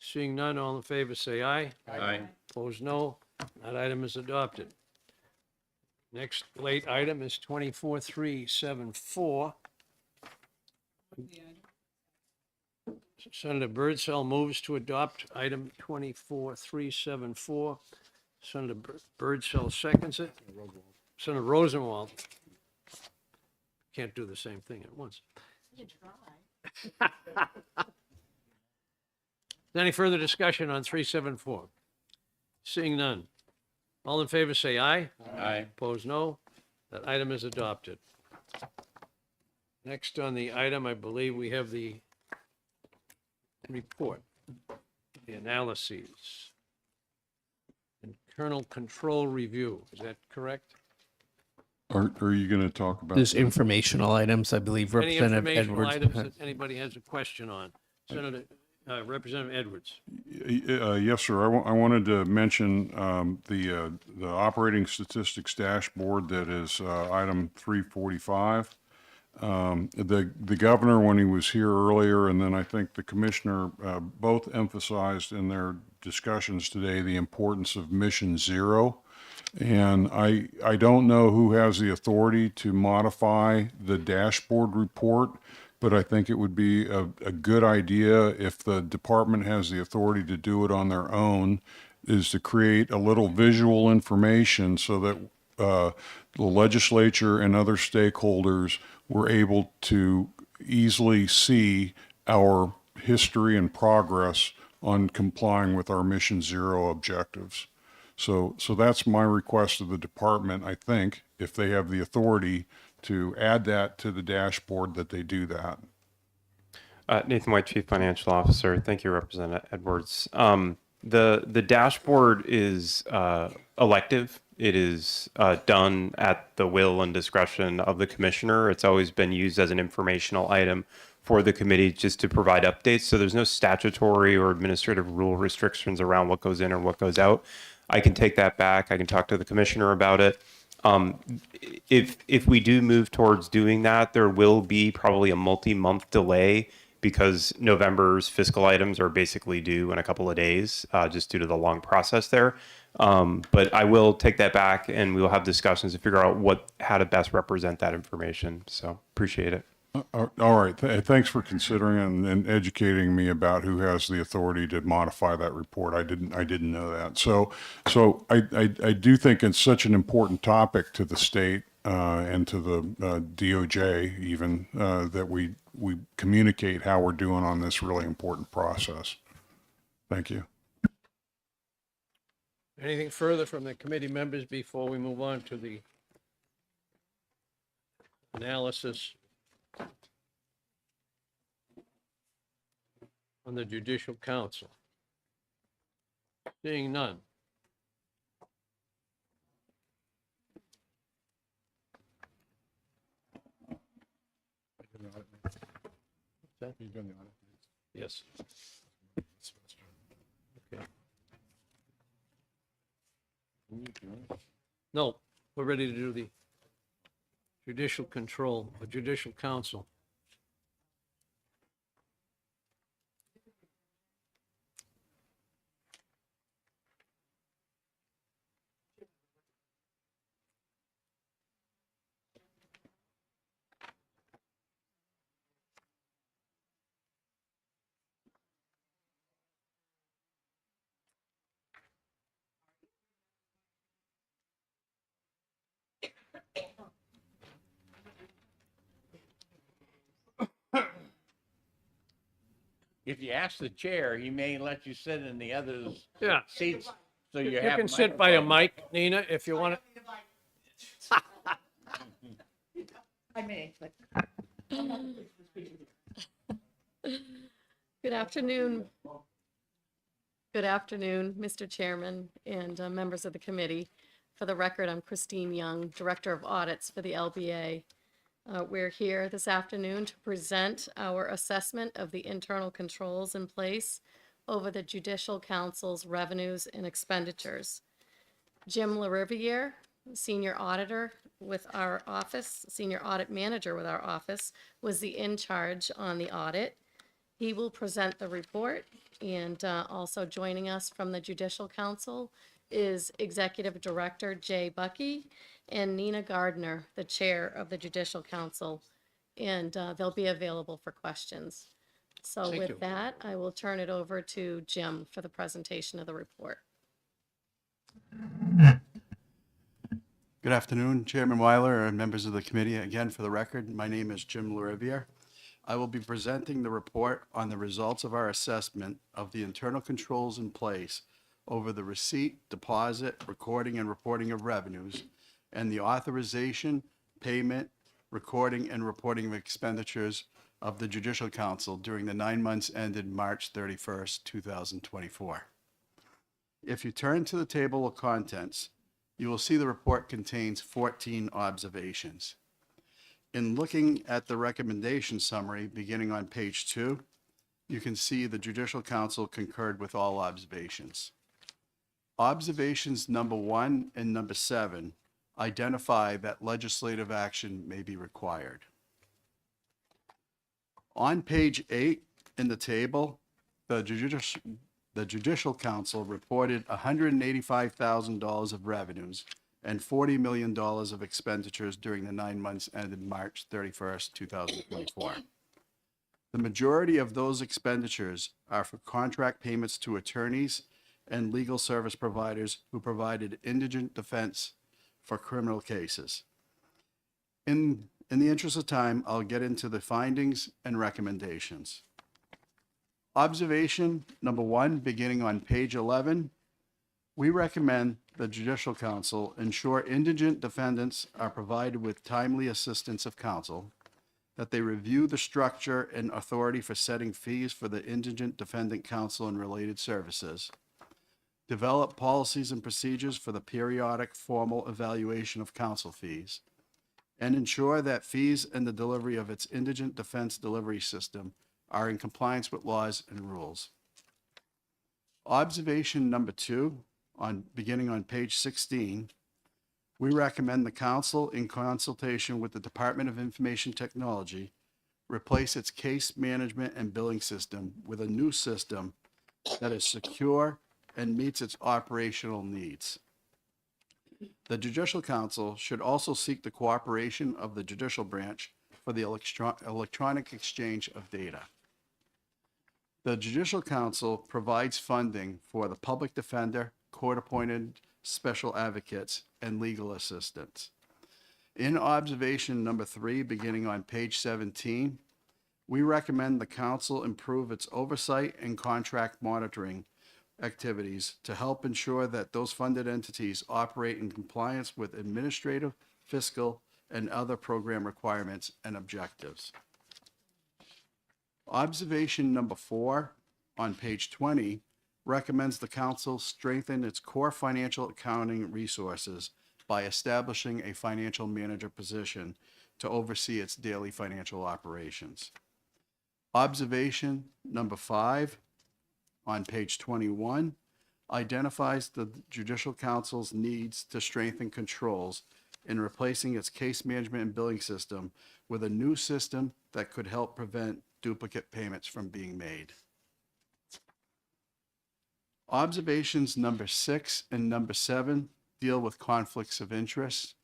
Seeing none, all in favor say aye. Aye. Opposed, no. That item is adopted. Next late item is 24374. Senator Birdsell moves to adopt item 24374. Senator Birdsell seconds it. Senator Rosenwald. Can't do the same thing at once. Any further discussion on 374? Seeing none. All in favor, say aye. Aye. Opposed, no. That item is adopted. Next on the item, I believe we have the report, the analyses, internal control review. Is that correct? Are you going to talk about? There's informational items, I believe Any Representative informational Edwards. items that anybody has a question on? Senator, Representative Edwards. Yes, sir. I wanted to mention the operating statistics dashboard that is item 345. The governor, when he was here earlier, and then I think the commissioner both emphasized in their discussions today the importance of Mission Zero. And I don't know who has the authority to modify the dashboard report, but I think it would be a good idea if the department has the authority to do it on their own, is to create a little visual information so that the legislature and other stakeholders were able to easily see our history and progress on complying with our Mission Zero objectives. So that's my request of the department, I think, if they have the authority to add that to the dashboard, that they do that. Nathan White, Chief Financial Officer. Thank you, Representative Edwards. The dashboard is elective. It is done at the will and discretion of the commissioner. It's always been used as an informational item for the committee just to provide updates. So there's no statutory or administrative rule restrictions around what goes in or what goes out. I can take that back. I can talk to the commissioner about it. If we do move towards doing that, there will be probably a multi-month delay because November's fiscal items are basically due in a couple of days, just due to the long process there. But I will take that back and we will have discussions to figure out how to best represent that information. So appreciate it. All right. Thanks for considering and educating me about who has the authority to modify that report. I didn't know that. So I do think it's such an important topic to the state and to the DOJ even that we communicate how we're doing on this really important process. Thank you. Anything further from the committee members before we move on to the analysis on the Judicial Council? Seeing none. Yes. Okay. No, we're ready to do the Judicial Control, the Judicial Council. If you ask the chair, he may let you sit in the others' Yeah. seats. So You have can sit by a microphone. mic, Nina, if you want I may, but. Good afternoon. Good afternoon, Mr. Chairman and members of the committee. For the record, I'm Christine Young, Director of Audits for the LBA. We're here this afternoon to present our assessment of the internal controls in place over the Judicial Council's revenues and expenditures. Jim LaRiviere, Senior Auditor with our office, Senior Audit Manager with our office, was the in charge on the audit. He will present the report, and also joining us from the Judicial Council is Executive Director Jay Bucky and Nina Gardner, the Chair of the Judicial Council, and they'll be available for questions. So Thank you. with that, I will turn it over to Jim for the presentation of the report. Good afternoon, Chairman Weiler and members of the committee. Again, for the record, my name is Jim Lariviere. I will be presenting the report on the results of our assessment of the internal controls in place over the receipt, deposit, recording, and reporting of revenues, and the authorization, payment, recording, and reporting of expenditures of the Judicial Council during the 9 months ended March 31st, 2024. If you turn to the table of contents, you will see the report contains 14 observations. In looking at the recommendation summary beginning on page 2, you can see the Judicial Council concurred with all observations. Observations number 1 and number 7 identify that legislative action may be required. On page 8 in the table, the Judicial Council reported $185,000 of revenues and $40 million of expenditures during the 9 months ended March 31st, 2024. The majority of those expenditures are for contract payments to attorneys and legal service providers who provided indigent defense for criminal cases. In the interest of time, I'll get into the findings and recommendations. Observation number 1, beginning on page 11, we recommend the Judicial Council ensure indigent defendants are provided with timely assistance of counsel, that they review the structure and authority for setting fees for the indigent defendant counsel and related services, develop policies and procedures for the periodic formal evaluation of counsel fees, and ensure that fees and the delivery of its indigent defense delivery system are in compliance with laws and rules. Observation number 2, beginning on page 16, we recommend the council, in consultation with the Department of Information Technology, replace its case management and billing system with a new system that is secure and meets its operational needs. The Judicial Council should also seek the cooperation of the judicial branch for the electronic exchange of data. The Judicial Council provides funding for the public defender, court-appointed special advocates, and legal assistants. In observation number 3, beginning on page 17, we recommend the council improve its oversight and contract monitoring activities to help ensure that those funded entities operate in compliance with administrative, fiscal, and other program requirements and objectives. Observation number 4 on page 20 recommends the council strengthen its core financial accounting resources by establishing a financial manager position to oversee its daily financial operations. Observation number 5 on page 21 identifies the Judicial Council's needs to strengthen controls in replacing its case management and billing system with a new system that could help prevent duplicate payments from being made. Observations number 6 and number 7 deal with conflicts of interest.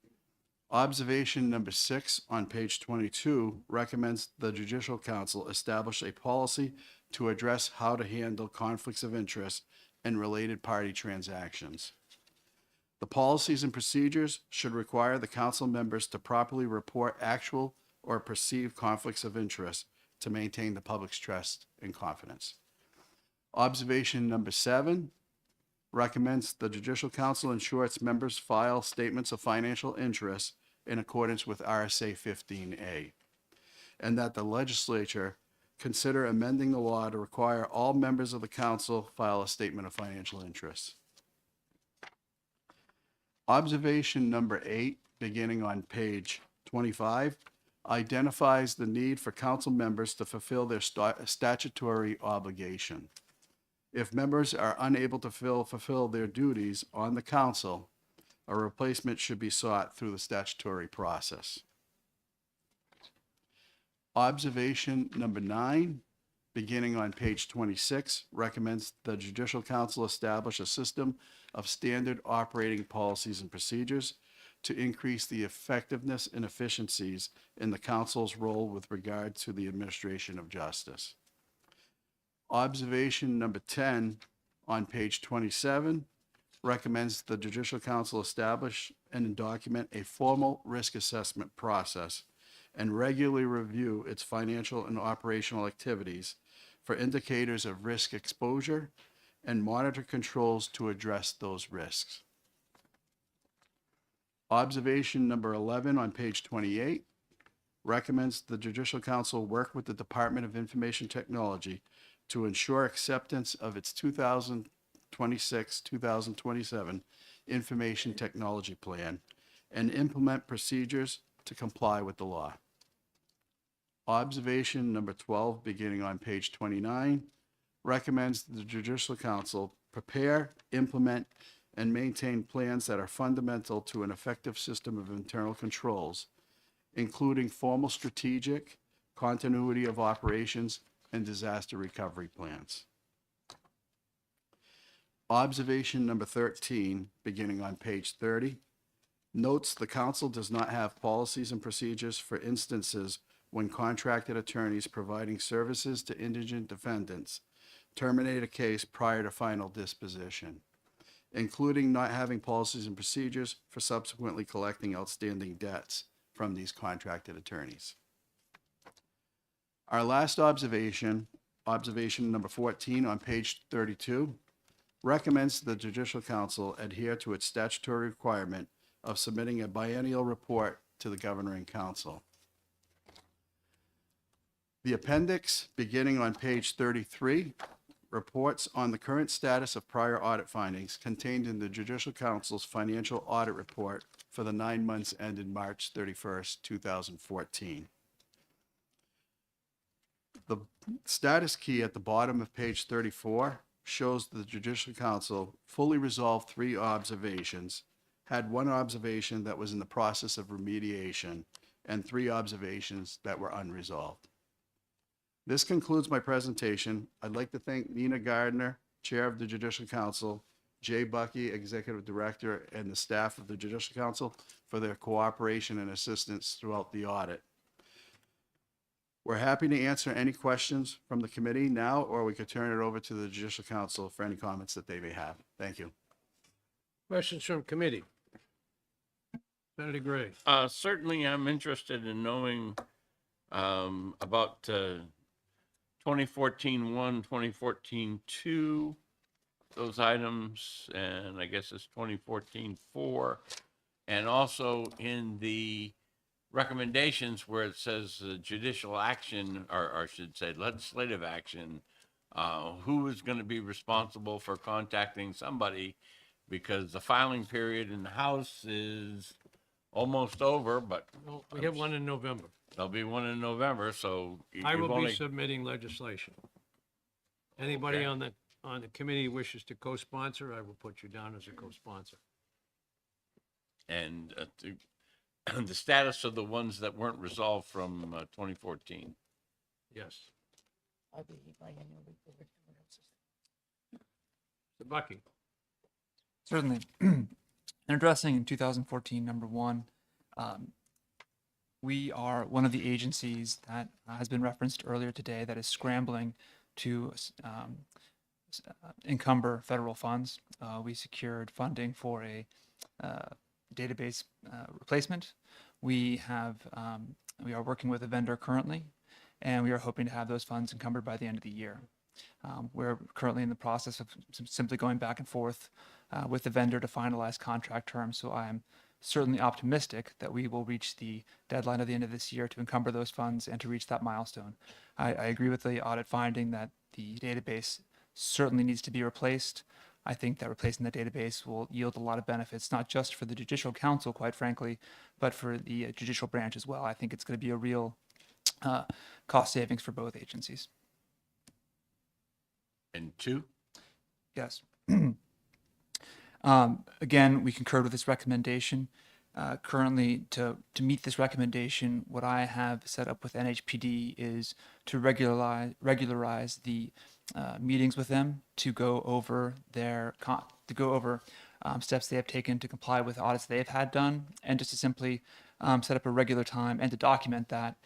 Observation number 6 on page 22 recommends the Judicial Council establish a policy to address how to handle conflicts of interest and related party transactions. The policies and procedures should require the council members to properly report actual or perceived conflicts of interest to maintain the public's trust and confidence. Observation number 7 recommends the Judicial Council ensure its members file statements of financial interest in accordance with RSA 15A, and that the legislature consider amending the law to require all members of the council file a statement of financial interest. Observation number 8, beginning on page 25, identifies the need for council members to fulfill their statutory obligation. If members are unable to fulfill their duties on the council, a replacement should be sought through the statutory process. Observation number 9, beginning on page 26, recommends the Judicial Council establish a system of standard operating policies and procedures to increase the effectiveness and efficiencies in the council's role with regard to the administration of justice. Observation number 10 on page 27 recommends the Judicial Council establish and document a formal risk assessment process and regularly review its financial and operational activities for indicators of risk exposure and monitor controls to address those risks. Observation number 11 on page 28 recommends the Judicial Council work with the Department of Information Technology to ensure acceptance of its 2026-2027 Information Technology Plan and implement procedures to comply with the law. Observation number 12, beginning on page 29, recommends the Judicial Council prepare, implement, and maintain plans that are fundamental to an effective system of internal controls, including formal strategic, continuity of operations, and disaster recovery plans. Observation number 13, beginning on page 30, notes the council does not have policies and procedures for instances when contracted attorneys providing services to indigent defendants terminate a case prior to final disposition, including not having policies and procedures for subsequently collecting outstanding debts from these contracted attorneys. Our last observation, observation number 14 on page 32, recommends the Judicial Council adhere to its statutory requirement of submitting a biennial report to the Governor and Council. The appendix, beginning on page 33, reports on the current status of prior audit findings contained in the Judicial Council's financial audit report for the 9 months ended March 31st, 2014. The status key at the bottom of page 34 shows the Judicial Council fully resolved 3 observations, had 1 observation that was in the process of remediation, and 3 observations that were unresolved. This concludes my presentation. I'd like to thank Nina Gardner, Chair of the Judicial Council, Jay Bucky, Executive Director, and the staff of the Judicial Council for their cooperation and assistance throughout the audit. We're happy to answer any questions from the committee now, or we could turn it over to the Judicial Council for any comments that they may have. Thank you. Questions from committee? Senator Gray. Certainly, I'm interested in knowing about 2014-1, 2014-2, those items, and I guess it's 2014-4, and also in the recommendations where it says judicial action, or I should say legislative action, who is going to be responsible for contacting somebody, because the filing period in the House is almost over, but Well, we have one in November. there'll be one in November, so I you've will only- be submitting legislation. Anybody Okay. on the committee wishes to co-sponsor, I will put you down as a co-sponsor. and the status of the ones that weren't resolved from 2014. Yes. Mr. Bucky. Certainly. In addressing in 2014, number 1, we are one of the agencies that has been referenced earlier today that is scrambling to encumber federal funds. We secured funding for a database replacement. We are working with a vendor currently, and we are hoping to have those funds encumbered by the end of the year. We're currently in the process of simply going back and forth with the vendor to finalize contract terms, so I'm certainly optimistic that we will reach the deadline at the end of this year to encumber those funds and to reach that milestone. I agree with the audit finding that the database certainly needs to be replaced. I think that replacing the database will yield a lot of benefits, not just for the Judicial Council, quite frankly, but for the judicial branch as well. I think it's going to be a real cost savings for both agencies. And 2? Yes. Again, we concurred with this recommendation. Currently, to meet this recommendation, what I have set up with NHPD is to regularize the meetings with them to go over steps they have taken to comply with audits they've had done, and just to simply set up a regular time and to document that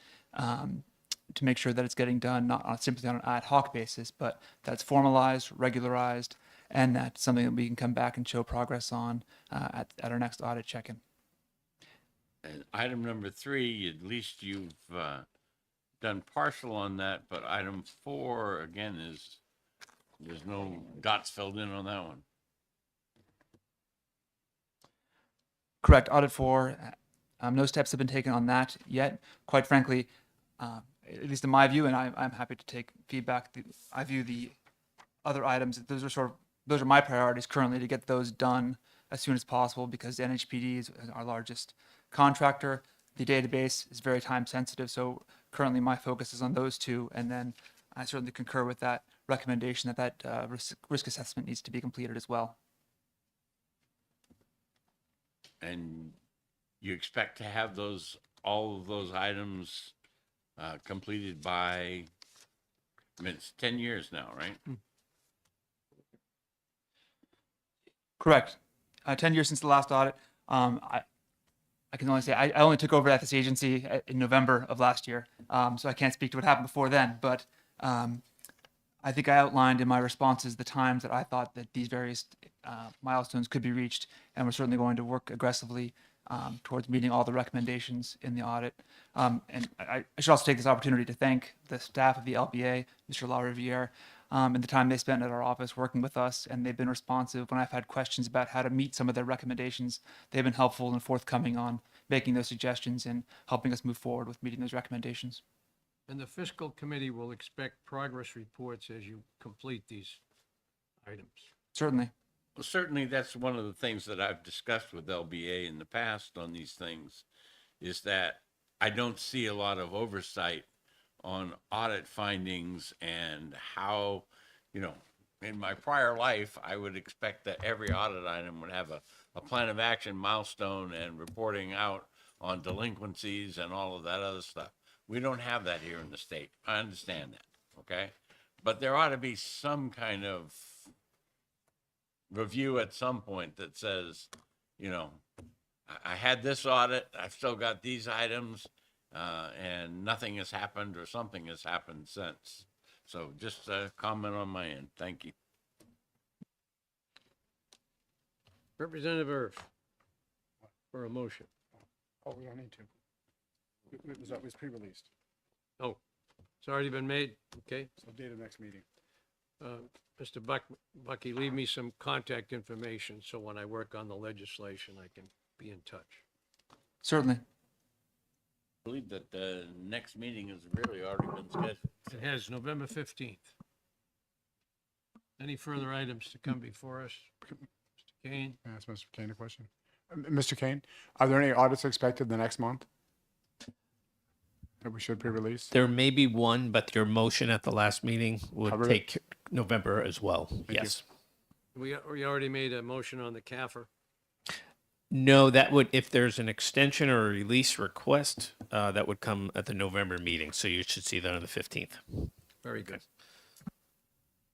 to make sure that it's getting done not simply on an ad hoc basis, but that's formalized, regularized, and that's something that we can come back and show progress on at our next audit check-in. And item number 3, at least you've done partial on that, but item 4, again, there's no dots filled in on that one. Correct. Audit 4, no steps have been taken on that yet. Quite frankly, at least in my view, and I'm happy to take feedback, I view the other items, those are my priorities currently, to get those done as soon as possible, because the NHPD is our largest contractor. The database is very time sensitive, so currently my focus is on those 2, and then I certainly concur with that recommendation that risk assessment needs to be completed as well. And you expect to have all of those items completed by, I mean, it's 10 years now, right? Correct. 10 years since the last audit. I can only say I only took over at this agency in November of last year, so I can't speak to what happened before then. But I think I outlined in my responses the times that I thought that these various milestones could be reached, and we're certainly going to work aggressively towards meeting all the recommendations in the audit. And I should also take this opportunity to thank the staff of the LBA, Mr. La Riviere, and the time they spent at our office working with us, and they've been responsive when I've had questions about how to meet some of their recommendations. They've been helpful and forthcoming on making those suggestions and helping us move forward with meeting those recommendations. And the Fiscal Committee will expect progress reports as you complete these items. Certainly. Well, certainly that's one of the things that I've discussed with LBA in the past on these things, is that I don't see a lot of oversight on audit findings and how, in my prior life, I would expect that every audit item would have a plan of action milestone and reporting out on delinquencies and all of that other stuff. We don't have that here in the state. I understand that, okay? But there ought to be some kind of review at some point that says, I had this audit, I've still got these items, and nothing has happened or something has happened since. So just a comment on my end. Thank you. Representative Irv, for a motion. Oh, we don't need to. It was pre-released. Oh, it's already been made? Okay. So date of next meeting. Mr. Bucky, leave me some contact information so when I work on the legislation, I can be in touch. Certainly. I believe that the next meeting has really already been scheduled. It has November 15th. Any further items to come before us? Mr. Kane? Can I ask Mr. Kane a question? Mr. Kane, are there any audits expected the next month that we should pre-release? There may be one, but your motion at the last meeting would Covered it? take November as well. Yes. We already made a motion on the CAFR. No, that would, if there's an extension or a release request, that would come at the November meeting. So you should see that on the 15th. Very good.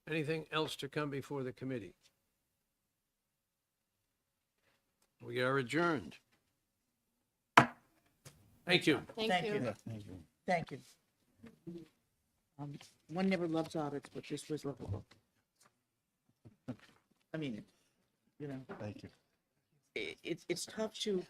Anything else to come before the committee? We are adjourned. Thank you. Thank you. Thank you. One never loves audits, but this was lovable. I mean, Thank you. it's tough to